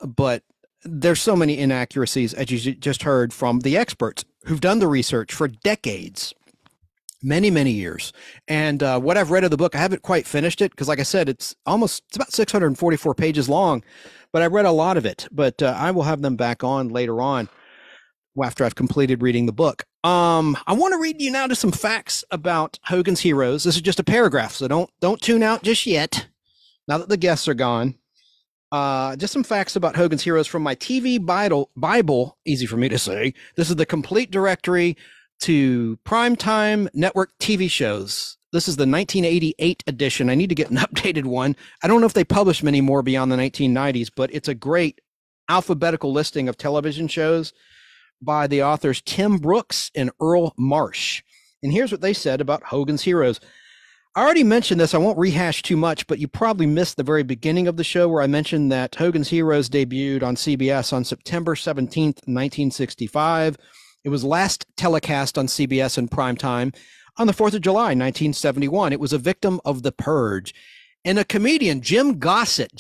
[SPEAKER 2] but there's so many inaccuracies, as you just heard from the experts who've done the research for decades, many, many years. And what I've read of the book, I haven't quite finished it because, like I said, it's about 644 pages long, but I read a lot of it. But I will have them back on later on after I've completed reading the book. I want to read you now to some facts about Hogan's Heroes. This is just a paragraph, so don't tune out just yet. Now that the guests are gone, just some facts about Hogan's Heroes from my TV Bible, easy for me to say. This is the complete directory to primetime network TV shows. This is the 1988 edition. I need to get an updated one. I don't know if they publish many more beyond the 1990s, but it's a great alphabetical listing of television shows by the authors Tim Brooks and Earl Marsh. And here's what they said about Hogan's Heroes. I already mentioned this. I won't rehash too much, but you probably missed the very beginning of the show where I mentioned that Hogan's Heroes debuted on CBS on September 17th, 1965. It was last telecast on CBS in primetime on the 4th of July, 1971. It was a victim of The Purge. And a comedian, Jim Gossett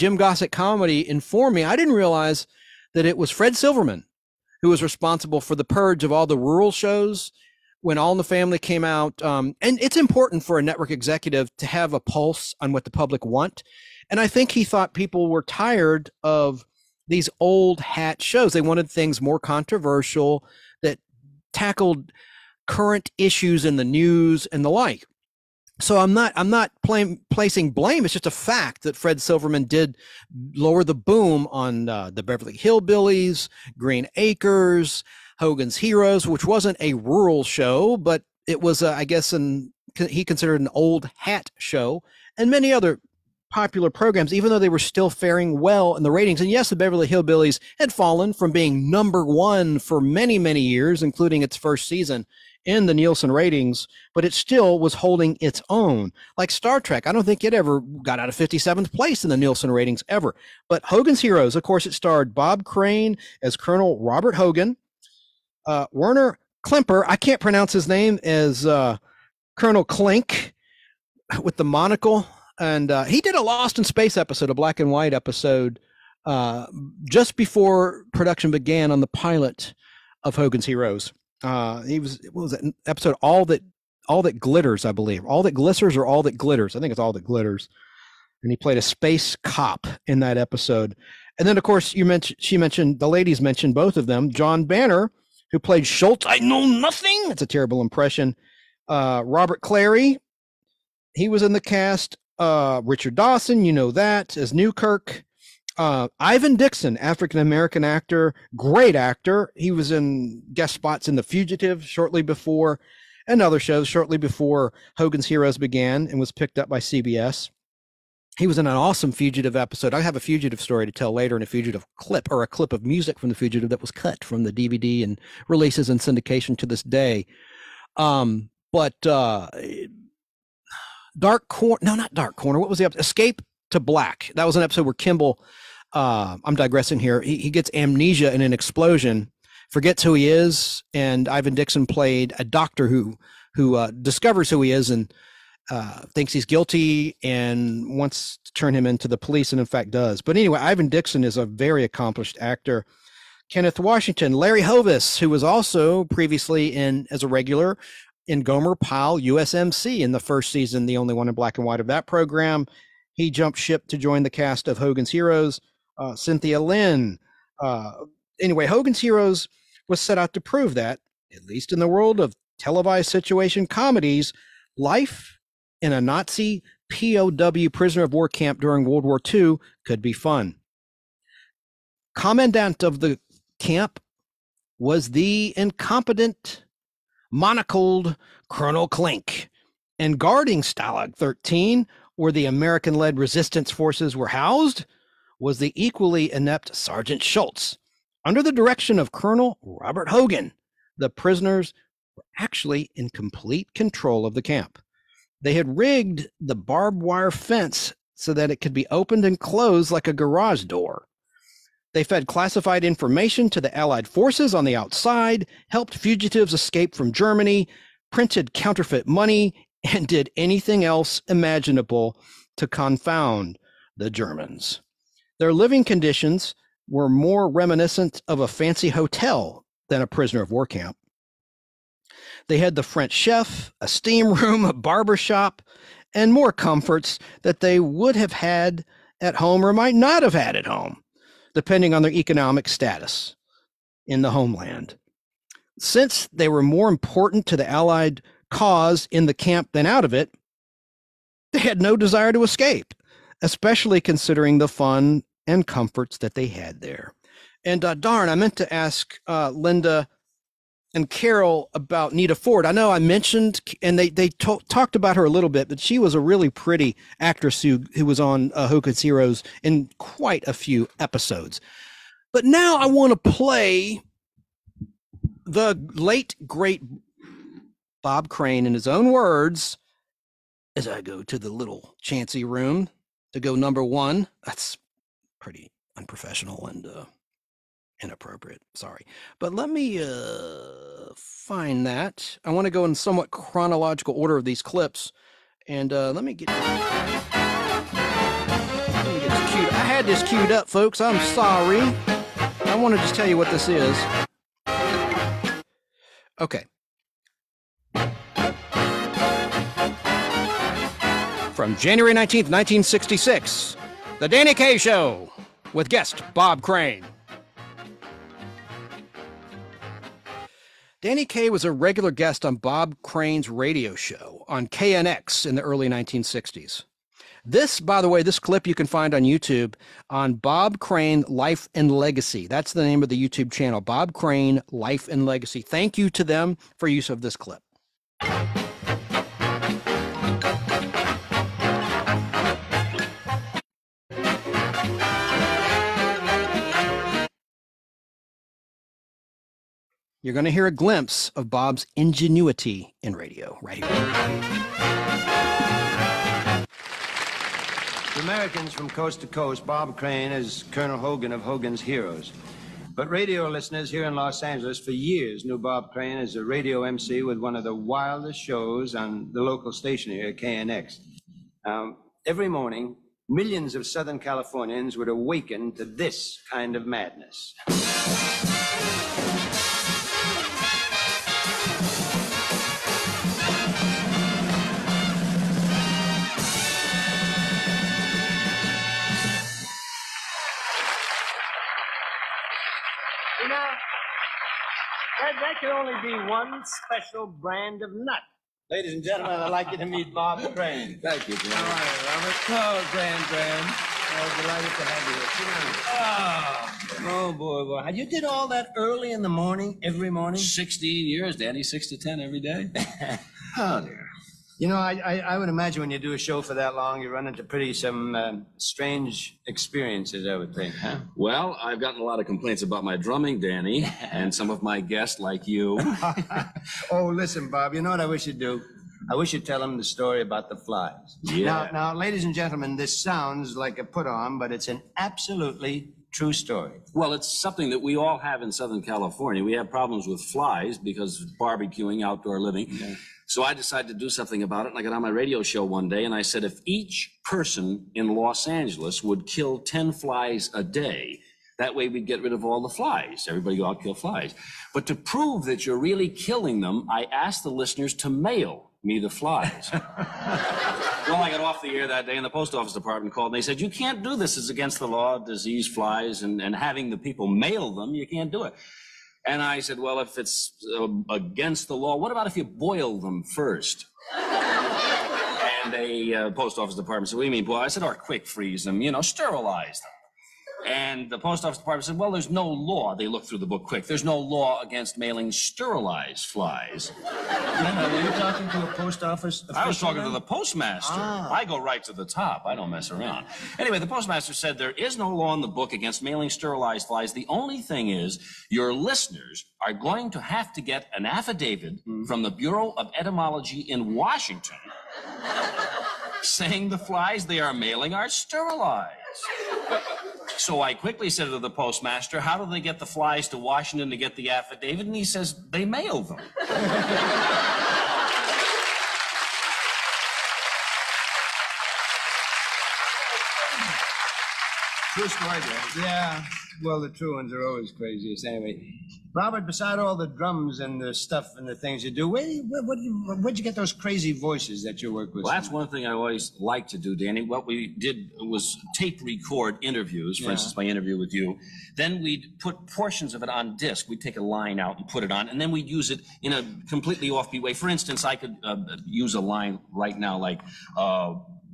[SPEAKER 2] Comedy, informed me, I didn't realize that it was Fred Silverman who was responsible for the purge of all the rural shows when All in the Family came out. And it's important for a network executive to have a pulse on what the public want. And I think he thought people were tired of these old hat shows. They wanted things more controversial that tackled current issues in the news and the like. So I'm not placing blame. It's just a fact that Fred Silverman did lower the boom on the Beverly Hillbillies, Green Acres, Hogan's Heroes, which wasn't a rural show, but it was, I guess, he considered an old hat show, and many other popular programs, even though they were still faring well in the ratings. And yes, the Beverly Hillbillies had fallen from being #1 for many, many years, including its first season in the Nielsen ratings, but it still was holding its own. Like Star Trek, I don't think it ever got out of 57th place in the Nielsen ratings ever. But Hogan's Heroes, of course, it starred Bob Crane as Colonel Robert Hogan, Werner Klemper, I can't pronounce his name, as Colonel Klink with the monocle. And he did a Lost in Space episode, a black and white episode, just before production began on the pilot of Hogan's Heroes. He was, what was that episode? All that glitters, I believe. All that glisters or all that glitters. I think it's all that glitters. And he played a space cop in that episode. And then, of course, the ladies mentioned both of them. John Banner, who played Schultz. I know nothing. That's a terrible impression. Robert Clary, he was in the cast. Richard Dawson, you know that, as Newkirk. Ivan Dixon, African-American actor, great actor. He was in guest spots in The Fugitive shortly before, and other shows shortly before Hogan's Heroes began and was picked up by CBS. He was in an awesome Fugitive episode. I have a Fugitive story to tell later, in a Fugitive clip, or a clip of music from The Fugitive that was cut from the DVD and releases in syndication to this day. But Dark Corner. No, not Dark Corner. What was the episode? Escape to Black. That was an episode where Kimball, I'm digressing here. He gets amnesia in an explosion, forgets who he is. And Ivan Dixon played a doctor who discovers who he is and thinks he's guilty and wants to turn him into the police, and in fact does. But anyway, Ivan Dixon is a very accomplished actor. Kenneth Washington, Larry Hovis, who was also previously as a regular in Gomer Pyle USMC in the first season, the only one in black and white of that program. He jumped ship to join the cast of Hogan's Heroes. Cynthia Lynn. Anyway, Hogan's Heroes was set out to prove that, at least in the world of televised situation comedies, life in a Nazi POW prisoner of war camp during World War II could be fun. Commandant of the camp was the incompetent, monocled Colonel Klink, and guarding Stalag 13, where the American-led resistance forces were housed, was the equally inept Sergeant Schultz. Under the direction of Colonel Robert Hogan, the prisoners were actually in complete control of the camp. They had rigged the barbed wire fence so that it could be opened and closed like a garage door. They fed classified information to the Allied forces on the outside, helped fugitives escape from Germany, printed counterfeit money, and did anything else imaginable to confound the Germans. Their living conditions were more reminiscent of a fancy hotel than a prisoner of war camp. They had the French chef, a steam room, a barber shop, and more comforts that they would have had at home or might not have had at home, depending on their economic status in the homeland. Since they were more important to the Allied cause in the camp than out of it, they had no desire to escape, especially considering the fun and comforts that they had there. And darn, I meant to ask Linda and Carol about Nita Ford. I know I mentioned, and they talked about her a little bit, but she was a really pretty actress who was on Hogan's Heroes in quite a few episodes. But now I want to play the late, great Bob Crane in his own words as I go to the little chancy room to go number one. That's pretty unprofessional and inappropriate. Sorry. But let me find that. I want to go in somewhat chronological order of these clips. And let me get this queued. I had this queued up, folks. I'm sorry. I want to just tell you what this is. Okay. From January 19th, 1966, The Danny Kaye Show with guest Bob Crane. Danny Kaye was a regular guest on Bob Crane's radio show on KNX in the early 1960s. This, by the way, this clip you can find on YouTube on Bob Crane Life and Legacy. That's the name of the YouTube channel, Bob Crane Life and Legacy. Thank you to them for use of this clip. You're going to hear a glimpse of Bob's ingenuity in radio right here.
[SPEAKER 5] To Americans from coast to coast, Bob Crane is Colonel Hogan of Hogan's Heroes. But radio listeners here in Los Angeles for years knew Bob Crane as a radio MC with one of the wildest shows on the local station here, KNX. Every morning, millions of Southern Californians would awaken to this kind of madness. You know, that can only be one special brand of nut. Ladies and gentlemen, I'd like you to meet Bob Crane.
[SPEAKER 6] Thank you, Jim.
[SPEAKER 5] All right, Robert.
[SPEAKER 6] Oh, Grand.
[SPEAKER 5] Delighted to have you here. Oh, boy. You did all that early in the morning, every morning?
[SPEAKER 6] 16 years, Danny. 6 to 10 every day.
[SPEAKER 5] Oh, dear. You know, I would imagine when you do a show for that long, you run into some strange experiences, I would think, huh?
[SPEAKER 6] Well, I've gotten a lot of complaints about my drumming, Danny, and some of my guests, like you.
[SPEAKER 5] Oh, listen, Bob, you know what I wish you'd do? I wish you'd tell him the story about the flies.
[SPEAKER 6] Yeah.
[SPEAKER 5] Now, ladies and gentlemen, this sounds like a put-on, but it's an absolutely true story.
[SPEAKER 6] Well, it's something that we all have in Southern California. We have problems with flies because of barbecuing, outdoor living. Yeah. So I decided to do something about it, and I got on my radio show one day, and I said, if each person in Los Angeles would kill 10 flies a day, that way we'd get rid of all the flies. Everybody go out, kill flies. But to prove that you're really killing them, I asked the listeners to mail me the flies. Well, I got off the air that day, and the post office department called, and they said, you can't do this. It's against the law, disease flies, and having the people mail them, you can't do it. And I said, well, if it's against the law, what about if you boil them first? And a post office department said, what do you mean, boil? I said, or quick freeze them, sterilize them. And the post office department said, well, there's no law. They looked through the book quick. There's no law against mailing sterilized flies.
[SPEAKER 5] Were you talking to a post office official?
[SPEAKER 6] I was talking to the postmaster. I go right to the top. I don't mess around. Anyway, the postmaster said there is no law in the book against mailing sterilized flies. The only thing is your listeners are going to have to get an affidavit from the Bureau of Etymology in Washington saying the flies they are mailing are sterilized. So I quickly said to the postmaster, how do they get the flies to Washington to get the affidavit? And he says, they mail them.
[SPEAKER 5] True story, Dave. Yeah. Well, the true ones are always craziest. Anyway, Robert, beside all the drums and the stuff and the things you do, where'd you get those crazy voices that you work with?
[SPEAKER 6] Well, that's one thing I always like to do, Danny. What we did was tape record interviews, for instance, my interview with you. Then we'd put portions of it on disc. We'd take a line out and put it on, and then we'd use it in a completely offbeat way. For instance, I could use a line right now like,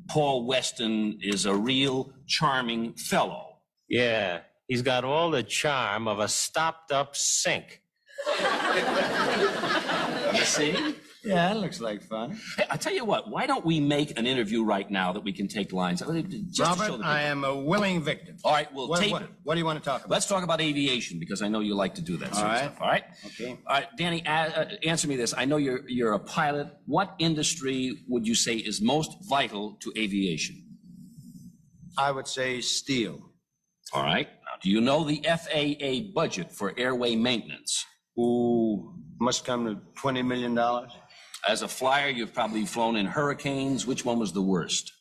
[SPEAKER 6] Paul Weston is a real charming fellow.
[SPEAKER 7] Yeah, he's got all the charm of a stopped-up sink.
[SPEAKER 6] You see?
[SPEAKER 5] Yeah, that looks like fun.
[SPEAKER 6] Hey, I tell you what, why don't we make an interview right now that we can take lines?
[SPEAKER 5] Robert, I am a willing victim.
[SPEAKER 6] All right, we'll tape it.
[SPEAKER 5] What do you want to talk about?
[SPEAKER 6] Let's talk about aviation, because I know you like to do that sort of stuff. All right?
[SPEAKER 5] Okay.
[SPEAKER 6] All right, Danny, answer me this. I know you're a pilot. What industry would you say is most vital to aviation?
[SPEAKER 5] I would say steel.
[SPEAKER 6] All right. Now, do you know the FAA budget for airway maintenance?
[SPEAKER 5] Ooh, must come to $20 million.
[SPEAKER 6] As a flyer, you've probably flown in hurricanes. Which one was the worst?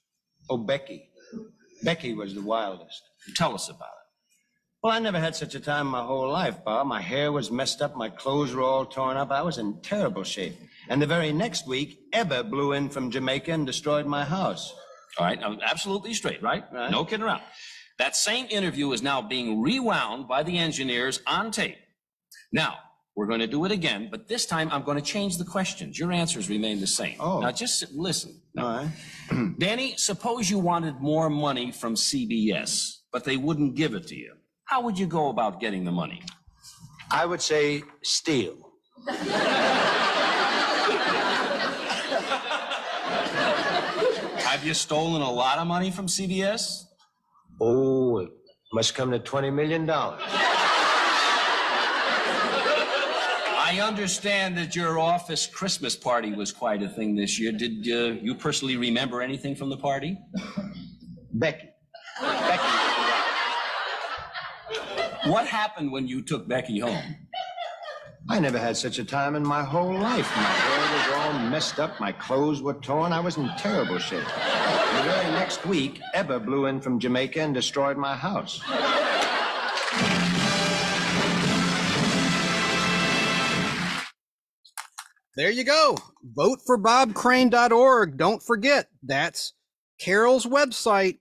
[SPEAKER 5] Oh, Becky. Becky was the wildest.
[SPEAKER 6] Tell us about it.
[SPEAKER 5] Well, I never had such a time in my whole life, Bob. My hair was messed up. My clothes were all torn up. I was in terrible shape. And the very next week, Ebba blew in from Jamaica and destroyed my house.
[SPEAKER 6] All right. Now, absolutely straight, right? No kidding around. That same interview is now being rewound by the engineers on tape. Now, we're going to do it again, but this time I'm going to change the questions. Your answers remain the same.
[SPEAKER 5] Oh.
[SPEAKER 6] Now, just listen.
[SPEAKER 5] All right.
[SPEAKER 6] Danny, suppose you wanted more money from CBS, but they wouldn't give it to you. How would you go about getting the money?
[SPEAKER 5] I would say steal.
[SPEAKER 6] Have you stolen a lot of money from CBS?
[SPEAKER 5] Oh, it must come to $20 million.
[SPEAKER 6] I understand that your office Christmas party was quite a thing this year. Did you personally remember anything from the party?
[SPEAKER 5] Becky.
[SPEAKER 6] What happened when you took Becky home?
[SPEAKER 5] I never had such a time in my whole life. My hair was all messed up. My clothes were torn. I was in terrible shape. The very next week, Ebba blew in from Jamaica and destroyed my house.
[SPEAKER 2] There you go. Vote for bobcrane.org. Don't forget, that's Carol's website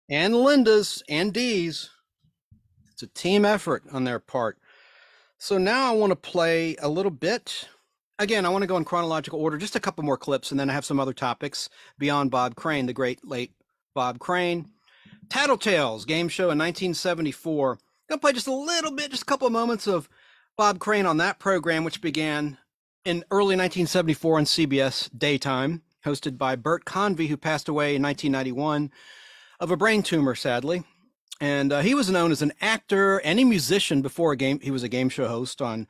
[SPEAKER 2] and Linda's and Dee's. It's a team effort on their part. So now I want to play a little bit. Again, I want to go in chronological order, just a couple more clips, and then I have some other topics beyond Bob Crane, the great late Bob Crane. Tattletales game show in 1974. Gonna play just a little bit, just a couple of moments of Bob Crane on that program, which began in early 1974 on CBS daytime, hosted by Bert Convy, who passed away in 1991 of a brain tumor, sadly. And he was known as an actor and a musician before he was a game show host on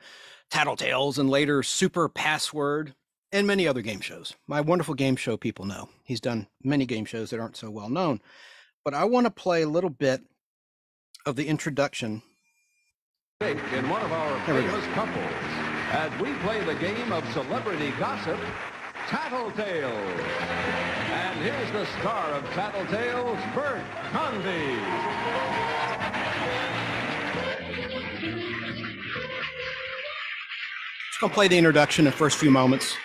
[SPEAKER 2] Tattletales and later Super Password. and many other game shows. My wonderful game show people know. He's done many game shows that aren't so well known. But I want to play a little bit of the introduction.
[SPEAKER 8] In one of our famous couples, as we play the game of celebrity gossip, Tattletale. And here's the star of Tattletales, Bert Convy.
[SPEAKER 2] Just going to play the introduction in the first few moments.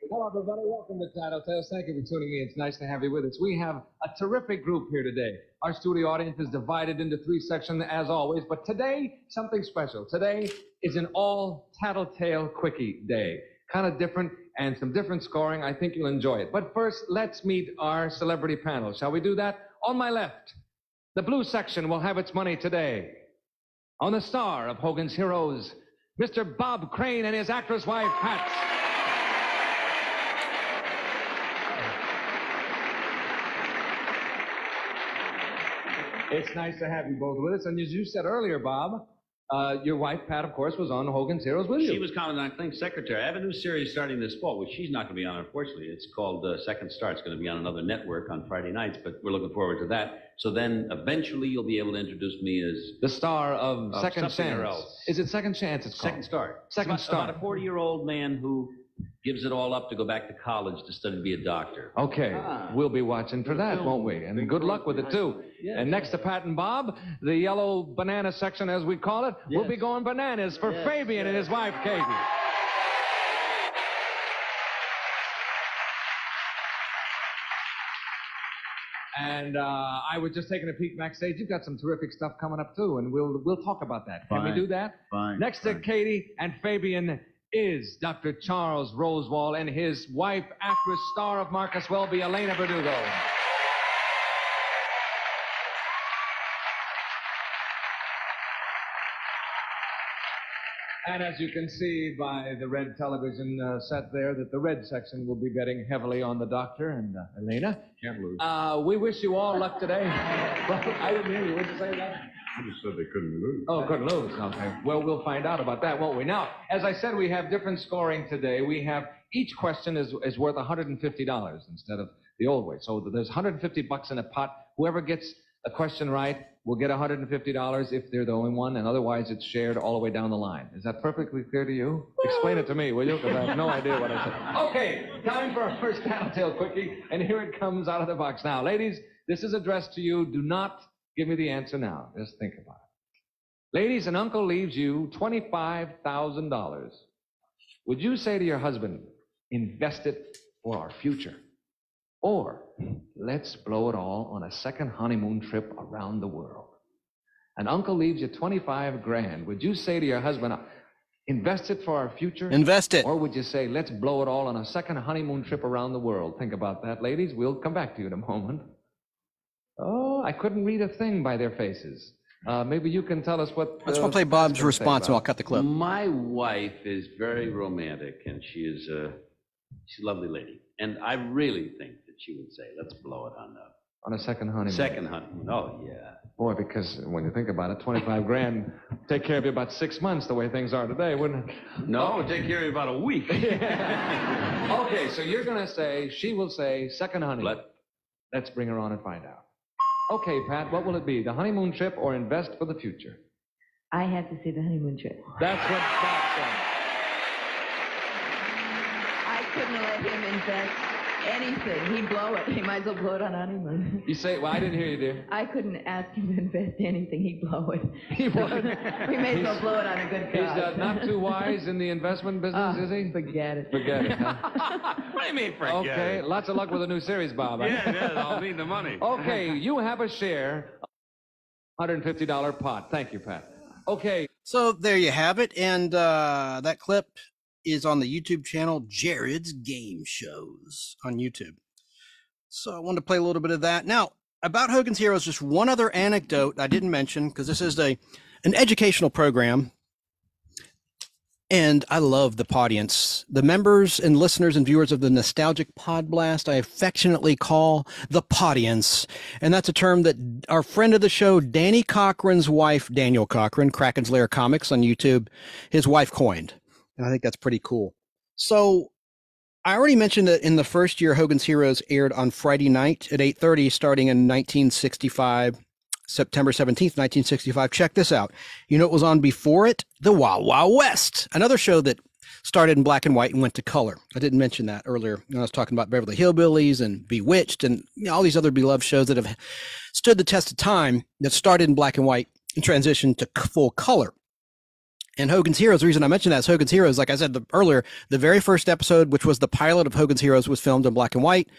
[SPEAKER 9] Hello, everybody. Welcome to Tattletales. Thank you for tuning in. It's nice to have you with us. We have a terrific group here today. Our studio audience is divided into 3 sections, as always, but today, something special. Today is an all-Tattletale Quickie day. Kind of different and some different scoring. I think you'll enjoy it. But first, let's meet our celebrity panel. Shall we do that? On my left, the blue section will have its money today. On the star of Hogan's Heroes, Mr. Bob Crane and his actress wife, Pat. It's nice to have you both with us. And as you said earlier, Bob, your wife, Pat, of course, was on Hogan's Heroes with you.
[SPEAKER 10] She was kind of, I think, secretary. I have a new series starting this fall, which she's not going to be on, unfortunately. It's called Second Star. It's going to be on another network on Friday nights, but we're looking forward to that. So then, eventually, you'll be able to introduce me as...
[SPEAKER 9] the star of Second Chance.
[SPEAKER 10] Else.
[SPEAKER 9] Is it Second Chance it's called?
[SPEAKER 10] Second Star.
[SPEAKER 9] Second Star.
[SPEAKER 10] About a 40-year-old man who gives it all up to go back to college to study to be a doctor.
[SPEAKER 9] Okay, we'll be watching for that, won't we? And good luck with it, too.
[SPEAKER 10] Yes.
[SPEAKER 9] And next to Pat and Bob, the yellow banana section, as we call it, we'll be going bananas for Fabian and his wife, Katie. And I was just taking a peek backstage. You've got some terrific stuff coming up, too, and we'll talk about that. Can we do that?
[SPEAKER 10] Fine.
[SPEAKER 9] Next to Katie and Fabian is Dr. Charles Rosewall and his wife, actress, star of Marcus Welby, Elena Verdugo. And as you can see by the red television set there, that the red section will be betting heavily on the doctor and Elena.
[SPEAKER 10] Can't lose.
[SPEAKER 9] We wish you all luck today. I didn't hear you. What did you say that?
[SPEAKER 11] I just said they couldn't lose.
[SPEAKER 9] Oh, couldn't lose. Okay. Well, we'll find out about that, won't we? Now, as I said, we have different scoring today. We have each question is worth $150 instead of the old way. So there's $150 in a pot. Whoever gets a question right will get $150 if they're the only one, and otherwise it's shared all the way down the line. Is that perfectly clear to you? Explain it to me, will you? Because I have no idea what I said. Okay, time for our first Tattletale Quickie, and here it comes out of the box. Now, ladies, this is addressed to you. Do not give me the answer now. Just think about it. Ladies, an uncle leaves you $25,000. Would you say to your husband, invest it for our future? Or let's blow it all on a second honeymoon trip around the world? An uncle leaves you 25 grand. Would you say to your husband, invest it for our future?
[SPEAKER 2] Invest it.
[SPEAKER 9] Or would you say, let's blow it all on a second honeymoon trip around the world? Think about that, ladies. We'll come back to you in a moment. Oh, I couldn't read a thing by their faces. Maybe you can tell us what...
[SPEAKER 2] Let's play Bob's response and I'll cut the clip.
[SPEAKER 10] My wife is very romantic, and she's a lovely lady. And I really think that she would say, let's blow it
[SPEAKER 9] on a second honeymoon.
[SPEAKER 10] Second honeymoon. Oh, yeah.
[SPEAKER 9] Boy, because when you think about it, 25 grand take care of you about 6 months the way things are today, wouldn't it?
[SPEAKER 10] No, it would take care of you about a week.
[SPEAKER 9] Okay, so you're going to say, she will say, second honeymoon. Let's bring her on and find out. Okay, Pat, what will it be? The honeymoon trip or invest for the future?
[SPEAKER 12] I have to say the honeymoon trip.
[SPEAKER 9] That's what Bob said.
[SPEAKER 12] I couldn't let him invest anything. He'd blow it. He might as well blow it on honeymoon.
[SPEAKER 9] You say, well, I didn't hear you, dear.
[SPEAKER 12] I couldn't ask him to invest anything. He'd blow it.
[SPEAKER 9] He would.
[SPEAKER 12] We may as well blow it on a good cause.
[SPEAKER 9] He's not too wise in the investment business, is he?
[SPEAKER 12] Forget it.
[SPEAKER 9] Forget it, huh?
[SPEAKER 10] What do you mean, forget
[SPEAKER 9] Okay,
[SPEAKER 10] it?
[SPEAKER 9] lots of luck with the new series, Bob.
[SPEAKER 10] Yeah, I'll need the money.
[SPEAKER 9] Okay, you have a share, $150 pot. Thank you, Pat. Okay.
[SPEAKER 2] So there you have it. And that clip is on the YouTube channel Jared's Game Shows on YouTube. So I wanted to play a little bit of that. Now, about Hogan's Heroes, just one other anecdote I didn't mention, because this is an educational program. And I love the audience. The members and listeners and viewers of the Nostalgic Pod Blast, I affectionately call the Podience. And that's a term that our friend of the show, Danny Cochran's wife, Daniel Cochran, Kraken's Lair Comics on YouTube, his wife coined. And I think that's pretty cool. So I already mentioned that in the first year, Hogan's Heroes aired on Friday night at 8:30, starting in 1965, September 17th, 1965. Check this out. You know what was on before it? The Wild Wild West, another show that started in black and white and went to color. I didn't mention that earlier when I was talking about Beverly Hillbillies and Bewitched and all these other beloved shows that have stood the test of time, that started in black and white and transitioned to full color. And Hogan's Heroes, the reason I mentioned that is Hogan's Heroes, like I said earlier, the very first episode, which was the pilot of Hogan's Heroes, was filmed in black and white,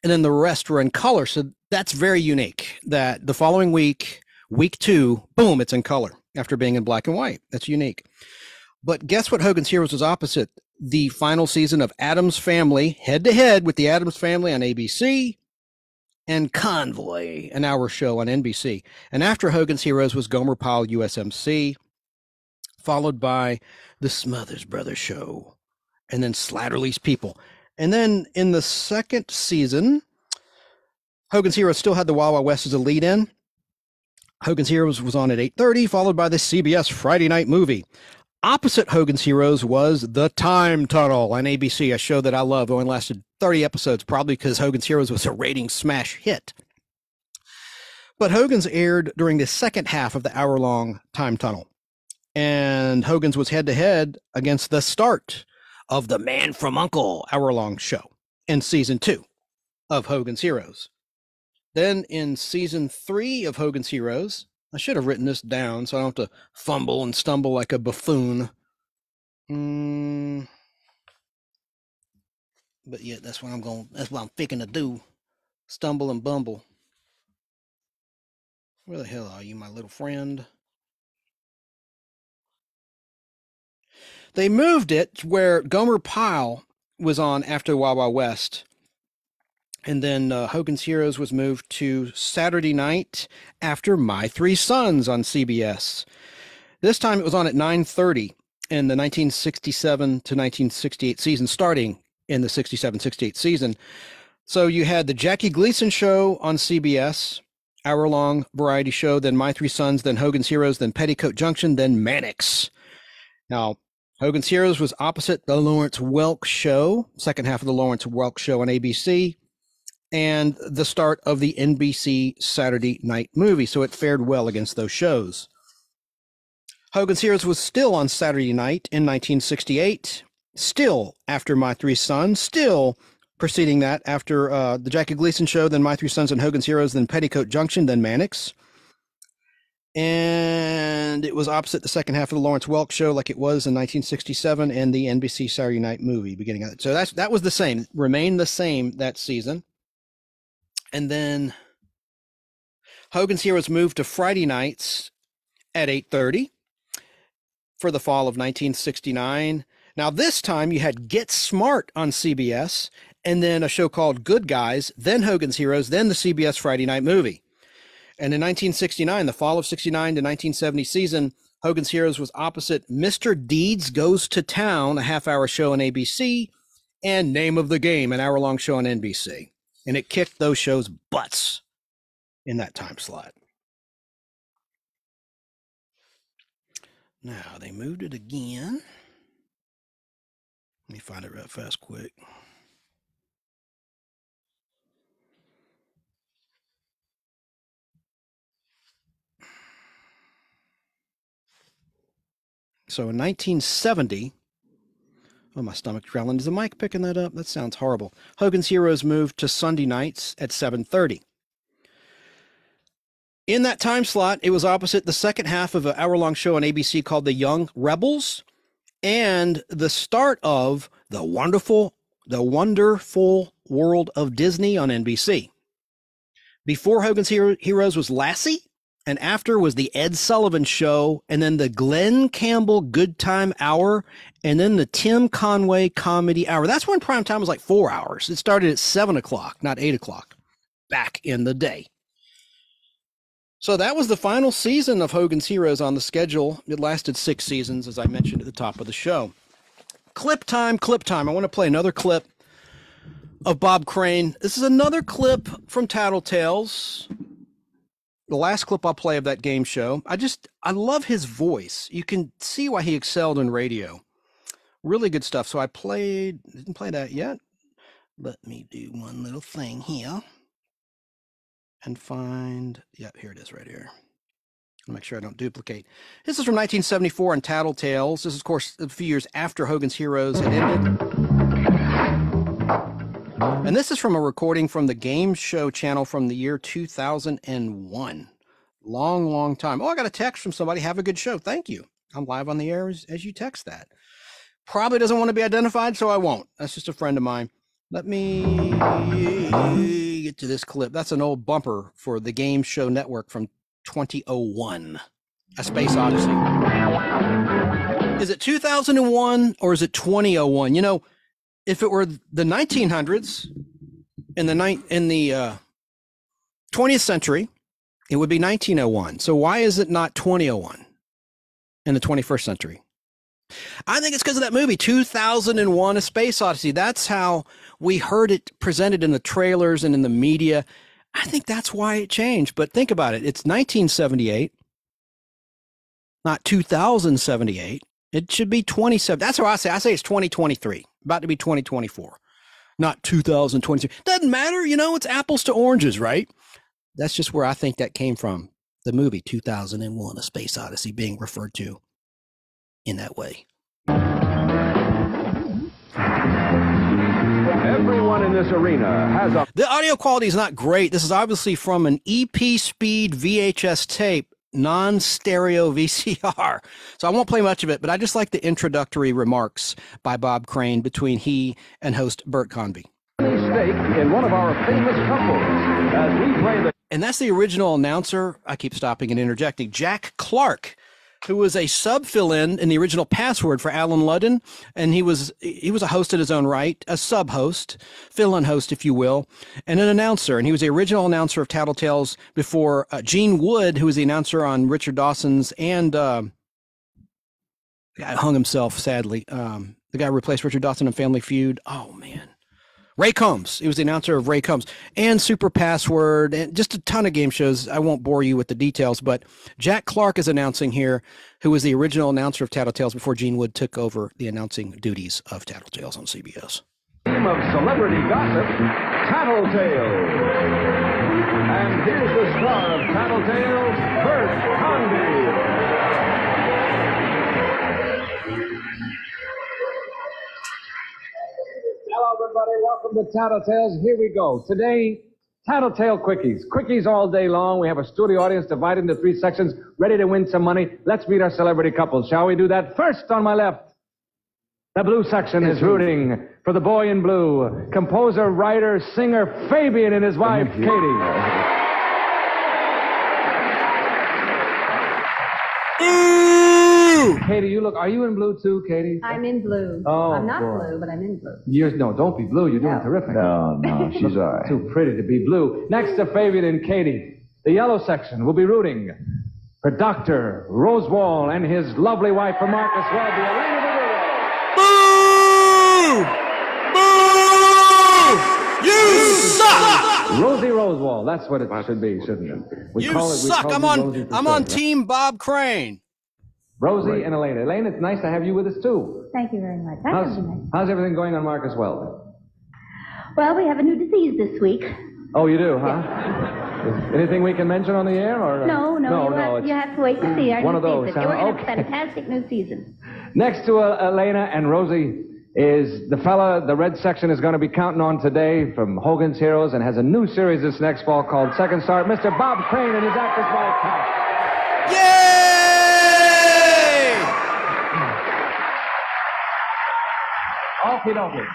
[SPEAKER 2] and then the rest were in color. So that's very unique that the following week, week 2, boom, it's in color after being in black and white. That's unique. But guess what Hogan's Heroes was opposite? The final season of Addams Family, head-to-head with the Addams Family on ABC, and Convoy, an hour show on NBC. And after Hogan's Heroes was Gomer Pyle, USMC, followed by the Smothers Brothers show, and then Slatterly's People. And then in the second season, Hogan's Heroes still had the Wild Wild West as a lead-in. Hogan's Heroes was on at 8:30, followed by the CBS Friday Night Movie. Opposite Hogan's Heroes was The Time Tunnel on ABC, a show that I love. It only lasted 30 episodes, probably because Hogan's Heroes was a rating smash hit. But Hogan's aired during the second half of the hour-long Time Tunnel. And Hogan's was head-to-head against the start of the Man from U.N.C.L.E. hour-long show in season 2 of Hogan's Heroes. Then in season 3 of Hogan's Heroes, I should have written this down so I don't have to fumble and stumble like a buffoon. But yeah, that's what I'm thinking to do. Stumble and bumble. Where the hell are you, my little friend? They moved it where Gomer Pyle was on after Wild Wild West. And then Hogan's Heroes was moved to Saturday night after My Three Sons on CBS. This time it was on at 9:30 in the 1967 to 1968 season, starting in the 67-68 season. So you had the Jackie Gleason show on CBS, hour-long variety show, then My Three Sons, then Hogan's Heroes, then Petticoat Junction, then Mannix. Now, Hogan's Heroes was opposite the Lawrence Welk show, second half of the Lawrence Welk show on ABC, and the start of the NBC Saturday Night Movie, so it fared well against those shows. Hogan's Heroes was still on Saturday night in 1968, still after My Three Sons, still preceding that after the Jackie Gleason show, then My Three Sons and Hogan's Heroes, then Petticoat Junction, then Mannix. And it was opposite the second half of the Lawrence Welk show like it was in 1967 and the NBC Saturday Night Movie beginning of it. So that was the same, remained the same that season. And then Hogan's Heroes moved to Friday nights at 8:30 for the fall of 1969. Now this time you had Get Smart on CBS and then a show called Good Guys, then Hogan's Heroes, then the CBS Friday Night Movie. And in 1969, the fall of 69 to 1970 season, Hogan's Heroes was opposite Mr. Deeds Goes to Town, a half-hour show on ABC, and Name of the Game, an hour-long show on NBC. And it kicked those shows' butts in that time slot. Now, they moved it again. Let me find it real fast, quick. So in 1970, oh, my stomach's growling. Is the mic picking that up? That sounds horrible. Hogan's Heroes moved to Sunday nights at 7:30. In that time slot, it was opposite the second half of an hour-long show on ABC called The Young Rebels and the start of The Wonderful World of Disney on NBC. Before Hogan's Heroes was Lassie, and after was the Ed Sullivan Show, and then the Glenn Campbell Good Time Hour, and then the Tim Conway Comedy Hour. That's when prime time was like 4 hours. It started at 7 o'clock, not 8 o'clock, back in the day. So that was the final season of Hogan's Heroes on the schedule. It lasted 6 seasons, as I mentioned at the top of the show. Clip time, clip time. I want to play another clip of Bob Crane. This is another clip from Tattletales. The last clip I'll play of that game show. I love his voice. You can see why he excelled in radio. Really good stuff. So I didn't play that yet. Let me do one little thing here and find, yep, here it is right here. I'll make sure I don't duplicate. This is from 1974 on Tattletales. This is, of course, a few years after Hogan's Heroes had ended. And this is from a recording from the Game Show channel from the year 2001. Long, long time. Oh, I got a text from somebody. Have a good show. Thank you. I'm live on the air as you text that. Probably doesn't want to be identified, so I won't. That's just a friend of mine. Let me get to this clip. That's an old bumper for the Game Show Network from 2001, A Space Odyssey. Is it 2001 or is it 2001? You know, if it were the 1900s in the 20th century, it would be 1901. So why is it not 2001 in the 21st century? I think it's because of that movie, 2001, A Space Odyssey. That's how we heard it presented in the trailers and in the media. I think that's why it changed. But think about it. It's 1978, not 2078. It should be 27. That's what I say. I say it's 2023, about to be 2024, not 2023. Doesn't matter. You know, it's apples to oranges, right? That's just where I think that came from. The movie 2001, A Space Odyssey being referred to in that way.
[SPEAKER 8] Everyone in this arena has a...
[SPEAKER 2] The audio quality is not great. This is obviously from an EP speed VHS tape, non-stereo VCR. So I won't play much of it, but I just like the introductory remarks by Bob Crane between he and host Bert Convy.
[SPEAKER 8] Stake in one of our famous couples as we play the...
[SPEAKER 2] And that's the original announcer. I keep stopping and interjecting. Jack Clark, who was a sub fill-in the original Password for Alan Ludden, and he was a host in his own right, a sub-host, fill-in host, if you will, and an announcer. And he was the original announcer of Tattletales before Gene Wood, who was the announcer on Richard Dawson's, and the guy hung himself, sadly. The guy who replaced Richard Dawson in Family Feud. Oh, man. Ray Combs. He was the announcer of Ray Combs and Super Password and just a ton of game shows. I won't bore you with the details, but Jack Clark is announcing here, who was the original announcer of Tattletales before Gene Wood took over the announcing duties of Tattletales on CBS.
[SPEAKER 8] Team of celebrity gossip, Tattletales. And here's the star of Tattletales, Bert Convy.
[SPEAKER 9] Hello, everybody. Welcome to Tattletales. Here we go. Today, Tattletale Quickies. Quickies all day long. We have a studio audience divided into 3 sections, ready to win some money. Let's meet our celebrity couples. Shall we do that? First, on my left, the blue section is rooting for the boy in blue, composer, writer, singer Fabian and his wife, Katie. Katie, are you in blue too, Katie?
[SPEAKER 11] I'm in blue.
[SPEAKER 9] Oh,
[SPEAKER 11] I'm not
[SPEAKER 9] boy.
[SPEAKER 11] blue, but I'm in blue.
[SPEAKER 9] No, don't be blue. You're doing terrific.
[SPEAKER 8] No, she's all right.
[SPEAKER 9] Too pretty to be blue. Next to Fabian and Katie, the yellow section will be rooting for Dr. Rosewall and his lovely wife, for Marcus Welby, Elena
[SPEAKER 2] Boo! Boo! You suck!
[SPEAKER 9] Rosie Rosewall. That's what it should be, shouldn't it?
[SPEAKER 2] You suck. I'm on Team Bob Crane.
[SPEAKER 9] Rosie and Elena. Elena, it's nice to have you with us, too.
[SPEAKER 11] Thank you very much.
[SPEAKER 9] How's everything going on Marcus Welby?
[SPEAKER 11] Well, we have a new disease this week.
[SPEAKER 9] Oh, you do, huh? Anything we can mention on the air? Or
[SPEAKER 11] No, you have to wait to see our
[SPEAKER 9] one
[SPEAKER 11] new
[SPEAKER 9] of those,
[SPEAKER 11] season.
[SPEAKER 9] huh?
[SPEAKER 11] We're going to
[SPEAKER 9] Okay.
[SPEAKER 11] have a fantastic new season.
[SPEAKER 9] Next to Elena and Rosie is the fella the red section is going to be counting on today from Hogan's Heroes and has a new series this next fall called Second Start, Mr. Bob Crane and his actress wife, Pat.
[SPEAKER 2] Yay!
[SPEAKER 9] Okie dokie.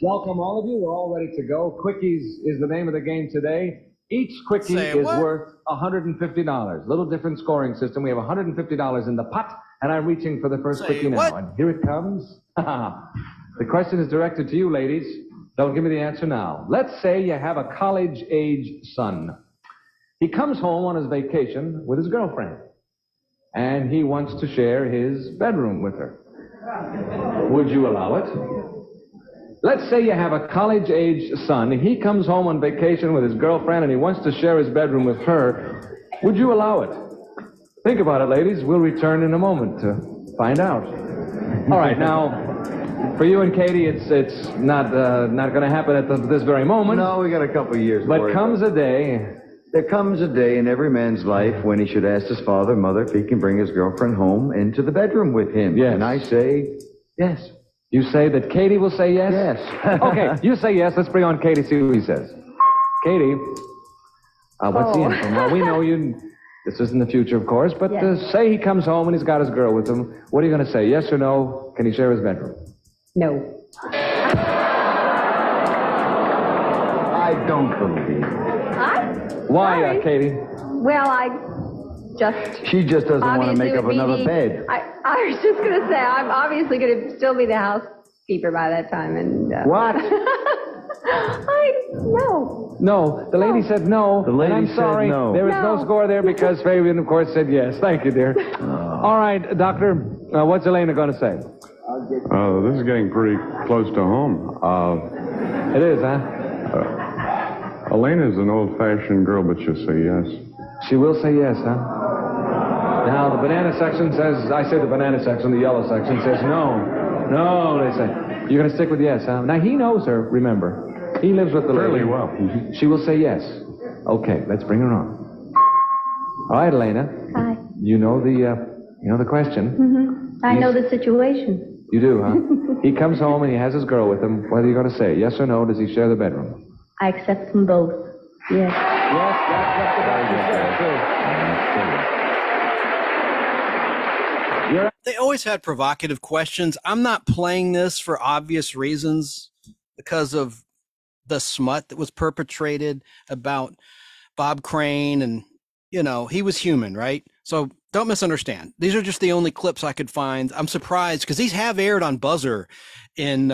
[SPEAKER 9] Welcome, all of you. We're all ready to go. Quickies is the name of the game today. Each quickie is worth $150. Little different scoring system. We have $150 in the pot, and I'm reaching for the first quickie now. And here it comes. The question is directed to you, ladies. Don't give me the answer now. Let's say you have a college-age son. He comes home on his vacation with his girlfriend, and he wants to share his bedroom with her. Would you allow it? Let's say you have a college-age son. He comes home on vacation with his girlfriend, and he wants to share his bedroom with her. Would you allow it? Think about it, ladies. We'll return in a moment to find out. All right, now, for you and Katie, it's not going to happen at this very moment.
[SPEAKER 13] No, we got a couple of years.
[SPEAKER 9] But comes a day.
[SPEAKER 13] There comes a day in every man's life when he should ask his father or mother if he can bring his girlfriend home into the bedroom with him.
[SPEAKER 9] Yes.
[SPEAKER 13] And I say, yes.
[SPEAKER 9] You say that Katie will say yes?
[SPEAKER 13] Yes.
[SPEAKER 9] Okay, you say yes. Let's bring on Katie, see what he says. Katie, what's the info? Well, we know you. This isn't the future, of course, but say he comes home and he's got his girl with him. What are you going to say? Yes or no? Can he share his bedroom?
[SPEAKER 11] No.
[SPEAKER 13] I don't believe it.
[SPEAKER 9] Why, Katie?
[SPEAKER 11] Well, I just...
[SPEAKER 13] She just doesn't want to make up another bed.
[SPEAKER 11] I was just going to say, I'm obviously going to still be the housekeeper by that time, and...
[SPEAKER 13] What?
[SPEAKER 11] No.
[SPEAKER 9] No, the lady said no.
[SPEAKER 13] The lady
[SPEAKER 9] and I'm
[SPEAKER 13] said
[SPEAKER 9] sorry,
[SPEAKER 13] no.
[SPEAKER 9] There was no score there because Fabian, of course, said yes. Thank you, dear. All right, Doctor, what's Elena going to say?
[SPEAKER 14] This is getting pretty close to home.
[SPEAKER 9] It is, huh?
[SPEAKER 14] Elena's an old-fashioned girl, but she'll say yes.
[SPEAKER 9] She will say yes, huh? Now, the banana section says, I say the banana section, the yellow section says no. No, they say. You're going to stick with yes, huh? Now, he knows her, remember. He lives with the lady.
[SPEAKER 14] Fairly well.
[SPEAKER 9] She will say yes. Okay, let's bring her on. All right, Elena.
[SPEAKER 11] Hi.
[SPEAKER 9] You know the question.
[SPEAKER 11] Mm-hmm. I know the situation.
[SPEAKER 9] You do, huh? He comes home and he has his girl with him. What are you going to say? Yes or no? Does he share the bedroom?
[SPEAKER 11] I accept them both. Yes.
[SPEAKER 9] Yes, that's what the doctor said.
[SPEAKER 2] They always had provocative questions. I'm not playing this for obvious reasons because of the smut that was perpetrated about Bob Crane, and he was human, right? So don't misunderstand. These are just the only clips I could find. I'm surprised because these have aired on Buzzer in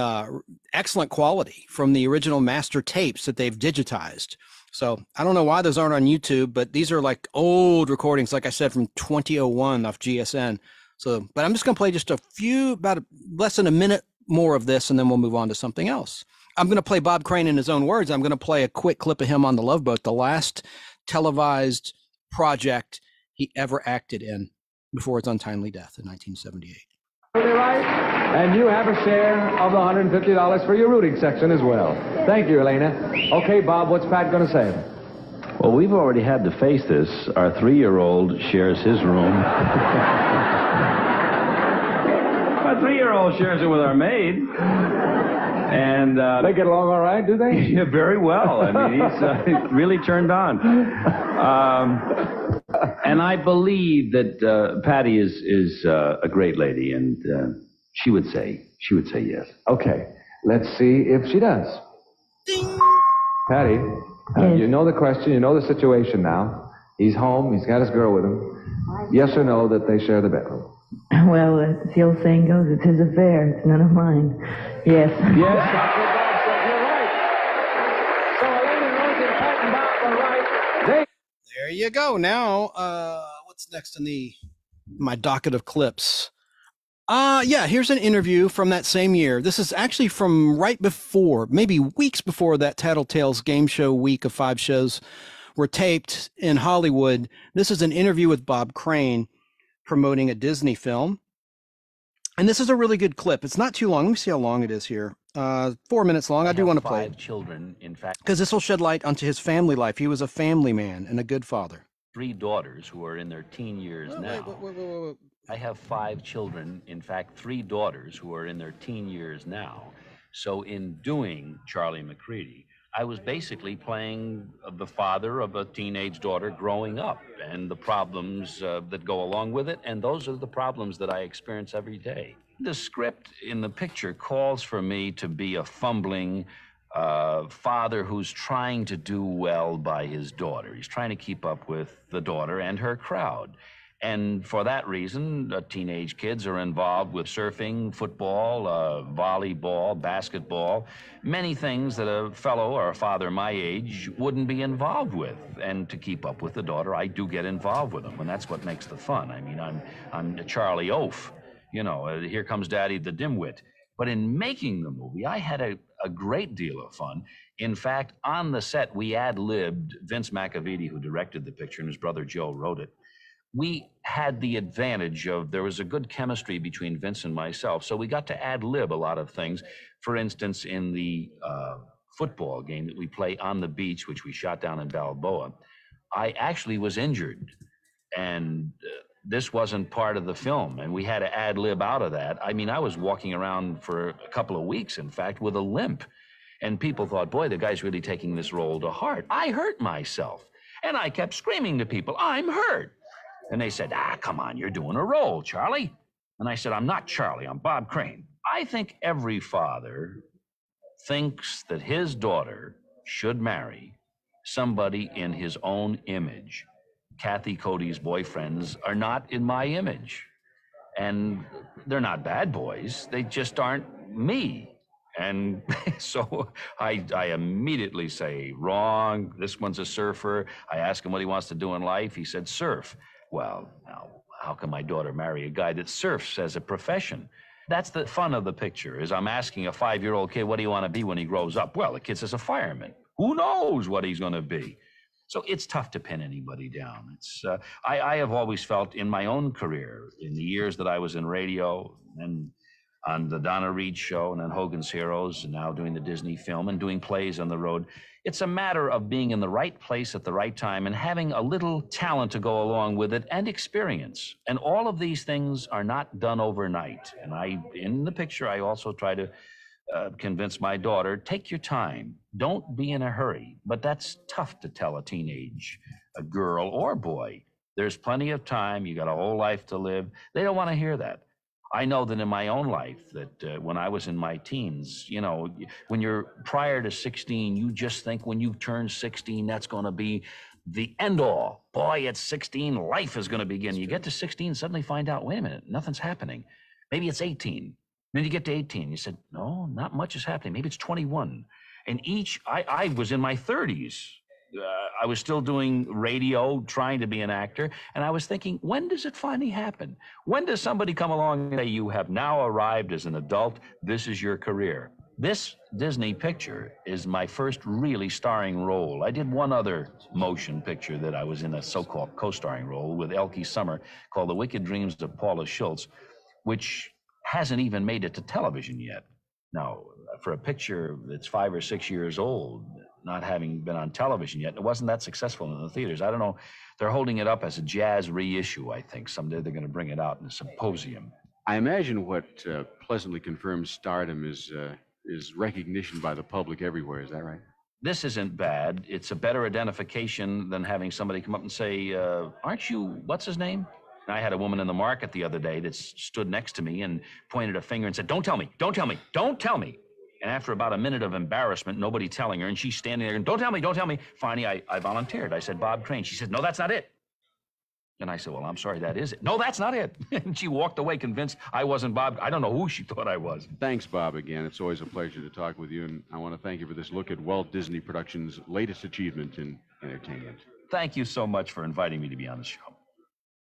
[SPEAKER 2] excellent quality from the original master tapes that they've digitized. So I don't know why those aren't on YouTube, but these are like old recordings, like I said, from 2001 off GSN. So, but I'm just going to play just about less than a minute more of this, and then we'll move on to something else. I'm going to play Bob Crane in his own words. I'm going to play a quick clip of him on the Love Boat, the last televised project he ever acted in before his untimely death in 1978.
[SPEAKER 9] Right. And you have a share of the $150 for your rooting section as well. Thank you, Elena. Okay, Bob, what's Pat going to say?
[SPEAKER 10] Well, we've already had to face this. Our 3-year-old shares his room. Our 3-year-old shares it with our maid. And
[SPEAKER 9] they get along all right, do they?
[SPEAKER 10] Yeah, very well. I mean, he's really turned on. And I believe that Patty is a great lady, and she would say yes.
[SPEAKER 9] Okay, let's see if she does.
[SPEAKER 2] Ding.
[SPEAKER 9] Patty, you know the question, you know the situation now. He's home, he's got his girl with him. Yes or no that they share the bedroom?
[SPEAKER 12] Well, as the old saying goes, it's his affair. It's none of mine. Yes.
[SPEAKER 9] Yes, Dr. Bob said you're right. So Elena Rose and Pat and Bob are right.
[SPEAKER 2] There you go. Now, what's next in my docket of clips? Yeah, here's an interview from that same year. This is actually from right before, maybe weeks before that Tattletales game show week of 5 shows were taped in Hollywood. This is an interview with Bob Crane promoting a Disney film. And this is a really good clip. It's not too long. Let me see how long it is here. 4 minutes long. I do want to play it.
[SPEAKER 15] 5 children, in fact.
[SPEAKER 2] Because this will shed light onto his family life. He was a family man and a good father.
[SPEAKER 15] 3 daughters who are in their teen years now.
[SPEAKER 2] Wait.
[SPEAKER 15] I have 5 children, in fact, 3 daughters who are in their teen years now. So in doing Charlie McCready, I was basically playing the father of a teenage daughter growing up and the problems that go along with it. And those are the problems that I experience every day. The script in the picture calls for me to be a fumbling father who's trying to do well by his daughter. He's trying to keep up with the daughter and her crowd. And for that reason, teenage kids are involved with surfing, football, volleyball, basketball, many things that a fellow or a father my age wouldn't be involved with. And to keep up with the daughter, I do get involved with them, and that's what makes the fun. I mean, I'm Charlie Oaf, here comes Daddy the dimwit. But in making the movie, I had a great deal of fun. In fact, on the set, we ad-libbed Vince McAveety, who directed the picture, and his brother Joe wrote it. we had the advantage of, there was a good chemistry between Vince and myself, so we got to ad-lib a lot of things. For instance, in the football game that we play on the beach, which we shot down in Balboa, I actually was injured, and this wasn't part of the film, and we had to ad-lib out of that. I mean, I was walking around for a couple of weeks, in fact, with a limp, and people thought, boy, the guy's really taking this role to heart. I hurt myself, and I kept screaming to people, I'm hurt. And they said, come on, you're doing a role, Charlie. And I said, I'm not Charlie, I'm Bob Crane. I think every father thinks that his daughter should marry somebody in his own image. Kathy Cody's boyfriends are not in my image. And they're not bad boys, they just aren't me. And so I immediately say, wrong, this one's a surfer. I ask him what he wants to do in life. He said, surf. Well, now, how can my daughter marry a guy that surfs as a profession? That's the fun of the picture, is I'm asking a 5-year-old kid, what do you want to be when he grows up? Well, the kid says a fireman. Who knows what he's going to be? So it's tough to pin anybody down. It's I have always felt in my own career, in the years that I was in radio and on the Donna Reed show and then Hogan's Heroes and now doing the Disney film and doing plays on the road, it's a matter of being in the right place at the right time and having a little talent to go along with it and experience. And all of these things are not done overnight. And in the picture, I also try to convince my daughter, take your time, don't be in a hurry. But that's tough to tell a girl or boy. There's plenty of time, you got a whole life to live. They don't want to hear that. I know that in my own life that when I was in my teens, you know, when you're prior to 16, you just think when you turn 16, that's going to be the end all. Boy, at 16, life is going to begin. You get to 16, suddenly find out, wait a minute, nothing's happening. Maybe it's 18. Then you get to 18, you said, no, not much is happening. Maybe it's 21. And I was in my 30s. I was still doing radio, trying to be an actor, and I was thinking, when does it finally happen? When does somebody come along and say, you have now arrived as an adult, this is your career? This Disney picture is my first really starring role. I did one other motion picture that I was in a so-called co-starring role with Elke Summer called The Wicked Dreams of Paula Schultz, which hasn't even made it to television yet. Now, for a picture that's 5 or 6 years old, not having been on television yet, it wasn't that successful in the theaters. I don't know, they're holding it up as a jazz reissue, I think. Someday they're going to bring it out in a symposium.
[SPEAKER 16] I imagine what pleasantly confirms stardom is recognition by the public everywhere, is that right?
[SPEAKER 15] This isn't bad. It's a better identification than having somebody come up and say, aren't you, what's his name? And I had a woman in the market the other day that stood next to me and pointed a finger and said, don't tell me, don't tell me, don't tell me. And after about a minute of embarrassment, nobody telling her, and she's standing there and don't tell me, don't tell me. Finally, I volunteered. I said, Bob Crane. She said, no, that's not it. And I said, well, I'm sorry, that is it. No, that's not it. And she walked away convinced I wasn't Bob. I don't know who she thought I was.
[SPEAKER 16] Thanks, Bob, again. It's always a pleasure to talk with you, and I want to thank you for this look at Walt Disney Productions' latest achievement in entertainment.
[SPEAKER 15] Thank you so much for inviting me to be on the show.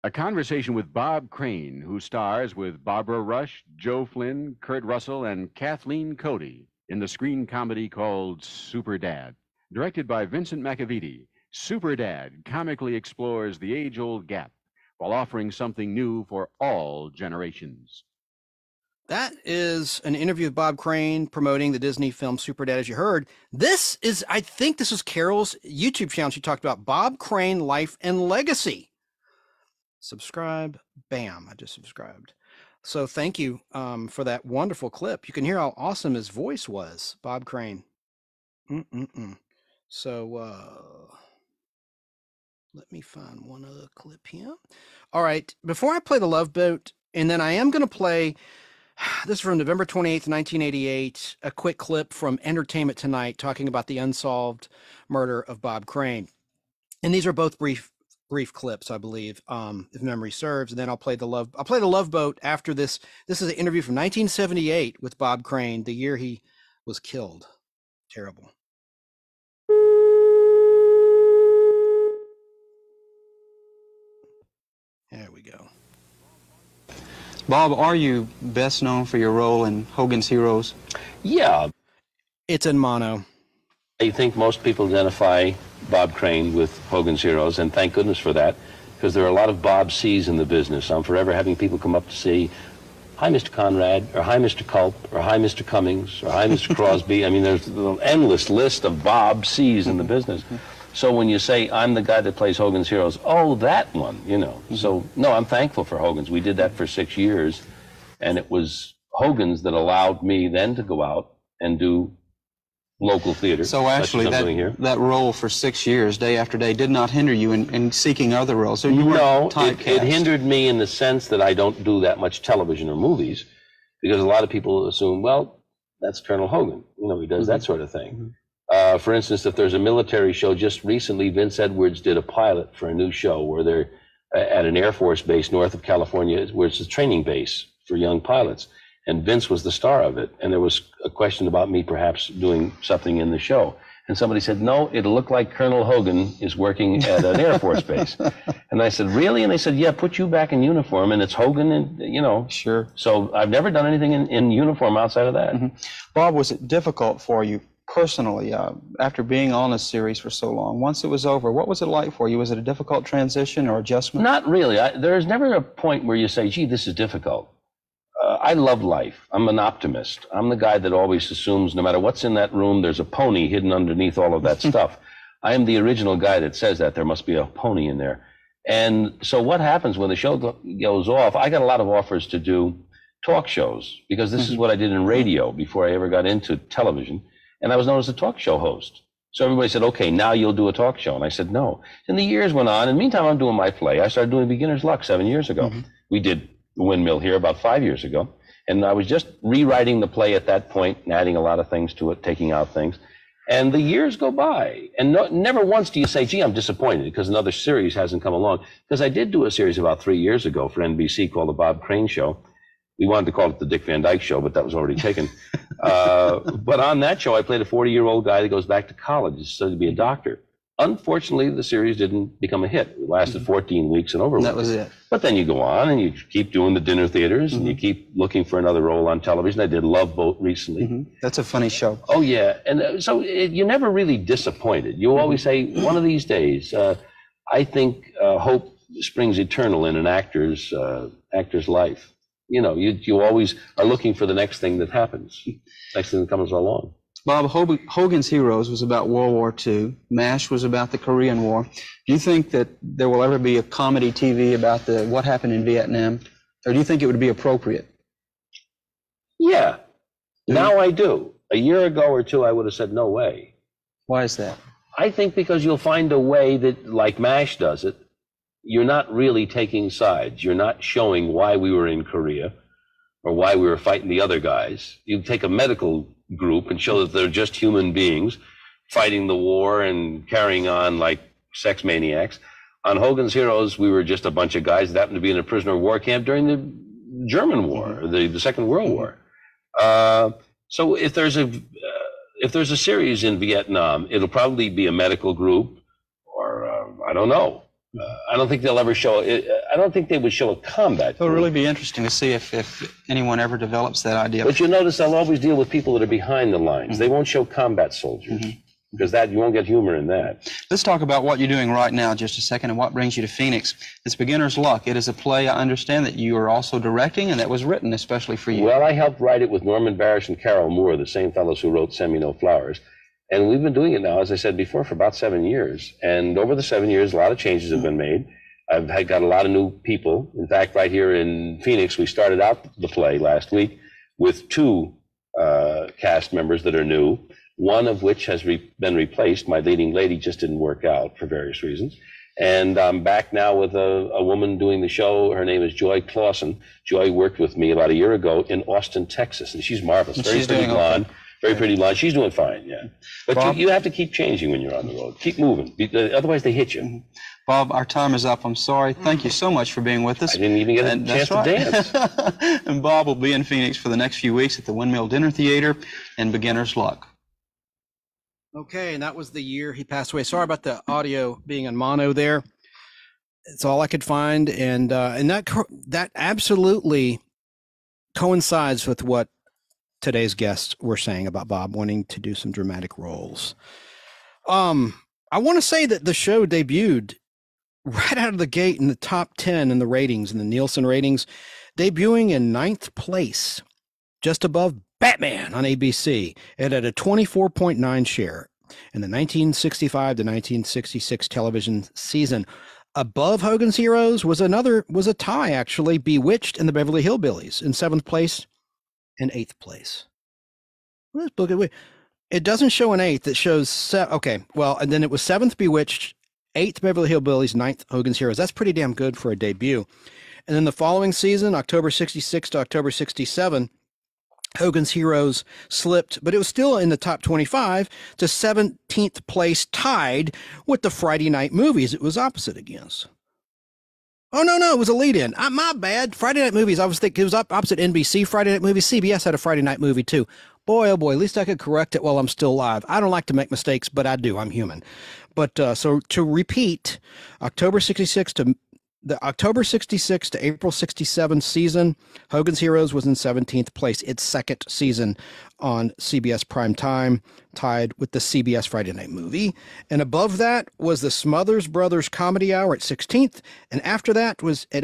[SPEAKER 16] A conversation with Bob Crane, who stars with Barbara Rush, Joe Flynn, Kurt Russell, and Kathleen Cody in the screen comedy called Super Dad. Directed by Vincent McAvity, Super Dad comically explores the age-old gap while offering something new for all generations.
[SPEAKER 2] That is an interview with Bob Crane promoting the Disney film Super Dad, as you heard. I think this is Carol's YouTube channel. She talked about Bob Crane, Life and Legacy. Subscribe. Bam. I just subscribed. So thank you for that wonderful clip. You can hear how awesome his voice was, Bob Crane. So let me find one other clip here. All right. Before I play The Love Boat, and then I am going to play, this is from November 28th, 1988, a quick clip from Entertainment Tonight talking about the unsolved murder of Bob Crane. And these are both brief clips, I believe, if memory serves, and then I'll play the Love Boat after this. This is an interview from 1978 with Bob Crane, the year he was killed. Terrible. There we go.
[SPEAKER 17] Bob, are you best known for your role in Hogan's Heroes?
[SPEAKER 6] Yeah.
[SPEAKER 2] It's in mono.
[SPEAKER 6] I think most people identify Bob Crane with Hogan's Heroes, and thank goodness for that, because there are a lot of Bob C's in the business. I'm forever having people come up to say, "Hi, Mr. Conrad," or "Hi, Mr. Culp," or "Hi, Mr. Cummings," or "Hi, Mr. Crosby." I mean, there's an endless list of Bob C's in the business. So when you say, "I'm the guy that plays Hogan's Heroes," oh, that one, you know. So, no, I'm thankful for Hogan's. We did that for 6 years, and it was Hogan's that allowed me then to go out and do local theater.
[SPEAKER 17] So actually, that role for 6 years, day after day, did not hinder you in seeking other roles. So you
[SPEAKER 6] no, it hindered me in the sense that I don't do that much television or movies, because a lot of people assume, well, that's Colonel Hogan. You know, he does that sort of thing. For instance, if there's a military show, just recently Vince Edwards did a pilot for a new show where they're at an Air Force base north of California, where it's a training base for young pilots. And Vince was the star of it. And there was a question about me perhaps doing something in the show. And somebody said, "No, it'll look like Colonel Hogan is working at an Air Force base." And I said, "Really?" And they said, "Yeah, put you back in uniform, and it's Hogan, and you know."
[SPEAKER 17] Sure.
[SPEAKER 6] So I've never done anything in uniform outside of that.
[SPEAKER 17] Bob, was it difficult for you personally after being on a series for so long? Once it was over, what was it like for you? Was it a difficult transition or adjustment?
[SPEAKER 6] Not really. There's never a point where you say, "Gee, this is difficult." I love life. I'm an optimist. I'm the guy that always assumes no matter what's in that room, there's a pony hidden underneath all of that stuff. I am the original guy that says that there must be a pony in there. And so what happens when the show goes off, I got a lot of offers to do talk shows, because this is what I did in radio before I ever got into television. And I was known as a talk show host. So everybody said, "Okay, now you'll do a talk show." And I said, "No." And the years went on. And meantime, I'm doing my play. I started doing Beginner's Luck 7 years ago. We did The Windmill here about 5 years ago. And I was just rewriting the play at that point and adding a lot of things to it, taking out things. And the years go by. And never once do you say, "Gee, I'm disappointed because another series hasn't come along." Because I did do a series about 3 years ago for NBC called The Bob Crane Show. We wanted to call it The Dick Van Dyke Show, but that was already taken. But on that show, I played a 40-year-old guy that goes back to college to study to be a doctor. Unfortunately, the series didn't become a hit. It lasted 14 weeks and over.
[SPEAKER 17] That was it.
[SPEAKER 6] But then you go on and you keep doing the dinner theaters and you keep looking for another role on television. I did Love Boat recently.
[SPEAKER 17] That's a funny show.
[SPEAKER 6] Oh, yeah. And so you're never really disappointed. You always say, one of these days, I think hope springs eternal in an actor's life. You know, you always are looking for the next thing that happens, next thing that comes along.
[SPEAKER 17] Bob, Hogan's Heroes was about World War II. MASH was about the Korean War. Do you think that there will ever be a comedy TV about what happened in Vietnam? Or do you think it would be appropriate?
[SPEAKER 6] Yeah. Now I do. A year ago or two, I would have said, no way.
[SPEAKER 17] Why is that?
[SPEAKER 6] I think because you'll find a way that, like MASH does it, you're not really taking sides. You're not showing why we were in Korea or why we were fighting the other guys. You take a medical group and show that they're just human beings fighting the war and carrying on like sex maniacs. On Hogan's Heroes, we were just a bunch of guys that happened to be in a prisoner of war camp during the German War, the Second World War. So if there's a series in Vietnam, it'll probably be a medical group, or I don't know. I don't think they'll ever show it. I don't think they would show a combat.
[SPEAKER 17] It'll really be interesting to see if anyone ever develops that idea.
[SPEAKER 6] But you'll notice they'll always deal with people that are behind the lines. They won't show combat soldiers because you won't get humor in that.
[SPEAKER 17] Let's talk about what you're doing right now just a second and what brings you to Phoenix. It's Beginner's Luck. It is a play, I understand, that you are also directing and that was written especially for you.
[SPEAKER 6] Well, I helped write it with Norman Barish and Carol Moore, the same fellows who wrote Send Me No Flowers. And we've been doing it now, as I said before, for about 7 years. And over the 7 years, a lot of changes have been made. I've got a lot of new people. In fact, right here in Phoenix, we started out the play last week with 2 cast members that are new, one of which has been replaced. My leading lady just didn't work out for various reasons. And I'm back now with a woman doing the show. Her name is Joy Clausen. Joy worked with me about a year ago in Austin, Texas, and she's marvelous. Very pretty blonde. Very pretty blonde. She's doing fine, yeah. But Bob, you have to keep changing when you're on the road. Keep moving. Otherwise, they hit you.
[SPEAKER 17] Bob, our time is up. I'm sorry. Thank you so much for being with us.
[SPEAKER 6] I didn't even get a chance to dance.
[SPEAKER 17] And Bob will be in Phoenix for the next few weeks at the Windmill Dinner Theater and Beginner's Luck.
[SPEAKER 2] Okay, and that was the year he passed away. Sorry about the audio being in mono there. It's all I could find. And that absolutely coincides with what today's guests were saying about Bob wanting to do some dramatic roles. I want to say that the show debuted right out of the gate in the top 10 in the ratings, in the Nielsen ratings, debuting in 9th place, just above Batman on ABC. It had a 24.9 share in the 1965 to 1966 television season. Above Hogan's Heroes was a tie, actually, Bewitched and the Beverly Hillbillies in 7th place and 8th place. Let's look at it. Doesn't show an 8th. It shows, okay, well, and then it was 7th Bewitched, 8th Beverly Hillbillies, 9th Hogan's Heroes. That's pretty damn good for a debut. And then the following season, October 66 to October 67, Hogan's Heroes slipped, but it was still in the top 25 to 17th place, tied with the Friday Night Movies it was opposite against. Oh, no, it was a lead-in. My bad. Friday Night Movies, I was thinking it was opposite NBC Friday Night Movies. CBS had a Friday Night Movie, too. Boy, oh boy, at least I could correct it while I'm still alive. I don't like to make mistakes, but I do. I'm human. But so to repeat, October 66 to April 67 season, Hogan's Heroes was in 17th place, its second season on CBS Prime Time, tied with the CBS Friday Night Movie. And above that was the Smothers Brothers Comedy Hour at 16th. And after that was at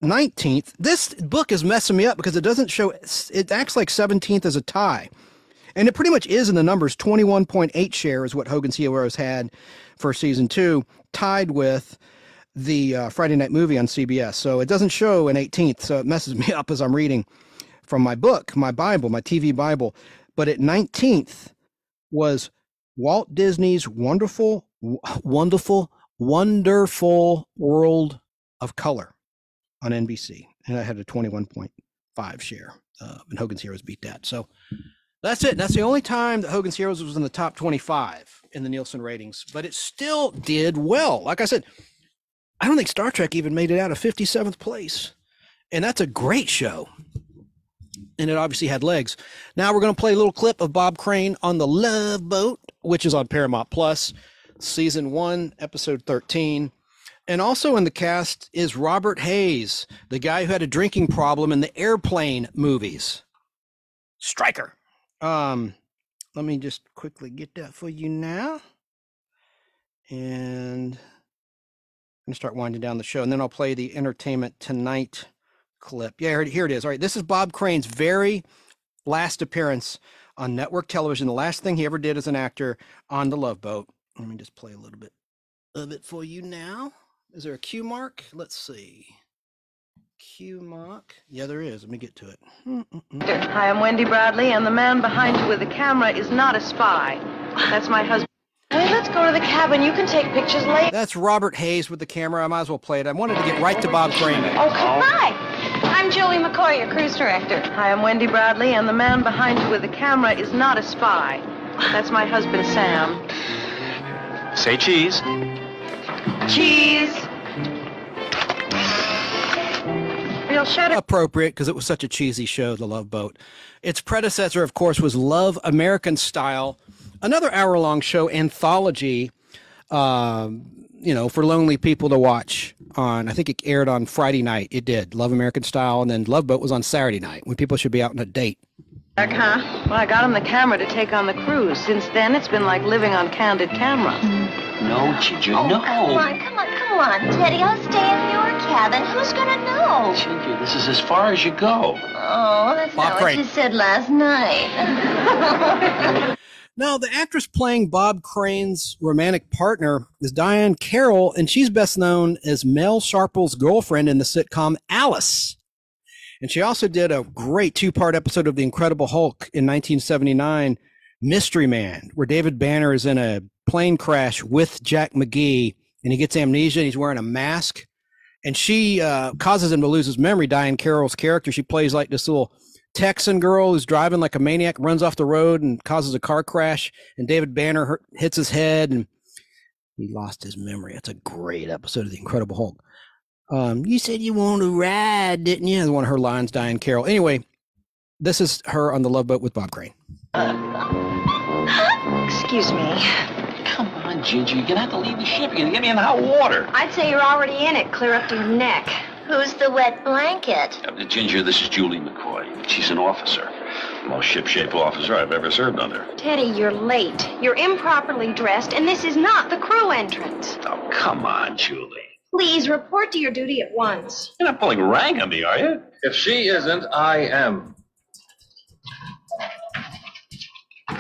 [SPEAKER 2] 19th. This book is messing me up because it doesn't show, it acts like 17th as a tie. And it pretty much is in the numbers. 21.8 share is what Hogan's Heroes had for season 2, tied with the Friday Night Movie on CBS. So it doesn't show an 18th, so it messes me up as I'm reading from my book, my Bible, my TV Bible. But at 19th was Walt Disney's Wonderful World of Color on NBC. And I had a 21.5 share, and Hogan's Heroes beat that. So that's it. That's the only time that Hogan's Heroes was in the top 25 in the Nielsen ratings, but it still did well. Like I said, I don't think Star Trek even made it out of 57th place, and that's a great show. And it obviously had legs. Now we're going to play a little clip of Bob Crane on the Love Boat, which is on Paramount Plus, season 1, episode 13. And also in the cast is Robert Hayes, the guy who had a drinking problem in the Airplane movies. Stryker. Let me just quickly get that for you now. And I'm going to start winding down the show, and then I'll play the Entertainment Tonight clip. Yeah, here it is. All right, this is Bob Crane's very last appearance on network television, the last thing he ever did as an actor on The Love Boat. Let me just play a little bit of it for you now. Is there a cue mark? Let's see. Cue mark. Yeah, there is. Let me get to it.
[SPEAKER 18] Hi, I'm Wendy Bradley, and the man behind you with the camera is not a spy. That's my husband. Hey, let's go to the cabin. You can take pictures later.
[SPEAKER 2] That's Robert Hayes with the camera. I might as well play it. I wanted to get right to Bob Crane.
[SPEAKER 18] Oh, hi. I'm Julie McCoy, your cruise director. Hi, I'm Wendy Bradley, and the man behind you with the camera is not a spy. That's my husband, Sam.
[SPEAKER 19] Say cheese.
[SPEAKER 18] Cheese. Real shut up.
[SPEAKER 2] Appropriate, because it was such a cheesy show, The Love Boat. Its predecessor, of course, was Love American Style, another hour-long show anthology, for lonely people to watch on. I think it aired on Friday night. It did. Love American Style, and then Love Boat was on Saturday night when people should be out on a date.
[SPEAKER 18] Huh? Well, I got him the camera to take on the cruise. Since then, it's been like living on candid camera.
[SPEAKER 19] No, Ginger,
[SPEAKER 20] Oh,
[SPEAKER 19] no.
[SPEAKER 20] come on, Teddy. I'll stay in your cabin. Who's gonna know?
[SPEAKER 19] Ginger, this is as far as you go.
[SPEAKER 20] Oh, that's
[SPEAKER 2] Bob
[SPEAKER 20] not
[SPEAKER 2] Crane.
[SPEAKER 20] what you said last night.
[SPEAKER 2] Now, the actress playing Bob Crane's romantic partner is Diane Carroll, and she's best known as Mel Sharple's girlfriend in the sitcom Alice. And she also did a great 2-part episode of The Incredible Hulk in 1979, Mystery Man, where David Banner is in a plane crash with Jack McGee, and he gets amnesia, and he's wearing a mask. And she causes him to lose his memory. Diane Carroll's character, she plays like this little Texan girl who's driving like a maniac, runs off the road and causes a car crash, and David Banner hits his head, and he lost his memory. It's a great episode of The Incredible Hulk. You said you want to ride, didn't you? That's one of her lines, Diane Carroll. Anyway, this is her on The Love Boat with Bob Crane.
[SPEAKER 18] Excuse me.
[SPEAKER 19] Come on, Ginger, you're going to have to leave the ship. You're going to get me in the hot water.
[SPEAKER 18] I'd say you're already in it, clear up to your neck.
[SPEAKER 20] Who's the wet blanket?
[SPEAKER 19] Ginger, this is Julie McCoy. She's an officer.
[SPEAKER 21] Most ship-shape officer I've ever served under.
[SPEAKER 20] Teddy, you're late. You're improperly dressed, and this is not the crew entrance.
[SPEAKER 21] Oh, come on, Julie.
[SPEAKER 20] Please report to your duty at once.
[SPEAKER 21] You're not pulling rank on me, are you?
[SPEAKER 9] If she isn't, I am.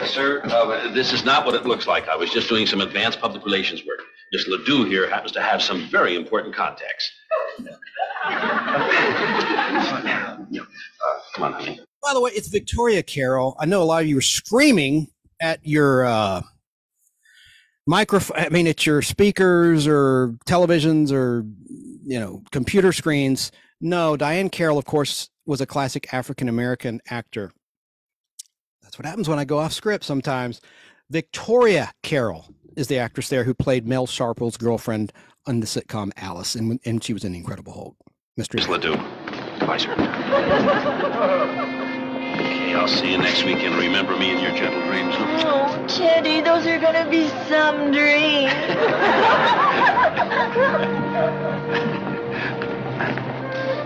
[SPEAKER 21] Sir, this is not what it looks like. I was just doing some advanced public relations work. Miss Ledoux here happens to have some very important contacts. Come on, honey.
[SPEAKER 2] By the way, it's Victoria Carol. I know a lot of you were screaming at your microphone. I mean, at your speakers or televisions or, computer screens. No, Diane Carroll, of course, was a classic African-American actor. That's what happens when I go off script sometimes. Victoria Carroll is the actress there who played Mel Sharple's girlfriend on the sitcom Alice, and she was in The Incredible Hulk. Miss
[SPEAKER 21] Ledoux. Goodbye, sir. Okay, I'll see you next week, and remember me in your gentle dreams.
[SPEAKER 20] Oh, Teddy, those are gonna be some dreams.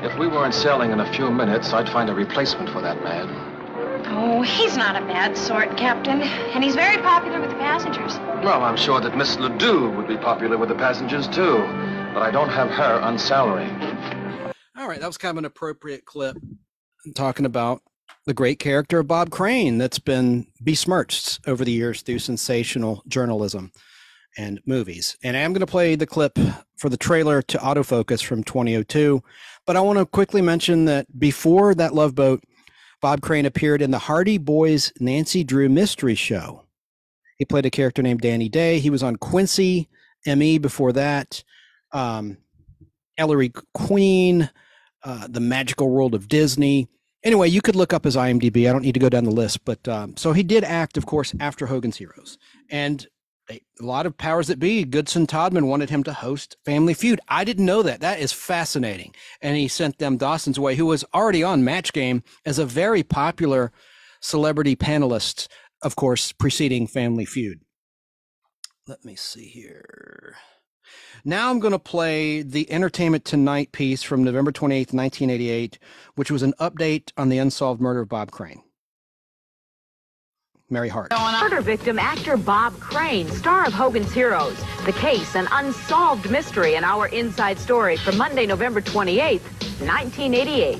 [SPEAKER 9] If we weren't sailing in a few minutes, I'd find a replacement for that man.
[SPEAKER 20] Oh, he's not a bad sort, Captain. And he's very popular with the passengers.
[SPEAKER 9] Well, I'm sure that Miss Ledoux would be popular with the passengers, too. But I don't have her on salary.
[SPEAKER 2] All right, that was kind of an appropriate clip talking about the great character of Bob Crane that's been besmirched over the years through sensational journalism and movies. And I'm going to play the clip for the trailer to Autofocus from 2002. But I want to quickly mention that before that Love Boat, Bob Crane appeared in the Hardy Boys' Nancy Drew Mystery Show. He played a character named Danny Day. He was on Quincy, M.E. before that, Ellery Queen, The Magical World of Disney. Anyway, you could look up his IMDb. I don't need to go down the list. But so he did act, of course, after Hogan's Heroes. And a lot of powers that be, Goodson Todman wanted him to host Family Feud. I didn't know that. That is fascinating. And he sent them Dawson's Way, who was already on Match Game as a very popular celebrity panelist, of course, preceding Family Feud. Let me see here. Now I'm going to play the Entertainment Tonight piece from November 28th, 1988, which was an update on the unsolved murder of Bob Crane. Mary Hart.
[SPEAKER 22] Murder victim actor Bob Crane, star of Hogan's Heroes. The case, an unsolved mystery in our Inside Story for Monday, November 28th, 1988.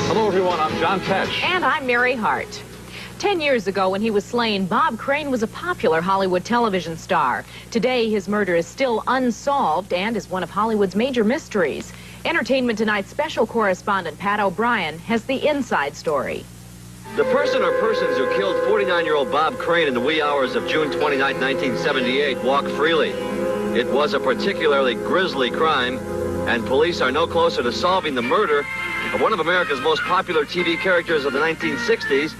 [SPEAKER 9] Hello, everyone. I'm John Tesh.
[SPEAKER 22] And I'm Mary Hart. 10 years ago, when he was slain, Bob Crane was a popular Hollywood television star. Today, his murder is still unsolved and is one of Hollywood's major mysteries. Entertainment Tonight's special correspondent Pat O'Brien has the inside story.
[SPEAKER 23] The person or persons who killed 49-year-old Bob Crane in the wee hours of June 29, 1978, walk freely. It was a particularly grisly crime, and police are no closer to solving the murder of one of America's most popular TV characters of the 1960s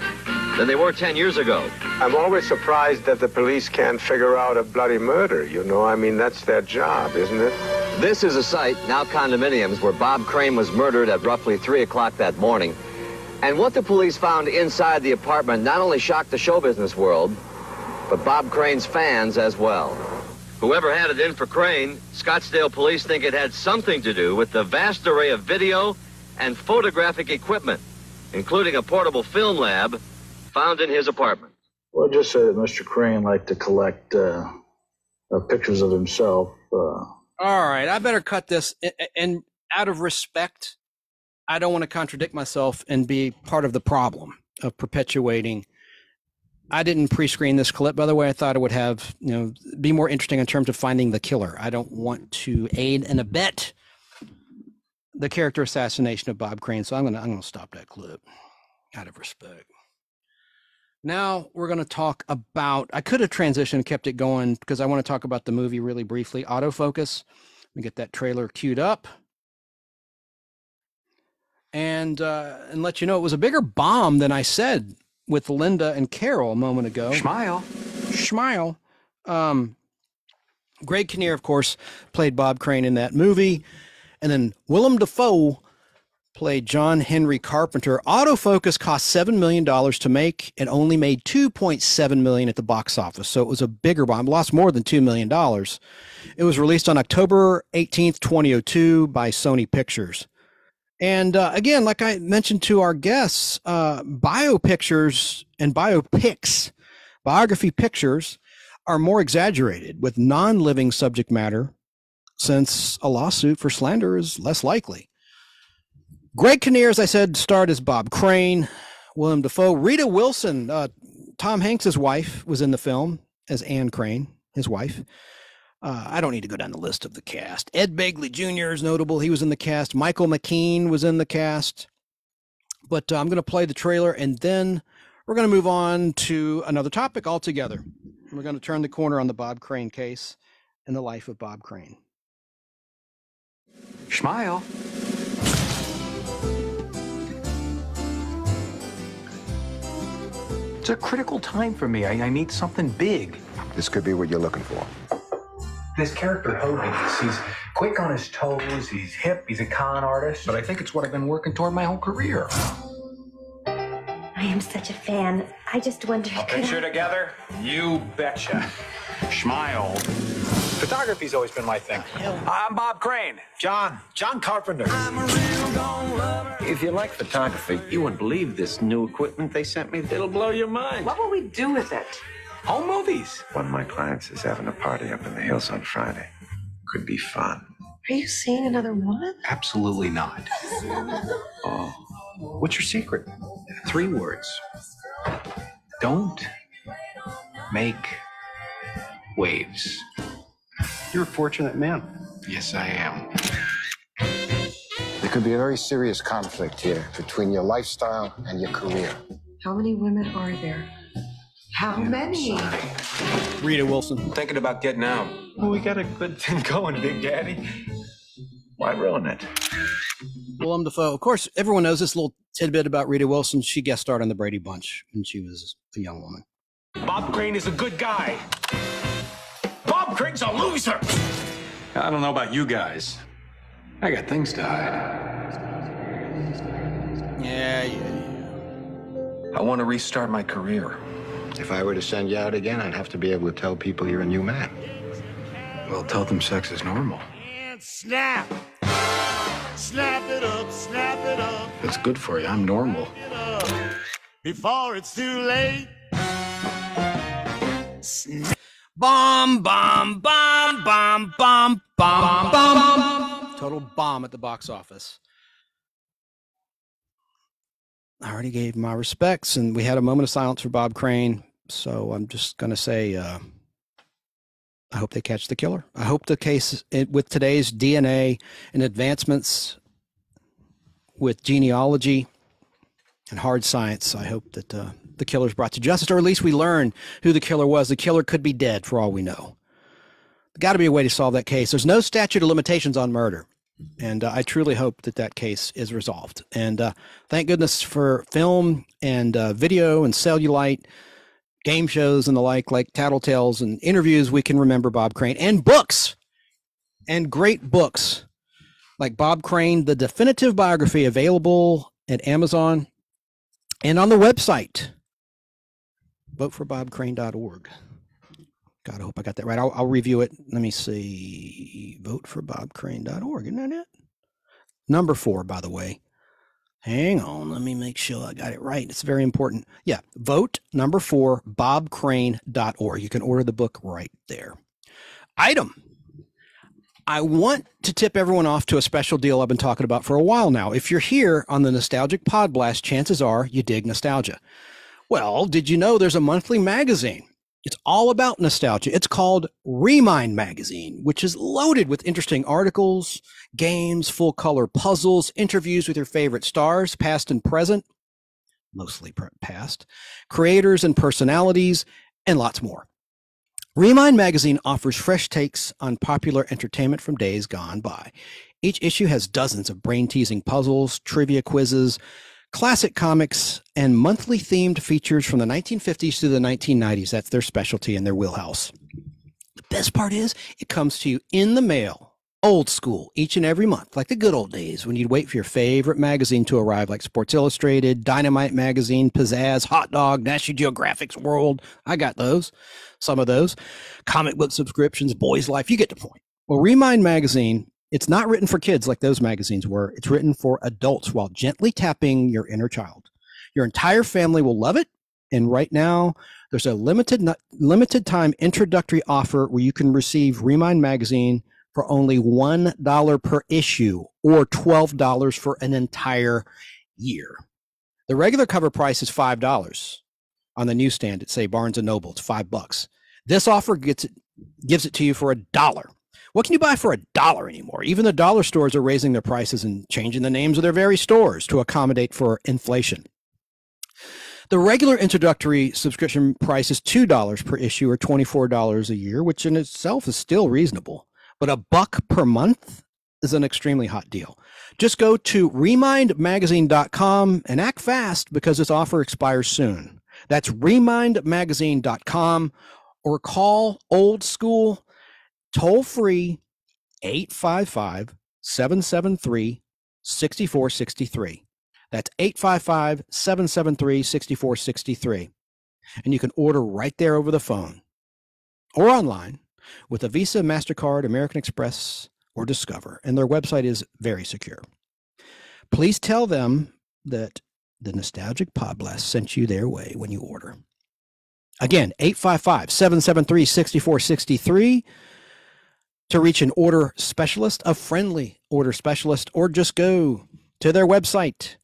[SPEAKER 23] than they were 10 years ago.
[SPEAKER 24] I'm always surprised that the police can't figure out a bloody murder, you know? I mean, that's their job, isn't it?
[SPEAKER 23] This is a site, now condominiums, where Bob Crane was murdered at roughly 3 o'clock that morning. And what the police found inside the apartment not only shocked the show business world, but Bob Crane's fans as well. Whoever had it in for Crane, Scottsdale police think it had something to do with the vast array of video and photographic equipment, including a portable film lab found in his apartment.
[SPEAKER 25] Well, just say that Mr. Crane liked to collect pictures of himself.
[SPEAKER 2] All right, I better cut this. And out of respect, I don't want to contradict myself and be part of the problem of perpetuating. I didn't pre-screen this clip, by the way. I thought it would have, be more interesting in terms of finding the killer. I don't want to aid and abet the character assassination of Bob Crane, so I'm gonna stop that clip out of respect. Now we're going to talk about, I could have transitioned and kept it going because I want to talk about the movie really briefly, Autofocus. Let me get that trailer queued up. And let you know it was a bigger bomb than I said with Linda and Carol a moment ago.
[SPEAKER 9] Smile.
[SPEAKER 2] Greg Kinnear, of course, played Bob Crane in that movie. And then Willem Dafoe played John Henry Carpenter. Autofocus cost $7 million to make and only made $2.7 million at the box office. So it was a bigger bomb, lost more than $2 million. It was released on October 18th, 2002 by Sony Pictures. And again, like I mentioned to our guests, biopictures and biopics, biography pictures are more exaggerated with non-living subject matter, since a lawsuit for slander is less likely. Greg Kinnear, as I said, starred as Bob Crane. Willem Dafoe. Rita Wilson, Tom Hanks' wife, was in the film as Anne Crane, his wife. I don't need to go down the list of the cast. Ed Begley Jr. is notable. He was in the cast. Michael McKean was in the cast. But I'm going to play the trailer, and then we're going to move on to another topic altogether. We're going to turn the corner on the Bob Crane case and the life of Bob Crane.
[SPEAKER 1] Smile. It's a critical time for me. I need something big.
[SPEAKER 3] This could be what you're looking for.
[SPEAKER 1] This character Hogan, he's quick on his toes, he's hip, he's a con artist, but I think it's what I've been working toward my whole career.
[SPEAKER 4] I am such a fan. I just wonder.
[SPEAKER 1] A picture together? You betcha. Smile. Photography's always been my thing. I'm Bob Crane. John Carpenter.
[SPEAKER 5] If you like photography, you wouldn't believe this new equipment they sent me. It'll blow your mind.
[SPEAKER 1] What will we do with it? Home movies.
[SPEAKER 3] One of my clients is having a party up in the hills on Friday. Could be fun.
[SPEAKER 4] Are you seeing another woman?
[SPEAKER 1] Absolutely not.
[SPEAKER 5] Oh, what's your secret? 3 words.
[SPEAKER 1] Don't make waves.
[SPEAKER 5] You're a fortunate man.
[SPEAKER 1] Yes, I am.
[SPEAKER 3] There could be a very serious conflict here between your lifestyle and your career.
[SPEAKER 4] How many women are there? How many?
[SPEAKER 2] Rita Wilson.
[SPEAKER 1] Thinking about getting out. Well, we got a good thing going, Big Daddy. Why ruin it?
[SPEAKER 2] Willem Dafoe. Of course, everyone knows this little tidbit about Rita Wilson. She guest starred on The Brady Bunch when she was a young woman.
[SPEAKER 1] Bob Crane is a good guy. Bob Crane's a loser.
[SPEAKER 5] I don't know about you guys. I got things to hide.
[SPEAKER 2] Yeah.
[SPEAKER 1] I want to restart my career.
[SPEAKER 3] If I were to send you out again, I'd have to be able to tell people you're a new man.
[SPEAKER 1] Well, tell them sex is normal.
[SPEAKER 7] And snap. Snap it up, snap it up.
[SPEAKER 1] It's good for you. I'm normal.
[SPEAKER 7] Before it's too late.
[SPEAKER 2] Bomb, bomb, bomb, bomb, bomb, bomb, bomb. Total bomb at the box office. I already gave my respects, and we had a moment of silence for Bob Crane. So I'm just going to say, I hope they catch the killer. I hope the case with today's DNA and advancements with genealogy and hard science, I hope that the killer's brought to justice, or at least we learn who the killer was. The killer could be dead for all we know. Got to be a way to solve that case. There's no statute of limitations on murder. And I truly hope that that case is resolved. And thank goodness for film and video and cellulite, game shows and the like Tattletales and interviews. We can remember Bob Crane, and books, and great books like Bob Crane, the definitive biography, available at Amazon and on the website, voteforbobcrane.org. God, I hope I got that right. I'll review it. Let me see. Voteforbobcrane.org. Isn't that it? Number 4, by the way. Hang on. Let me make sure I got it right. It's very important. Yeah. Vote number 4, bobcrane.org. You can order the book right there. Item. I want to tip everyone off to a special deal I've been talking about for a while now. If you're here on the Nostalgic Pod Blast, chances are you dig nostalgia. Well, did you know there's a monthly magazine? It's all about nostalgia. It's called Remind Magazine, which is loaded with interesting articles, games, full-color puzzles, interviews with your favorite stars, past and present, mostly past, creators and personalities, and lots more. Remind Magazine offers fresh takes on popular entertainment from days gone by. Each issue has dozens of brain-teasing puzzles, trivia quizzes, classic comics, and monthly themed features from the 1950s to the 1990s. That's their specialty and their wheelhouse. The best part is it comes to you in the mail Old school, each and every month, like the good old days when you'd wait for your favorite magazine to arrive, like Sports Illustrated, Dynamite Magazine, Pizzazz, Hot Dog, National Geographic's World. I got those, some of those. Comic book subscriptions, Boys Life, you get the point. Well, Remind Magazine, it's not written for kids like those magazines were. It's written for adults while gently tapping your inner child. Your entire family will love it. And right now, there's a limited time introductory offer where you can receive Remind Magazine for only $1 per issue or $12 for an entire year. The regular cover price is $5 on the newsstand at, say, Barnes & Noble. It's $5. This offer gives it to you for $1. What can you buy for $1 anymore? Even the dollar stores are raising their prices and changing the names of their very stores to accommodate for inflation. The regular introductory subscription price is $2 per issue or $24 a year, which in itself is still reasonable. But $1 per month is an extremely hot deal. Just go to remindmagazine.com and act fast because this offer expires soon. That's remindmagazine.com or call Old School toll free 855-773-6463. That's 855-773-6463. And you can order right there over the phone or online with a Visa, MasterCard, American Express, or Discover. And their website is very secure. Please tell them that the Nostalgic Pod Blast sent you their way when you order. Again, 855-773-6463 to reach an order specialist, a friendly order specialist, or just go to their website,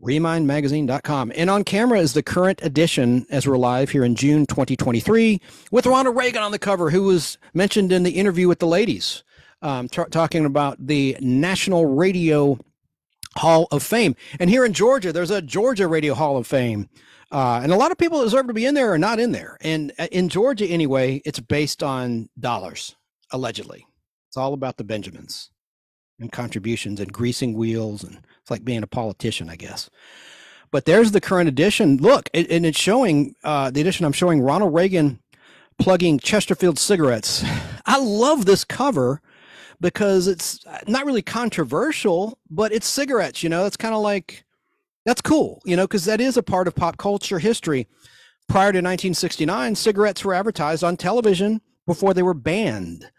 [SPEAKER 2] remindmagazine.com. And on camera is the current edition as we're live here in June 2023 with Ronald Reagan on the cover, who was mentioned in the interview with the ladies, talking about the National Radio Hall of Fame. And here in Georgia, there's a Georgia Radio Hall of Fame. And a lot of people deserve to be in there or not in there. And in Georgia, anyway, it's based on dollars, allegedly. It's all about the Benjamins and contributions and greasing wheels, and it's like being a politician, I guess. But there's the current edition. Look, and it's showing the edition I'm showing Ronald Reagan plugging Chesterfield cigarettes. I love this cover because it's not really controversial, but it's cigarettes, you know. It's kind of like, that's cool, you know, because that is a part of pop culture history. Prior to 1969, cigarettes were advertised on television before they were banned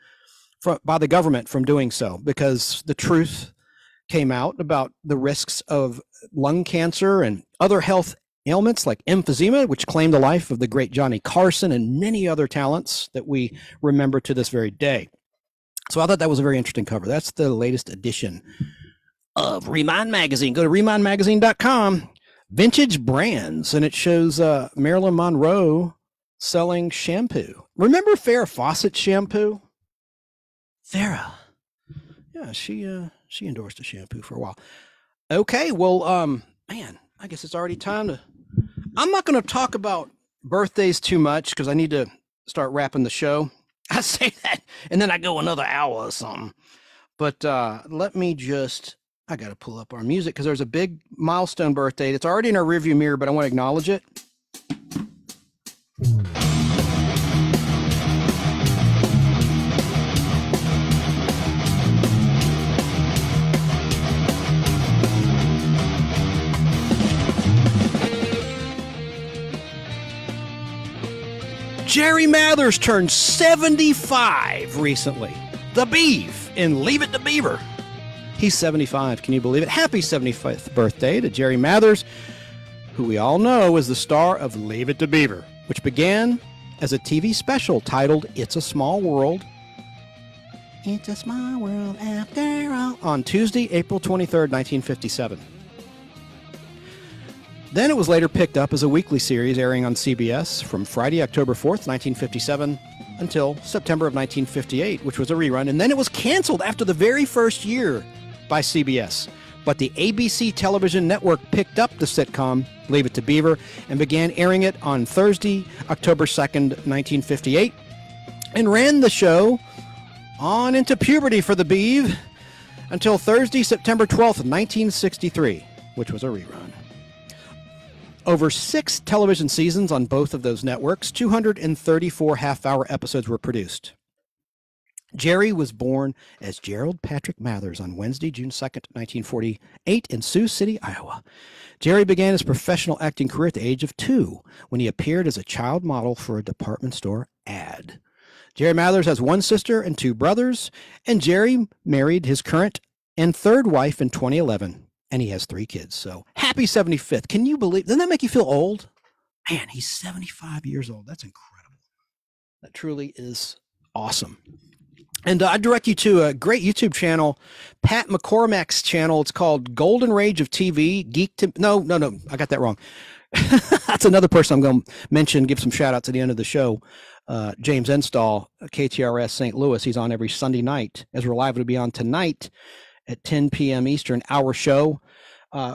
[SPEAKER 2] by the government from doing so, because the truth came out about the risks of lung cancer and other health ailments like emphysema, which claimed the life of the great Johnny Carson and many other talents that we remember to this very day. So I thought that was a very interesting cover. That's the latest edition of Remind Magazine. Go to remindmagazine.com, vintage brands, and it shows Marilyn Monroe selling shampoo. Remember Farrah Fawcett shampoo? Farrah. Yeah, she endorsed a shampoo for a while. Okay, well, man, I guess it's already time to... I'm not going to talk about birthdays too much because I need to start wrapping the show. I say that, and then I go another hour or something. But let me just... I got to pull up our music because there's a big milestone birthday. It's already in our rearview mirror, but I want to acknowledge it. Jerry Mathers turned 75 recently. The Beef in Leave It to Beaver. He's 75. Can you believe it? Happy 75th birthday to Jerry Mathers, who we all know is the star of Leave It to Beaver, which began as a TV special titled It's a Small World. It's a small world after all. On Tuesday, April 23rd, 1957. Then it was later picked up as a weekly series airing on CBS from Friday, October 4th, 1957 until September of 1958, which was a rerun. And then it was canceled after the very first year by CBS. But the ABC television network picked up the sitcom Leave It to Beaver and began airing it on Thursday, October 2nd, 1958, and ran the show on into puberty for the Beav until Thursday, September 12th, 1963, which was a rerun. Over 6 television seasons on both of those networks, 234 half-hour episodes were produced. Jerry was born as Gerald Patrick Mathers on Wednesday, June 2nd, 1948 in Sioux City, Iowa. Jerry began his professional acting career at the age of 2 when he appeared as a child model for a department store ad. Jerry Mathers has 1 sister and 2 brothers, and Jerry married his current and 3rd wife in 2011, and he has 3 kids. So happy 75th. Can you believe? Doesn't that make you feel old? Man, he's 75 years old. That's incredible. That truly is awesome. And I direct you to a great YouTube channel, Pat McCormack's channel. It's called Golden Rage of TV. No, I got that wrong. That's another person I'm going to mention, give some shout outs at the end of the show. James Enstall, KTRS St. Louis. He's on every Sunday night, as we're live to be on tonight at 10 p.m. Eastern, our show.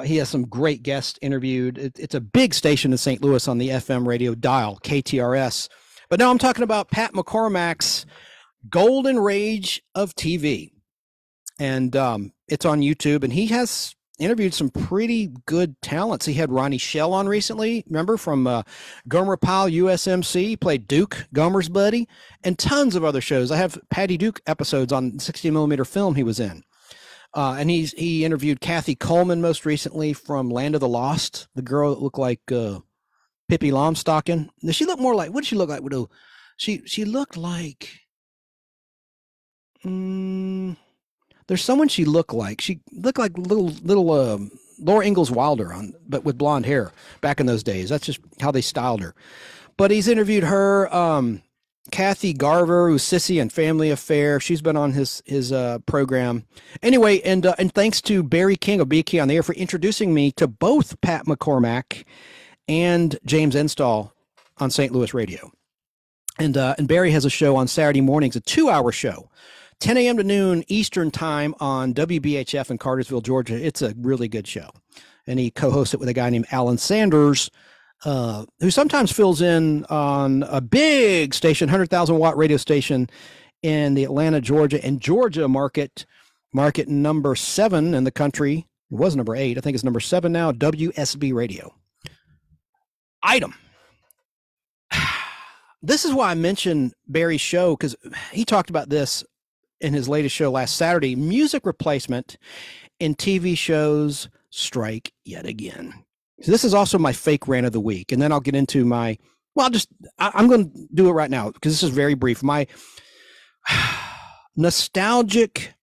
[SPEAKER 2] He has some great guests interviewed. It's a big station in St. Louis on the FM radio dial, KTRS. But now I'm talking about Pat McCormack's Golden Rage of TV. And it's on YouTube, and he has interviewed some pretty good talents. He had Ronnie Shell on recently, remember, from Gomer Pyle USMC, played Duke, Gomer's buddy, and tons of other shows. I have Patty Duke episodes on 60mm film he was in. And he interviewed Kathy Coleman most recently from Land of the Lost, the girl that looked like Pippi Longstocking. Now, she looked more like, what did she look like? She looked like, there's someone she looked like. She looked like little Laura Ingalls Wilder, but with blonde hair back in those days. That's just how they styled her. But he's interviewed her, Kathy Garver, who's Sissy and Family Affair. She's been on his program. Anyway, and thanks to Barry King of BK on the Air for introducing me to both Pat McCormack and James Enstall on St. Louis radio. And Barry has a show on Saturday mornings, a 2-hour show, 10 a.m. to noon Eastern time on WBHF in Cartersville, Georgia. It's a really good show. And he co-hosts it with a guy named Alan Sanders, who sometimes fills in on a big station, 100,000 watt radio station in the Atlanta, Georgia, and Georgia market number 7 in the country. It was number 8. I think it's number 7 now, WSB Radio. Item. This is why I mentioned Barry's show, because he talked about this in his latest show last Saturday. Music replacement in TV shows strike yet again. So this is also my fake rant of the week, and then I'll get into my, I'm going to do it right now because this is very brief. My nostalgic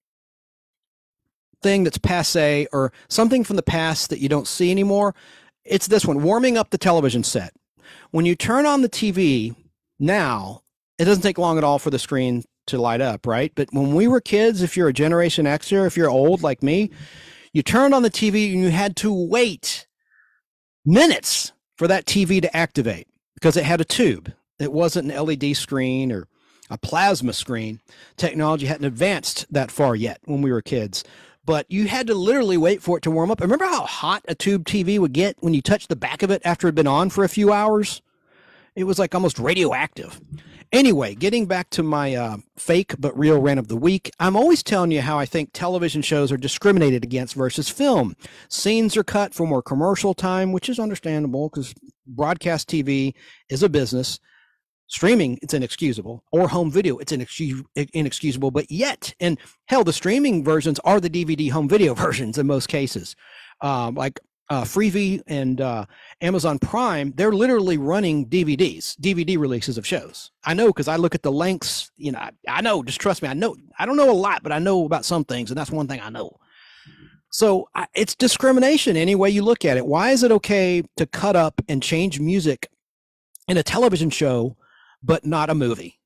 [SPEAKER 2] thing that's passé, or something from the past that you don't see anymore. It's this one, warming up the television set. When you turn on the TV now, it doesn't take long at all for the screen to light up, right? But when we were kids, if you're a Generation Xer, if you're old like me, you turned on the TV and you had to wait minutes for that TV to activate because it had a tube. It wasn't an LED screen or a plasma screen. Technology hadn't advanced that far yet when we were kids, but you had to literally wait for it to warm up. Remember how hot a tube TV would get when you touched the back of it after it had been on for a few hours? It was like almost radioactive. Anyway, getting back to my fake but real rant of the week, I'm always telling you how I think television shows are discriminated against versus film. Scenes are cut for more commercial time, which is understandable because broadcast TV is a business. Streaming, it's inexcusable. Or home video, it's inexcusable. But yet, and hell, the streaming versions are the DVD home video versions in most cases. Like Freevee and Amazon Prime, they're literally running DVD releases of shows. I know because I look at the lengths. You know, I know. Just trust me. I know. I don't know a lot, but I know about some things, and that's one thing I know. So it's discrimination any way you look at it. Why is it okay to cut up and change music in a television show, but not a movie?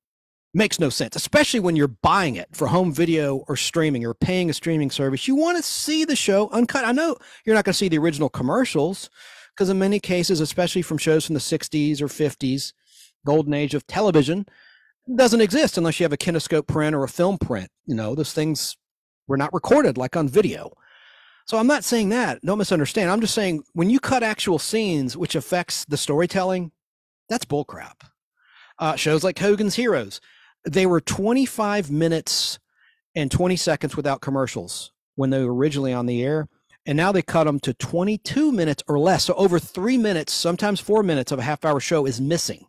[SPEAKER 2] Makes no sense, especially when you're buying it for home video or streaming or paying a streaming service. You want to see the show uncut. I know you're not going to see the original commercials because in many cases, especially from shows from the 60s or 50s, golden age of television, doesn't exist unless you have a kinescope print or a film print. You know, those things were not recorded like on video. So I'm not saying that. Don't misunderstand. I'm just saying when you cut actual scenes, which affects the storytelling, that's bullcrap. Shows like Hogan's Heroes, they were 25 minutes and 20 seconds without commercials when they were originally on the air. And now they cut them to 22 minutes or less. So over 3 minutes, sometimes 4 minutes of a half-hour show is missing.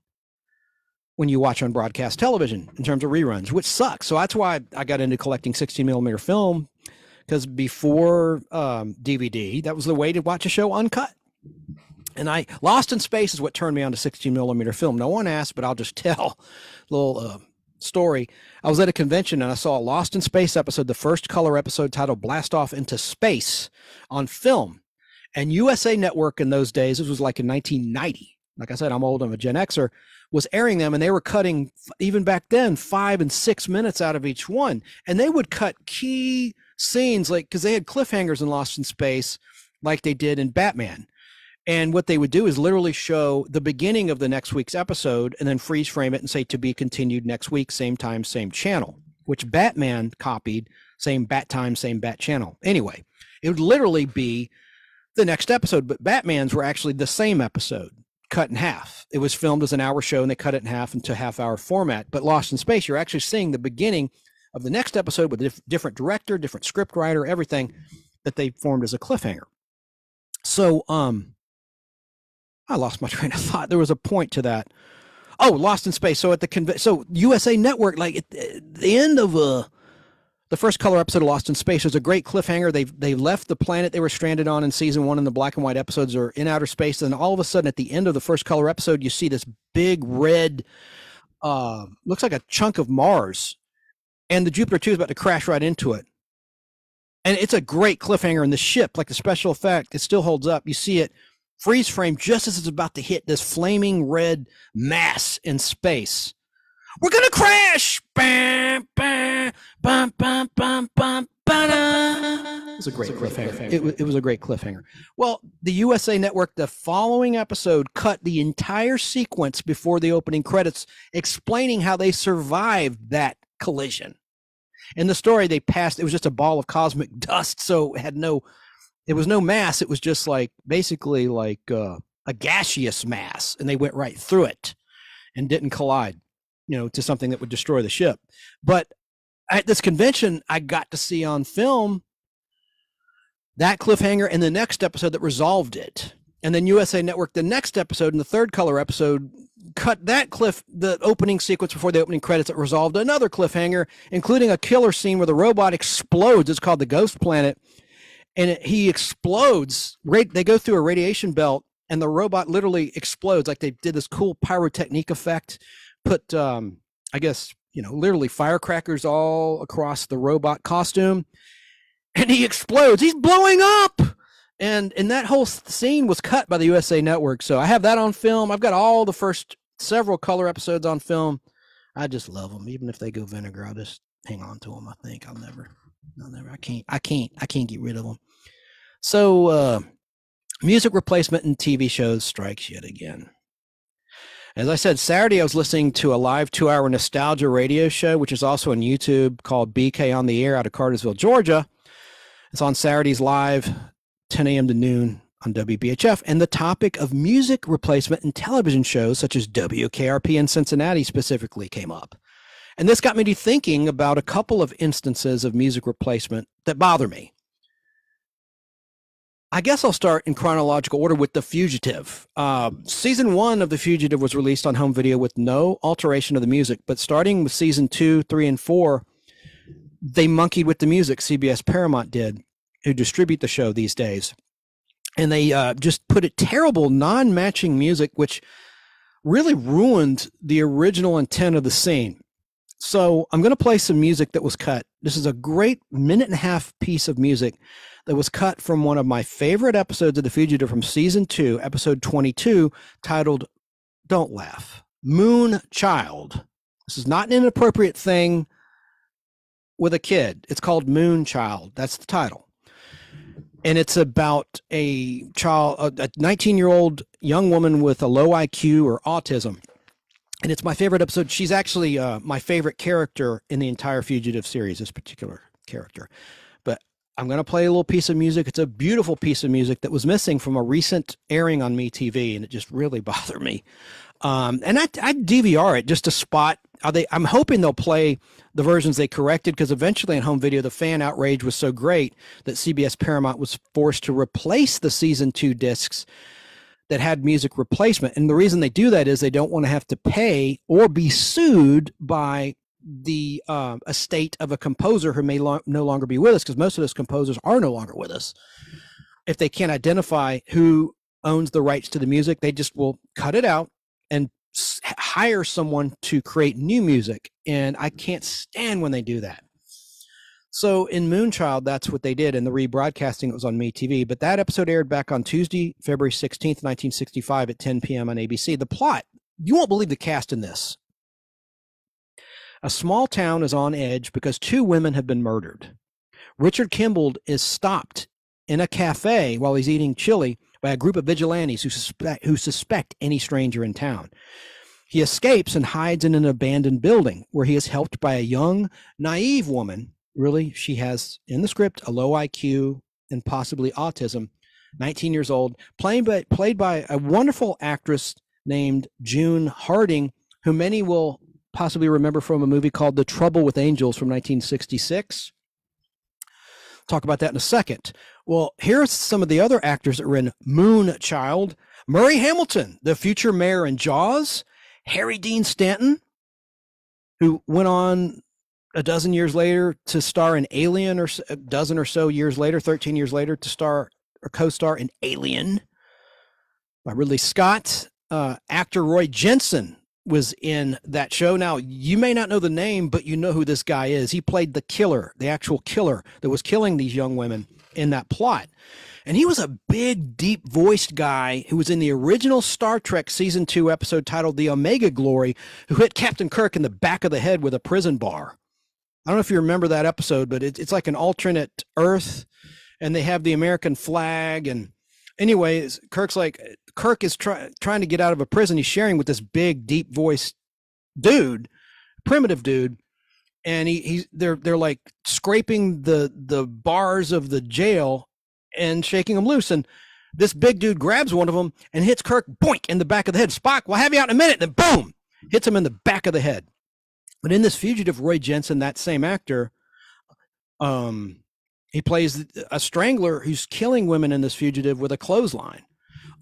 [SPEAKER 2] when you watch on broadcast television in terms of reruns, which sucks. So that's why I got into collecting 16 millimeter film, because before DVD, that was the way to watch a show uncut. And Lost in Space is what turned me on to 16 millimeter film. No one asked, but I'll just tell a little story. I was at a convention and I saw a Lost in Space episode, the first color episode, titled Blast Off into Space, on film. And USA Network in those days, this was like in 1990. Like I said, I'm old, I'm a Gen Xer, was airing them, and they were cutting, even back then, 5 and 6 minutes out of each one. And they would cut key scenes, like, because they had cliffhangers in Lost in Space, like they did in Batman. And what they would do is literally show the beginning of the next week's episode and then freeze frame it and say, to be continued next week, same time, same channel, which Batman copied, same bat time, same bat channel. Anyway, it would literally be the next episode, but Batman's were actually the same episode, cut in half. It was filmed as an hour show and they cut it in half into half-hour format. But Lost in Space, you're actually seeing the beginning of the next episode with a different director, different script writer, everything that they formed as a cliffhanger. So, I lost my train of thought. There was a point to that. Oh, Lost in Space. So at the so USA Network, like at the end of the first color episode of Lost in Space, was a great cliffhanger. They left the planet they were stranded on in season 1, and the black and white episodes are in outer space. And all of a sudden, at the end of the first color episode, you see this big red, looks like a chunk of Mars, and the Jupiter 2 is about to crash right into it. And it's a great cliffhanger. And the ship, like the special effect, it still holds up. You see it freeze frame just as it's about to hit this flaming red mass in space. We're gonna crash! Bam, bam, bam, bam, bam, bam, ba-da. It was a great cliffhanger. It was a great cliffhanger. Well, the USA Network, the following episode, cut the entire sequence before the opening credits, explaining how they survived that collision. In the story, they passed, it was just a ball of cosmic dust, so it was no mass. It was just like basically like a gaseous mass, and they went right through it and didn't collide, to something that would destroy the ship. But at this convention, I got to see on film that cliffhanger and the next episode that resolved it. And then USA Network, the next episode, in the third color episode, cut the opening sequence before the opening credits that resolved another cliffhanger, including a killer scene where the robot explodes. It's called the Ghost Planet. And he explodes. They go through a radiation belt, and the robot literally explodes. Like they did this cool pyrotechnique effect, put, I guess, literally firecrackers all across the robot costume. And he explodes. He's blowing up. And that whole scene was cut by the USA Network. So I have that on film. I've got all the first several color episodes on film. I just love them. Even if they go vinegar, I'll just hang on to them. I think I'll never. I can't get rid of them. So, music replacement in TV shows strikes yet again. As I said, Saturday I was listening to a live 2-hour nostalgia radio show, which is also on YouTube, called BK on the Air out of Cartersville, Georgia. It's on Saturdays live, 10 a.m. to noon on WBHF. And the topic of music replacement in television shows, such as WKRP in Cincinnati specifically, came up. And this got me to thinking about a couple of instances of music replacement that bother me. I guess I'll start in chronological order with The Fugitive. Season 1 of The Fugitive was released on home video with no alteration of the music, but starting with season 2, 3, and 4, they monkeyed with the music. CBS Paramount did, who distribute the show these days. And they just put a terrible non-matching music, which really ruined the original intent of the scene. So I'm going to play some music that was cut. This is a great 1.5-minute piece of music that was cut from one of my favorite episodes of The Fugitive from season 2, episode 22, titled Don't Laugh, Moon Child. This is not an inappropriate thing with a kid. It's called Moon Child. That's the title. And it's about a child, a 19-year-old young woman with a low IQ or autism. And it's my favorite episode. She's actually my favorite character in the entire Fugitive series, this particular character. But I'm going to play a little piece of music. It's a beautiful piece of music that was missing from a recent airing on MeTV, and it just really bothered me. And I DVR it just to spot. I'm hoping they'll play the versions they corrected, because eventually in home video, the fan outrage was so great that CBS Paramount was forced to replace the season 2 discs that had music replacement. And the reason they do that is they don't want to have to pay or be sued by the estate of a composer who may no longer be with us, because most of those composers are no longer with us. If they can't identify who owns the rights to the music, they just will cut it out and hire someone to create new music. And I can't stand when they do that. So in Moonchild, that's what they did. In the rebroadcasting, it was on MeTV. But that episode aired back on Tuesday, February 16th, 1965 at 10 p.m. on ABC. The plot, you won't believe the cast in this. A small town is on edge because 2 women have been murdered. Richard Kimball is stopped in a cafe while he's eating chili by a group of vigilantes who suspect any stranger in town. He escapes and hides in an abandoned building where he is helped by a young, naive woman. Really, she has, in the script, a low IQ and possibly autism, 19 years old, played by a wonderful actress named June Harding, who many will possibly remember from a movie called The Trouble with Angels from 1966. Talk about that in a second. Well, here's some of the other actors that were in Moonchild. Murray Hamilton, the future mayor in Jaws. Harry Dean Stanton, who went on a dozen years later to star in Alien, or a dozen or so years later, 13 years later, to star or co-star in Alien by Ridley Scott. Actor Roy Jensen was in that show. Now, you may not know the name, but you know who this guy is. He played the killer, the actual killer that was killing these young women in that plot. And he was a big, deep-voiced guy who was in the original Star Trek Season 2 episode titled The Omega Glory, who hit Captain Kirk in the back of the head with a prison bar. I don't know if you remember that episode, but it's like an alternate Earth, and they have the American flag. And anyways, Kirk is trying to get out of a prison. He's sharing with this big, deep voiced dude, primitive dude. And they're like scraping the bars of the jail and shaking them loose. And this big dude grabs one of them and hits Kirk, boink, in the back of the head. Spock, we'll have you out in a minute. And then boom, hits him in the back of the head. But in this Fugitive, Roy Jensen, that same actor, he plays a strangler who's killing women in this Fugitive with a clothesline.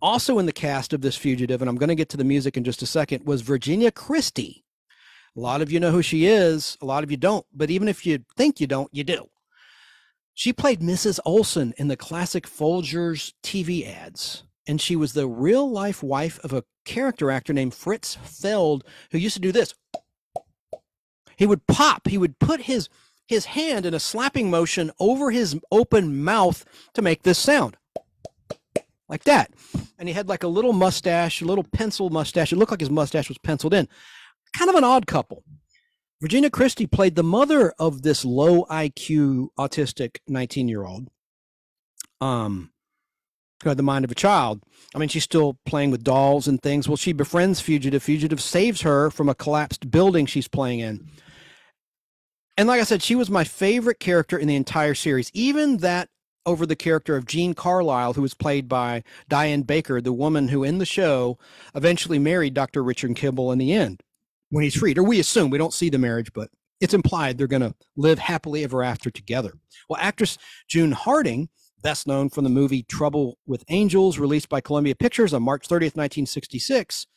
[SPEAKER 2] Also in the cast of this Fugitive, and I'm going to get to the music in just a second, was Virginia Christie. A lot of you know who she is. A lot of you don't. But even if you think you don't, you do. She played Mrs. Olson in the classic Folgers TV ads. And she was the real-life wife of a character actor named Fritz Feld, who used to do this. He would pop. He would put his hand in a slapping motion over his open mouth to make this sound. Like that. And he had like a little mustache, a little pencil mustache. It looked like his mustache was penciled in. Kind of an odd couple. Virginia Christie played the mother of this low IQ autistic 19-year-old. Who had the mind of a child. I mean, she's still playing with dolls and things. Well, she befriends Fugitive. Fugitive saves her from a collapsed building she's playing in. And like I said, she was my favorite character in the entire series. Even that over the character of Jean Carlisle, who was played by Diane Baker, the woman who in the show eventually married Dr. Richard Kimball in the end when he's freed. Or we assume, we don't see the marriage, but it's implied they're going to live happily ever after together. Well, actress June Harding, best known from the movie Trouble with Angels, released by Columbia Pictures on March 30th, 1966.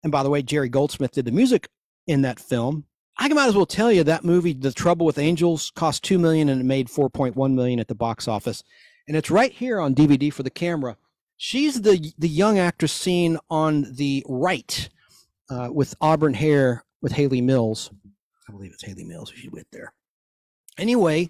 [SPEAKER 2] And by the way, Jerry Goldsmith did the music in that film. I might as well tell you that movie, The Trouble with Angels, cost $2 million and it made $4.1 million at the box office. And it's right here on DVD for the camera. She's the young actress seen on the right with auburn hair with Haley Mills. I believe it's Haley Mills she's with there. Anyway,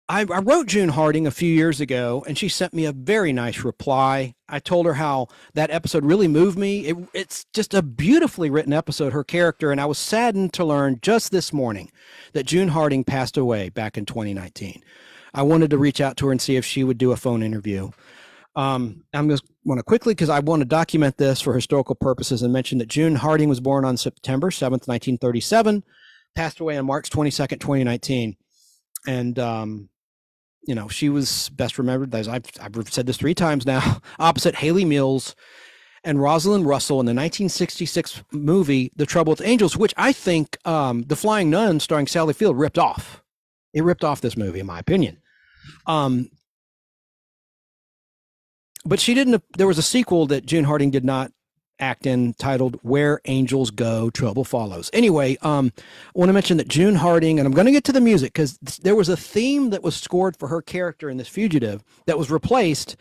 [SPEAKER 2] I wrote June Harding a few years ago, and she sent me a very nice reply. I told her how that episode really moved me. It's just a beautifully written episode, her character, and I was saddened to learn just this morning that June Harding passed away back in 2019. I wanted to reach out to her and see if she would do a phone interview. I'm just want to quickly, because I want to document this for historical purposes, and mention that June Harding was born on September 7th, 1937, passed away on March 22nd, 2019. And, you know, she was best remembered, as I've said this 3 times now, opposite Haley Mills and Rosalind Russell in the 1966 movie, The Trouble with Angels, which I think The Flying Nun starring Sally Field ripped off. It ripped off this movie, in my opinion. But she didn't. There was a sequel that June Harding did not act in titled Where Angels Go, Trouble Follows. Anyway, I want to mention that June Harding, and I'm going to get to the music because there was a theme that was scored for her character in this Fugitive that was replaced,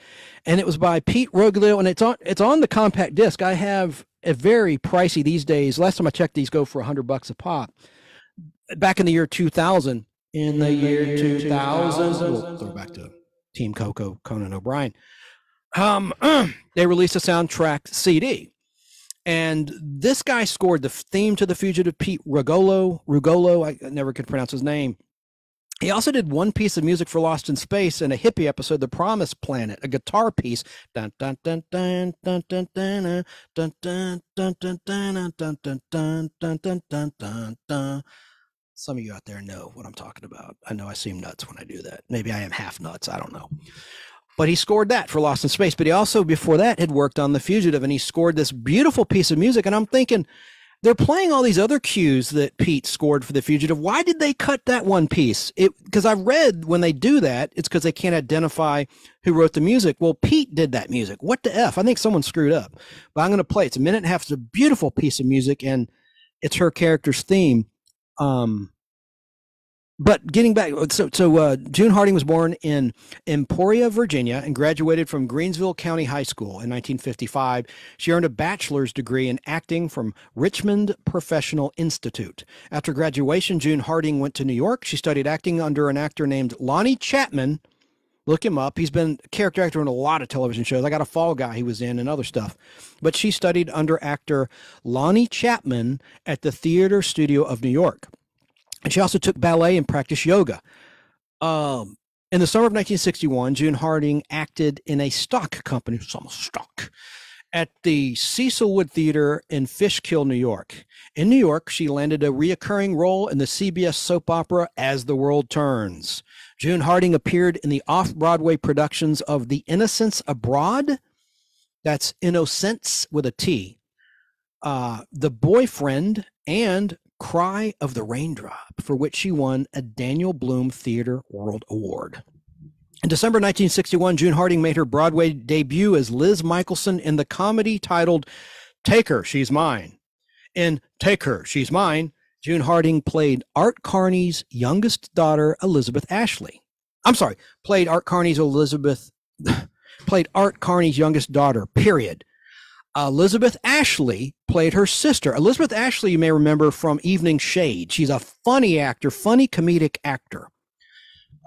[SPEAKER 2] and it was by Pete Roglio, and it's on the compact disc. I have a very pricey these days. Last time I checked, these go for $100 a pop. Back in the year 2000, we'll throw back to Team Coco, Conan O'Brien. They released a soundtrack CD. And this guy scored the theme to The Fugitive, Pete Rugolo. I never could pronounce his name. He also did one piece of music for Lost in Space and a hippie episode, The Promised Planet, a guitar piece. Dun dun dun dun dun dun dun dun dun dun dun dun dun dun dun dun dun dun dun. Some of you out there know what I'm talking about. I know I seem nuts when I do that. Maybe I am half nuts. I don't know. But he scored that for Lost in Space. But he also, before that, had worked on The Fugitive, and he scored this beautiful piece of music. And I'm thinking, they're playing all these other cues that Pete scored for The Fugitive. Why did they cut that one piece? Because I've read when they do that, it's because they can't identify who wrote the music. Well, Pete did that music. What the F? I think someone screwed up. But I'm going to play it. It's a minute and a half. It's a beautiful piece of music, and it's her character's theme. But getting back, so June Harding was born in Emporia, Virginia, and graduated from Greensville County High School in 1955. She earned a bachelor's degree in acting from Richmond Professional Institute. After graduation, June Harding went to New York. She studied acting under an actor named Lonnie Chapman. Look him up. He's been a character actor in a lot of television shows. I Got a Fall Guy he was in and other stuff. But she studied under actor Lonnie Chapman at the Theater Studio of New York. And she also took ballet and practiced yoga. In the summer of 1961, June Harding acted in a stock company, some stock, at the Cecilwood Theater in Fishkill, New York. In New York, she landed a reoccurring role in the CBS soap opera As the World Turns. June Harding appeared in the off-Broadway productions of The Innocents Abroad. That's Innocents with a T. The Boyfriend, and Cry of the Raindrop, for which she won a Daniel Bloom Theater World Award. In December 1961, June Harding made her Broadway debut as Liz Michelson in the comedy titled Take Her, She's Mine. In Take Her, She's Mine, June Harding played Art Carney's youngest daughter, Elizabeth Ashley. Played Art Carney's youngest daughter, period. Elizabeth Ashley played her sister. Elizabeth Ashley, you may remember from Evening Shade. She's a funny actor, funny comedic actor.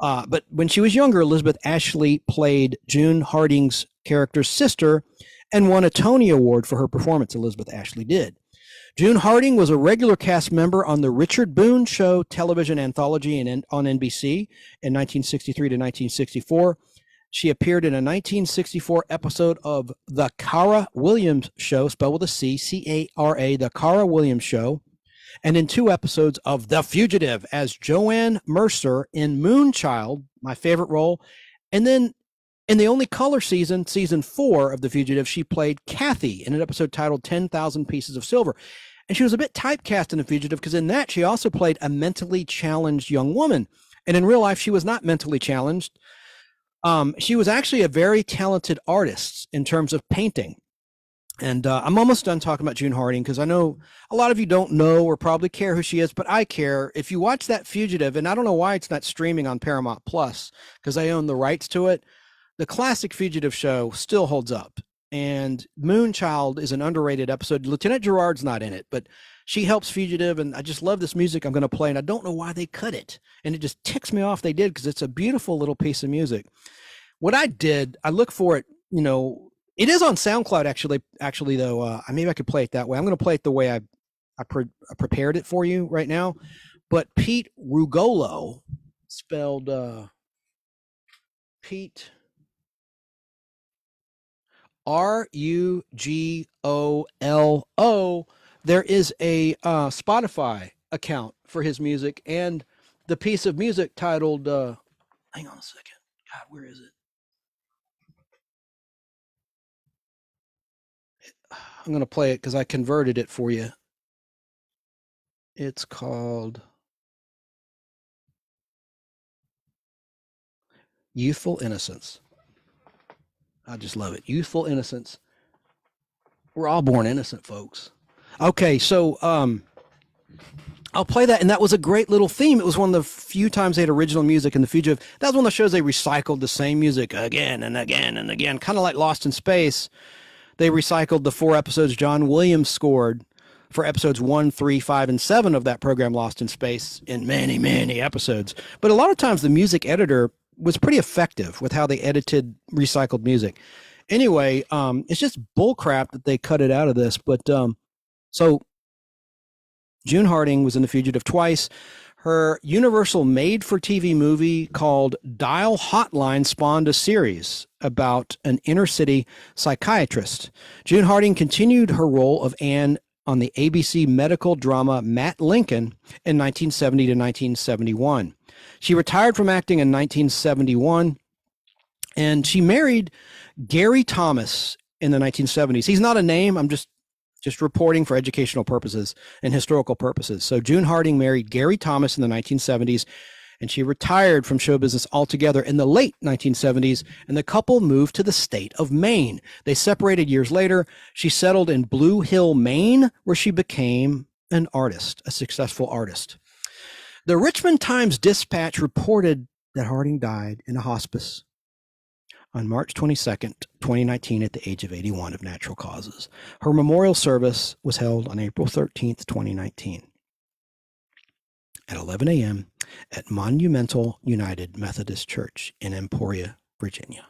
[SPEAKER 2] But when she was younger, Elizabeth Ashley played June Harding's character's sister and won a Tony Award for her performance. Elizabeth Ashley did. June Harding was a regular cast member on the Richard Boone Show television anthology on NBC in 1963 to 1964. She appeared in a 1964 episode of The Cara Williams Show, spelled with a C, C-A-R-A, The Cara Williams Show, and in 2 episodes of The Fugitive as Joanne Mercer in Moonchild, my favorite role. And then in the only color season, season 4 of The Fugitive, she played Kathy in an episode titled 10,000 Pieces of Silver. And she was a bit typecast in The Fugitive because in that she also played a mentally challenged young woman. And in real life, she was not mentally challenged. She was actually a very talented artist in terms of painting. And I'm almost done talking about June Harding because I know a lot of you don't know or probably care who she is, but I care. If you watch that Fugitive, and I don't know why it's not streaming on Paramount Plus because I own the rights to it, the classic Fugitive show still holds up. And Moonchild is an underrated episode. Lieutenant Gerard's not in it, but she helps Fugitive, and I just love this music I'm going to play, and I don't know why they cut it. And it just ticks me off they did because it's a beautiful little piece of music. What I did, I look for it, it is on SoundCloud actually though. Maybe I could play it that way. I'm going to play it the way I prepared it for you right now. But Pete Rugolo, spelled Pete Rugolo. There is a Spotify account for his music, and the piece of music titled, hang on a second. God, where is it? I'm going to play it because I converted it for you. It's called Youthful Innocence. I just love it. Youthful innocence. We're all born innocent, folks. Okay, so I'll play that, and that was a great little theme. It was one of the few times they had original music in The Fugitive. That was one of the shows they recycled the same music again and again and again, kind of like Lost in Space. They recycled the 4 episodes John Williams scored for episodes 1, 3, 5, and 7 of that program, Lost in Space, in many, many episodes. But a lot of times the music editor was pretty effective with how they edited recycled music. Anyway, it's just bullcrap that they cut it out of this. But so June Harding was in The Fugitive twice. Her Universal made-for-TV movie called Dial Hotline spawned a series about an inner-city psychiatrist. June Harding continued her role of Anne on the ABC medical drama Matt Lincoln in 1970 to 1971. She retired from acting in 1971, and she married Gary Thomas in the 1970s. He's not a name. I'm just reporting for educational purposes and historical purposes. So June Harding married Gary Thomas in the 1970s, and she retired from show business altogether in the late 1970s, and the couple moved to the state of Maine. They separated years later. She settled in Blue Hill, Maine, where she became an artist, a successful artist. The Richmond Times-Dispatch reported that Harding died in a hospice on March 22nd, 2019, at the age of 81 of natural causes. Her memorial service was held on April 13th, 2019 at 11 a.m. at Monumental United Methodist Church in Emporia, Virginia.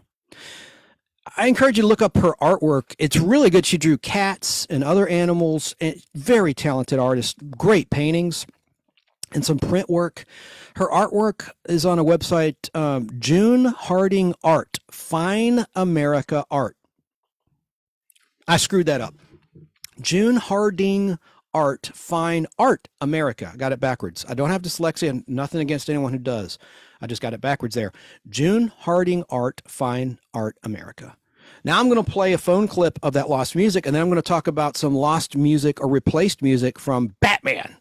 [SPEAKER 2] I encourage you to look up her artwork. It's really good. She drew cats and other animals. Very talented artist, great paintings and some print work. Her artwork is on a website, June Harding Art, Fine America Art. I screwed that up. June Harding Art, Fine Art America. I got it backwards. I don't have dyslexia, nothing against anyone who does. I just got it backwards there. June Harding Art, Fine Art America. Now I'm going to play a phone clip of that lost music, and then I'm going to talk about some lost music or replaced music from Batman,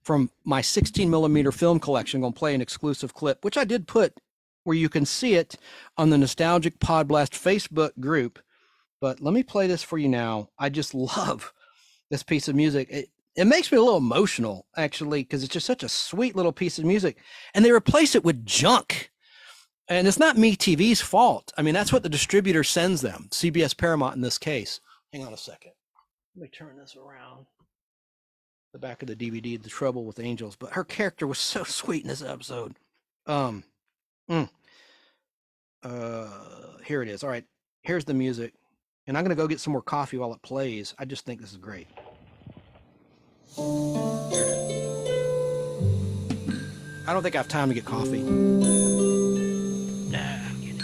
[SPEAKER 2] from my 16mm film collection. I'm going to play an exclusive clip, which I did put where you can see it on the Nostalgic Pod Blast Facebook group. But let me play this for you now. I just love this piece of music. It makes me a little emotional, actually, because it's just such a sweet little piece of music. And they replace it with junk. And it's not MeTV's fault. I mean, that's what the distributor sends them, CBS Paramount in this case. Hang on a second. Let me turn this around. The back of the DVD, The Trouble with Angels. But her character was so sweet in this episode. Here it is. All right, here's the music. And I'm going to go get some more coffee while it plays. I just think this is great. I don't think I have time to get coffee. Nah, I'm kidding.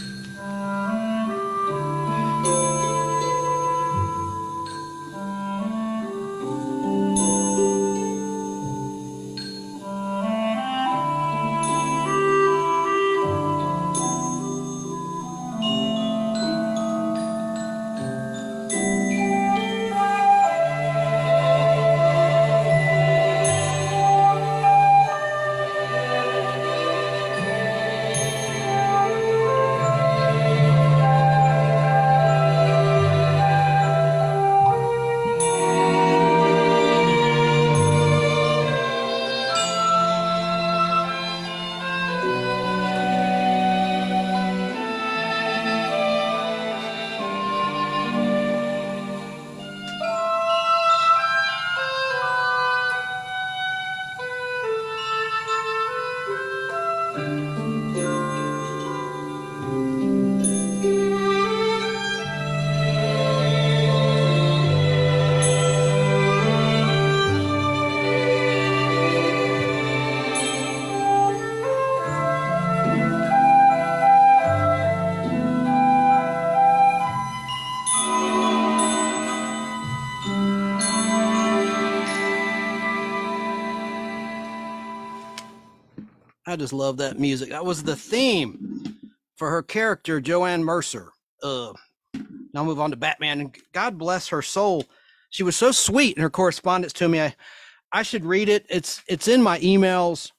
[SPEAKER 2] I just love that music. That was the theme for her character, Joanne Mercer. Now I'll move on to Batman. And God bless her soul. She was so sweet in her correspondence to me. I should read it. It's in my emails.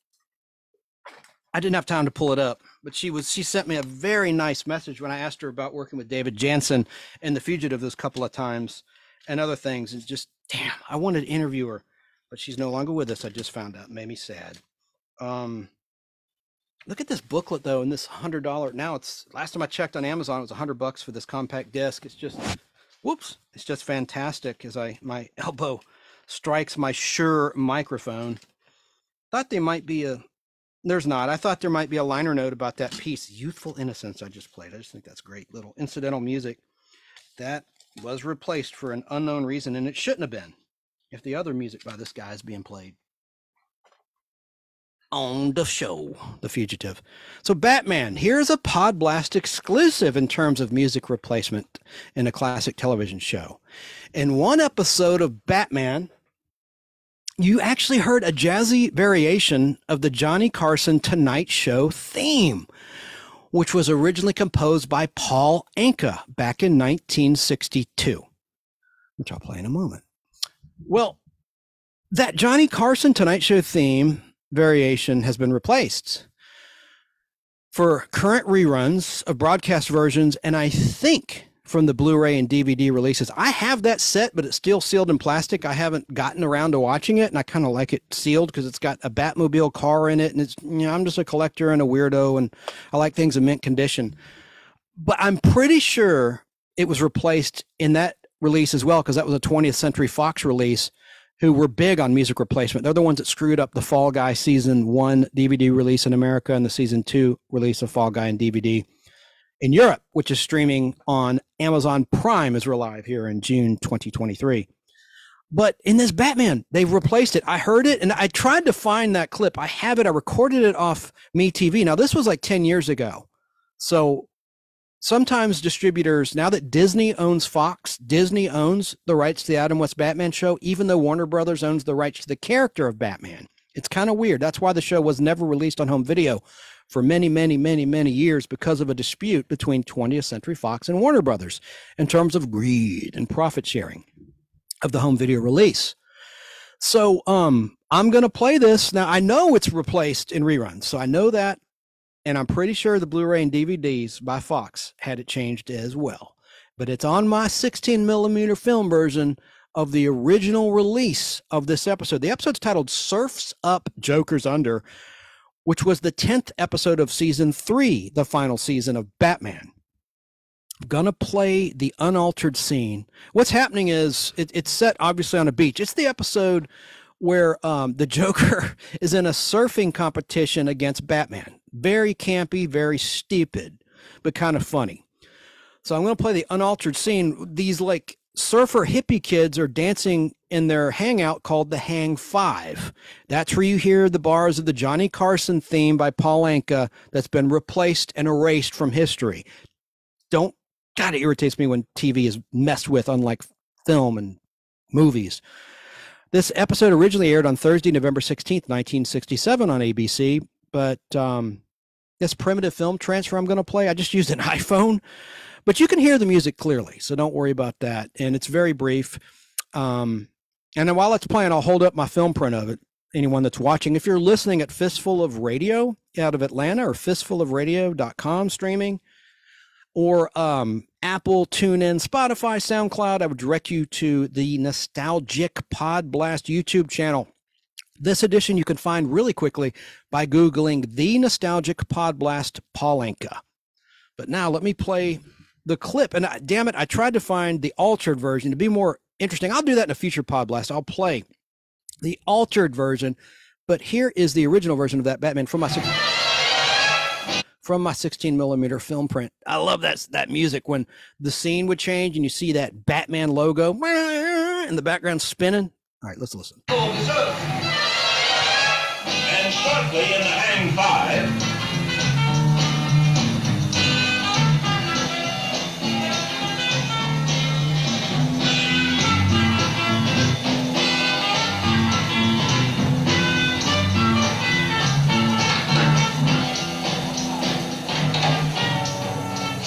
[SPEAKER 2] I didn't have time to pull it up. But she sent me a very nice message when I asked her about working with David Jansen and The Fugitive those couple of times and other things. And just, damn, I wanted to interview her, but she's no longer with us. I just found out. It made me sad. Look at this booklet though, and this $100. Now it's, last time I checked on Amazon, it was $100 for this compact disc. It's just, whoops, it's just fantastic as my elbow strikes my Shure microphone. Thought they might be there's not. I thought there might be a liner note about that piece, Youthful Innocence, I just played. I just think that's great. Little incidental music that was replaced for an unknown reason, and it shouldn't have been if the other music by this guy is being played on the show, The Fugitive. So Batman, here's a Pod Blast exclusive in terms of music replacement in a classic television show. In one episode of Batman, you actually heard a jazzy variation of the Johnny Carson Tonight Show theme, which was originally composed by Paul Anka back in 1962, which I'll play in a moment. Well, that Johnny Carson Tonight Show theme variation has been replaced for current reruns of broadcast versions, and I think from the Blu-ray and DVD releases. I have that set, but it's still sealed in plastic. I haven't gotten around to watching it, and I kind of like it sealed because it's got a Batmobile car in it, and it's, I'm just a collector and a weirdo, and I like things in mint condition. But I'm pretty sure it was replaced in that release as well, because that was a 20th Century Fox release, who were big on music replacement. They're the ones that screwed up the Fall Guy Season 1 DVD release in America and the Season 2 release of Fall Guy in DVD in Europe, which is streaming on Amazon Prime as we're live here in June 2023. But in this Batman, they've replaced it. I heard it, and I tried to find that clip. I have it. I recorded it off MeTV. Now, this was like 10 years ago. So sometimes distributors, now that Disney owns Fox, Disney owns the rights to the Adam West Batman show, even though Warner Brothers owns the rights to the character of Batman. It's kind of weird. That's why the show was never released on home video for many, many, many, many years, because of a dispute between 20th Century Fox and Warner Brothers in terms of greed and profit sharing of the home video release. So I'm going to play this. Now, I know it's replaced in reruns, so I know that, and I'm pretty sure the Blu-ray and DVDs by Fox had it changed as well. But it's on my 16mm film version of the original release of this episode. The episode's titled Surf's Up, Joker's Under, which was the 10th episode of Season 3, the final season of Batman. I'm going to play the unaltered scene. What's happening is it's set obviously on a beach. It's the episode where the Joker is in a surfing competition against Batman. Very campy, very stupid, but kind of funny. So I'm going to play the unaltered scene. These like surfer hippie kids are dancing in their hangout called the Hang Five. That's where you hear the bars of the Johnny Carson theme by Paul Anka that's been replaced and erased from history. God, it irritates me when TV is messed with, unlike film and movies. This episode originally aired on Thursday, November 16th, 1967 on ABC, but this primitive film transfer I'm going to play, I just used an iPhone, but you can hear the music clearly, so don't worry about that. And it's very brief. And then while it's playing, I'll hold up my film print of it. Anyone that's watching, if you're listening at Fistful of Radio out of Atlanta, or fistfulofradio.com streaming, or Apple, TuneIn, Spotify, SoundCloud, I would direct you to the Nostalgic Pod Blast YouTube channel. This edition you can find really quickly by Googling The Nostalgic Pod Blast Paul Anka. But now let me play the clip. And damn it, I tried to find the altered version to be more interesting. I'll do that in a future Pod Blast. I'll play the altered version, but here is the original version of that Batman from my 16mm film print. I love that music when the scene would change and you see that Batman logo in the background spinning. All right, let's listen.
[SPEAKER 8] And shortly in the Hang Five,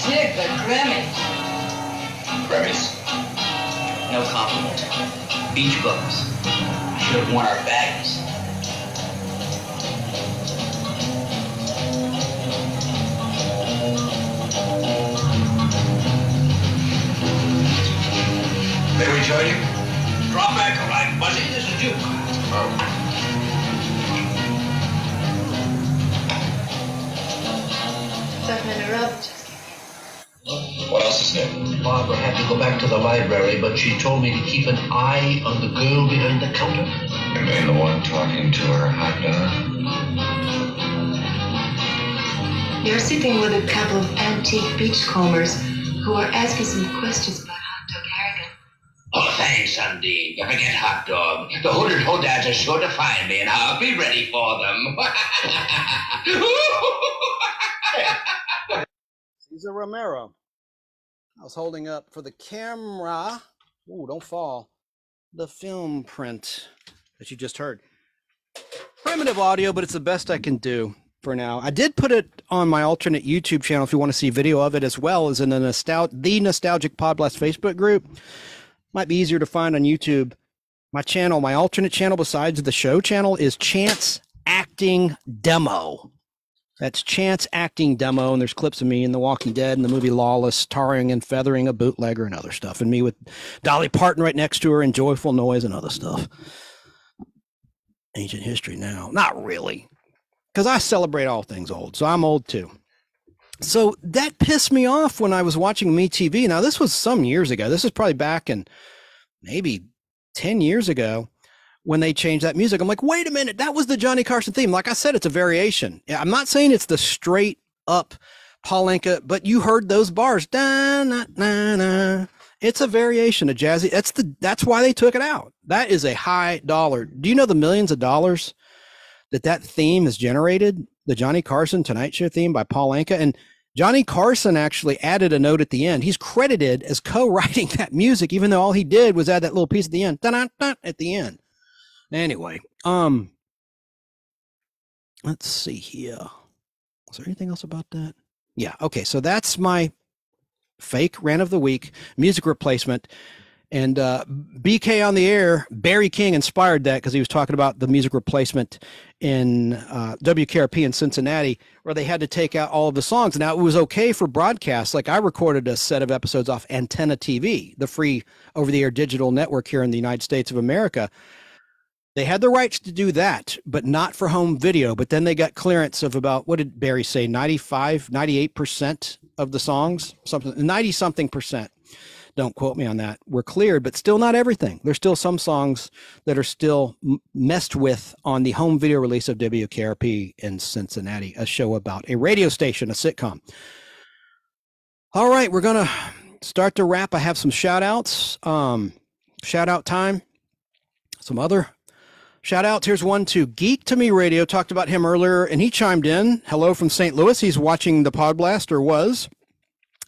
[SPEAKER 12] Dick, the Grammys.
[SPEAKER 10] Grammys? No compliment. Beach bums. Should have worn our baggies. interrupt?
[SPEAKER 8] What else is there?
[SPEAKER 10] Barbara had to go back to the library, but she told me to keep an eye on the girl behind the counter.
[SPEAKER 8] You mean the one talking to her hot dog?
[SPEAKER 11] You're sitting with a couple of antique beachcombers who are asking some questions about Hot Dog Harrigan.
[SPEAKER 10] Oh, thanks, Undine. You forget Hot Dog. The hooded hoodads are sure to find me, and I'll be ready for them.
[SPEAKER 2] Cesar Romero. I was holding up for the camera. Ooh, don't fall. The film print that you just heard. Primitive audio, but it's the best I can do for now. I did put it on my alternate YouTube channel if you want to see video of it, as well as in the Nostalgic Pod Blast Facebook group. Might be easier to find on YouTube. My channel, my alternate channel besides the show channel, is Chance Acting Demo. That's Chance Acting Demo, and there's clips of me in The Walking Dead and the movie Lawless, tarring and feathering a bootlegger and other stuff, and me with Dolly Parton right next to her and Joyful Noise and other stuff. Ancient history now. Not really, because I celebrate all things old, so I'm old too. So that pissed me off when I was watching MeTV. Now, this was some years ago. This is probably back in maybe 10 years ago when they changed that music. I'm like, wait a minute, that was the Johnny Carson theme. Like I said, it's a variation. I'm not saying it's the straight up Paul Anka, but you heard those bars. Da, na, na, na. It's a variation of jazzy. That's why they took it out. That is a high dollar. Do you know the millions of dollars that theme has generated? The Johnny Carson Tonight Show theme by Paul Anka. And Johnny Carson actually added a note at the end. He's credited as co-writing that music, even though all he did was add that little piece at the end. Dun-dun-dun, at the end. Anyway, let's see here. Was there anything else about that? Yeah. Okay. So that's my fake rant of the week, music replacement. And BK on the Air, Barry King inspired that because he was talking about the music replacement in WKRP in Cincinnati, where they had to take out all of the songs. Now, it was okay for broadcast. Like I recorded a set of episodes off Antenna TV, the free over-the-air digital network here in the United States of America. They had the rights to do that, but not for home video. But then they got clearance of about, what did Barry say, 98% of the songs? 90-something percent. Don't quote me on that. Were cleared, but still not everything. There's still some songs that are still messed with on the home video release of WKRP in Cincinnati, a show about a radio station, a sitcom. All right, we're going to start to wrap. I have some shout outs, shout out time, some other shout outs. Here's one to Geek to Me Radio. Talked about him earlier, and he chimed in. Hello from St. Louis. He's watching the Pod Blast, or was.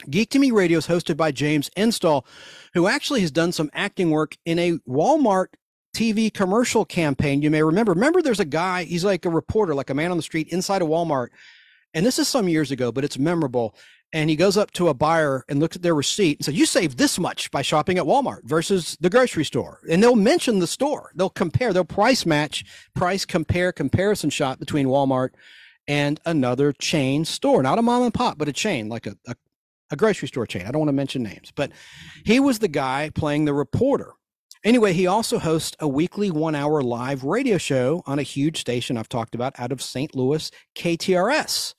[SPEAKER 2] Geek to Me Radio is hosted by James Enstall, who actually has done some acting work in a Walmart TV commercial campaign. You may remember there's a guy, he's like a reporter, like a man on the street inside a Walmart. And this is some years ago, but it's memorable. And he goes up to a buyer and looks at their receipt and says, you saved this much by shopping at Walmart versus the grocery store. And they'll mention the store. They'll compare, they'll price match, comparison shot between Walmart and another chain store. Not a mom and pop, but a chain, like a grocery store chain. I don't want to mention names, but he was the guy playing the reporter. Anyway, he also hosts a weekly 1-hour live radio show on a huge station I've talked about out of St. Louis, KTRS.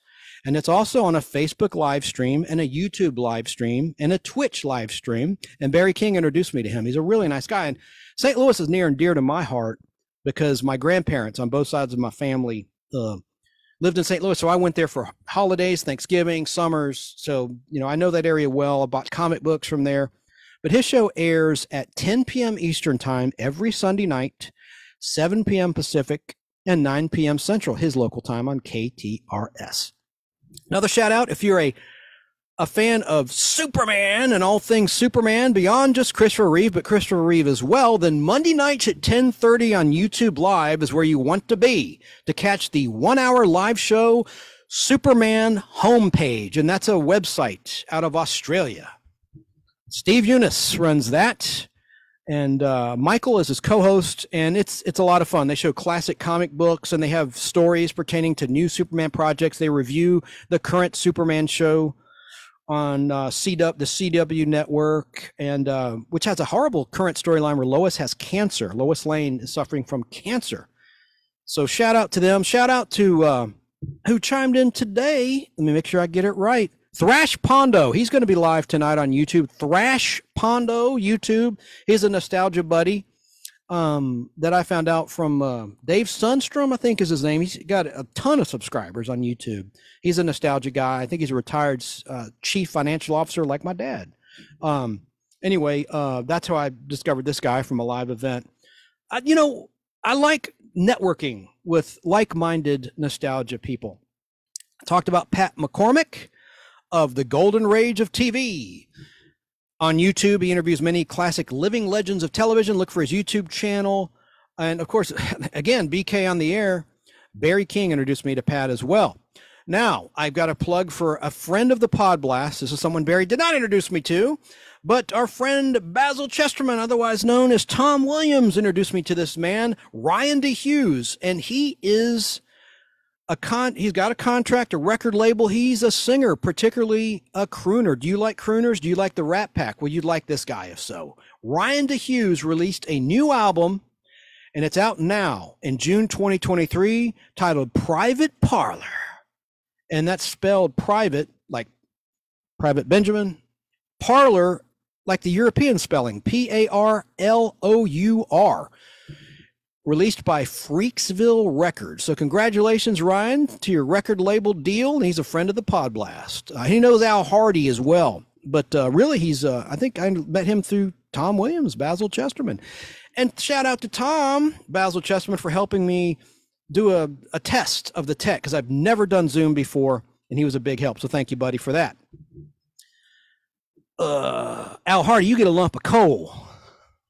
[SPEAKER 2] And it's also on a Facebook live stream and a YouTube live stream and a Twitch live stream. And Barry King introduced me to him. He's a really nice guy. And St. Louis is near and dear to my heart because my grandparents on both sides of my family lived in St. Louis. So I went there for holidays, Thanksgiving, summers. So, I know that area well. I bought comic books from there. But his show airs at 10 p.m. Eastern time every Sunday night, 7 p.m. Pacific, and 9 p.m. Central, his local time on KTRS. Another shout out, if you're a fan of Superman and all things Superman, beyond just Christopher Reeve, but Christopher Reeve as well, then Monday nights at 10:30 on YouTube Live is where you want to be to catch the 1-hour live show Superman homepage. And that's a website out of Australia. Steve Eunice runs that. And Michael is his co-host, and it's a lot of fun. They show classic comic books, and they have stories pertaining to new Superman projects. They review the current Superman show on the CW network, and which has a horrible current storyline where Lois has cancer. Lois Lane is suffering from cancer. So shout out to them. Shout out to who chimed in today. Let me make sure I get it right. Thrash Pondo, he's going to be live tonight on YouTube. Thrash Pondo, YouTube. He's a nostalgia buddy that I found out from Dave Sundstrom, I think is his name. He's got a ton of subscribers on YouTube. He's a nostalgia guy. I think he's a retired chief financial officer like my dad. Anyway, that's how I discovered this guy from a live event. You know, I like networking with like-minded nostalgia people. I talked about Pat McCormick of the Golden Rage of TV. On YouTube, he interviews many classic living legends of television. Look for his YouTube channel. And of course, again, BK on the air, Barry King introduced me to Pat as well. Now, I've got a plug for a friend of the Pod Blast. This is someone Barry did not introduce me to, but our friend Basil Chesterman, otherwise known as Tom Williams, introduced me to this man, Ryan DeHughes, and he is he's got a contract, a record label. He's a singer, particularly a crooner. Do you like crooners? Do you like the Rat Pack? Well, you'd like this guy if so. Ryan DeHughes released a new album, and it's out now in June 2023, titled Private Parlor. And that's spelled private, like Private Benjamin, parlor, like the European spelling, Parlour. Released by Freaksville Records. So congratulations, Ryan, to your record label deal. And he's a friend of the Pod Blast. He knows Al Hardy as well. But really, he's, I think I met him through Tom Williams, Basil Chesterman. And shout out to Tom, Basil Chesterman, for helping me do a test of the tech, because I've never done Zoom before, and he was a big help. So thank you, buddy, for that. Al Hardy, you get a lump of coal.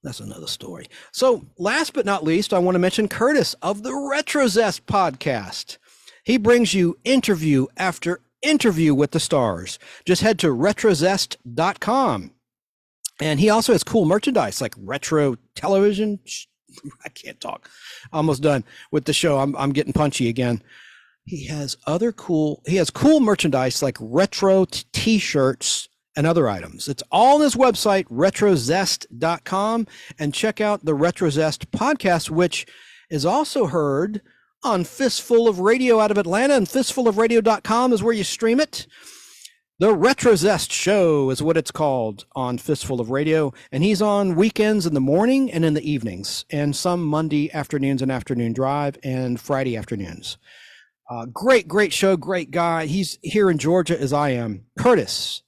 [SPEAKER 2] That's another story. So last but not least, I want to mention Curtis of the RetroZest podcast. He brings you interview after interview with the stars. Just head to retrozest.com. And he also has cool merchandise like retro television. I can't talk. Almost done with the show. I'm getting punchy again. He has cool merchandise like retro t-shirts and other items. It's all on his website, retrozest.com, and check out the RetroZest podcast, which is also heard on Fistful of Radio out of Atlanta, and fistfulofradio.com is where you stream it. The RetroZest Show is what it's called on Fistful of Radio, and he's on weekends in the morning and in the evenings, and some Monday afternoons and afternoon drive, and Friday afternoons. Great show, great guy. He's here in Georgia as I am. Curtis,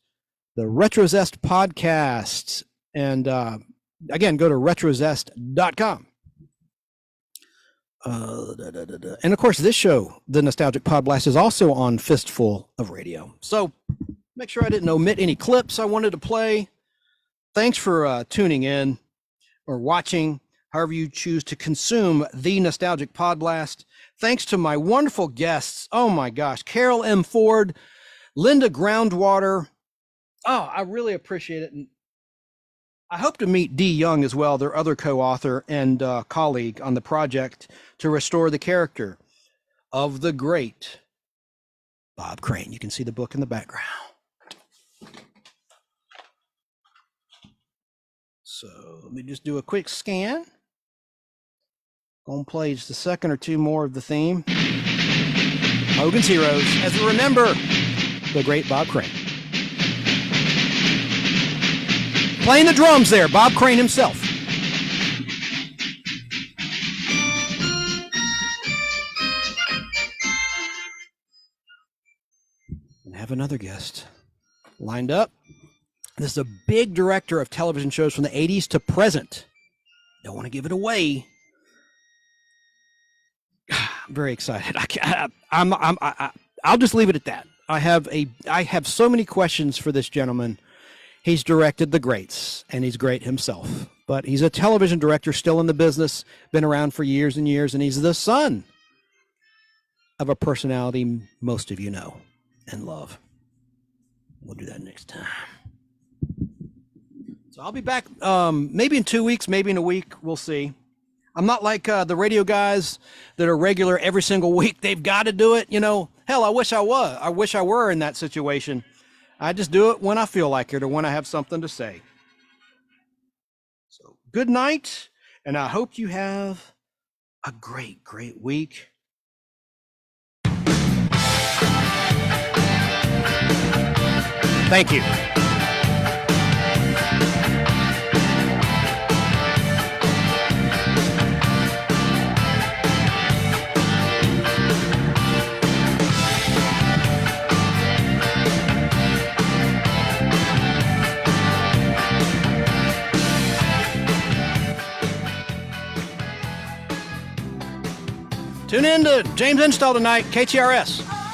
[SPEAKER 2] the RetroZest podcast. And again, go to retrozest.com. And of course, this show, the Nostalgic Pod Blast, is also on Fistful of Radio. So make sure I didn't omit any clips I wanted to play. Thanks for tuning in or watching, however you choose to consume the Nostalgic Pod Blast. Thanks to my wonderful guests. Oh my gosh, Carol M. Ford, Linda Groundwater. Oh, I really appreciate it. And I hope to meet Dee Young as well, their other co-author and colleague on the project to restore the character of the great Bob Crane. You can see the book in the background. So let me just do a quick scan. Gonna play just a second or two more of the theme. Hogan's Heroes, as we remember the great Bob Crane. Playing the drums there, Bob Crane himself. And have another guest lined up. This is a big director of television shows from the 80s to present. Don't want to give it away. I'm very excited. I'll just leave it at that. I have so many questions for this gentleman. He's directed the greats, and he's great himself. But he's a television director still in the business, been around for years and years, and he's the son of a personality most of you know and love. We'll do that next time. So I'll be back maybe in 2 weeks, maybe in a week. We'll see. I'm not like the radio guys that are regular every single week. They've got to do it. You know, hell, I wish I was. I wish I were in that situation. I just do it when I feel like it or when I have something to say. So good night, and I hope you have a great, great week. Thank you. Tune in to James Install tonight, KTRS.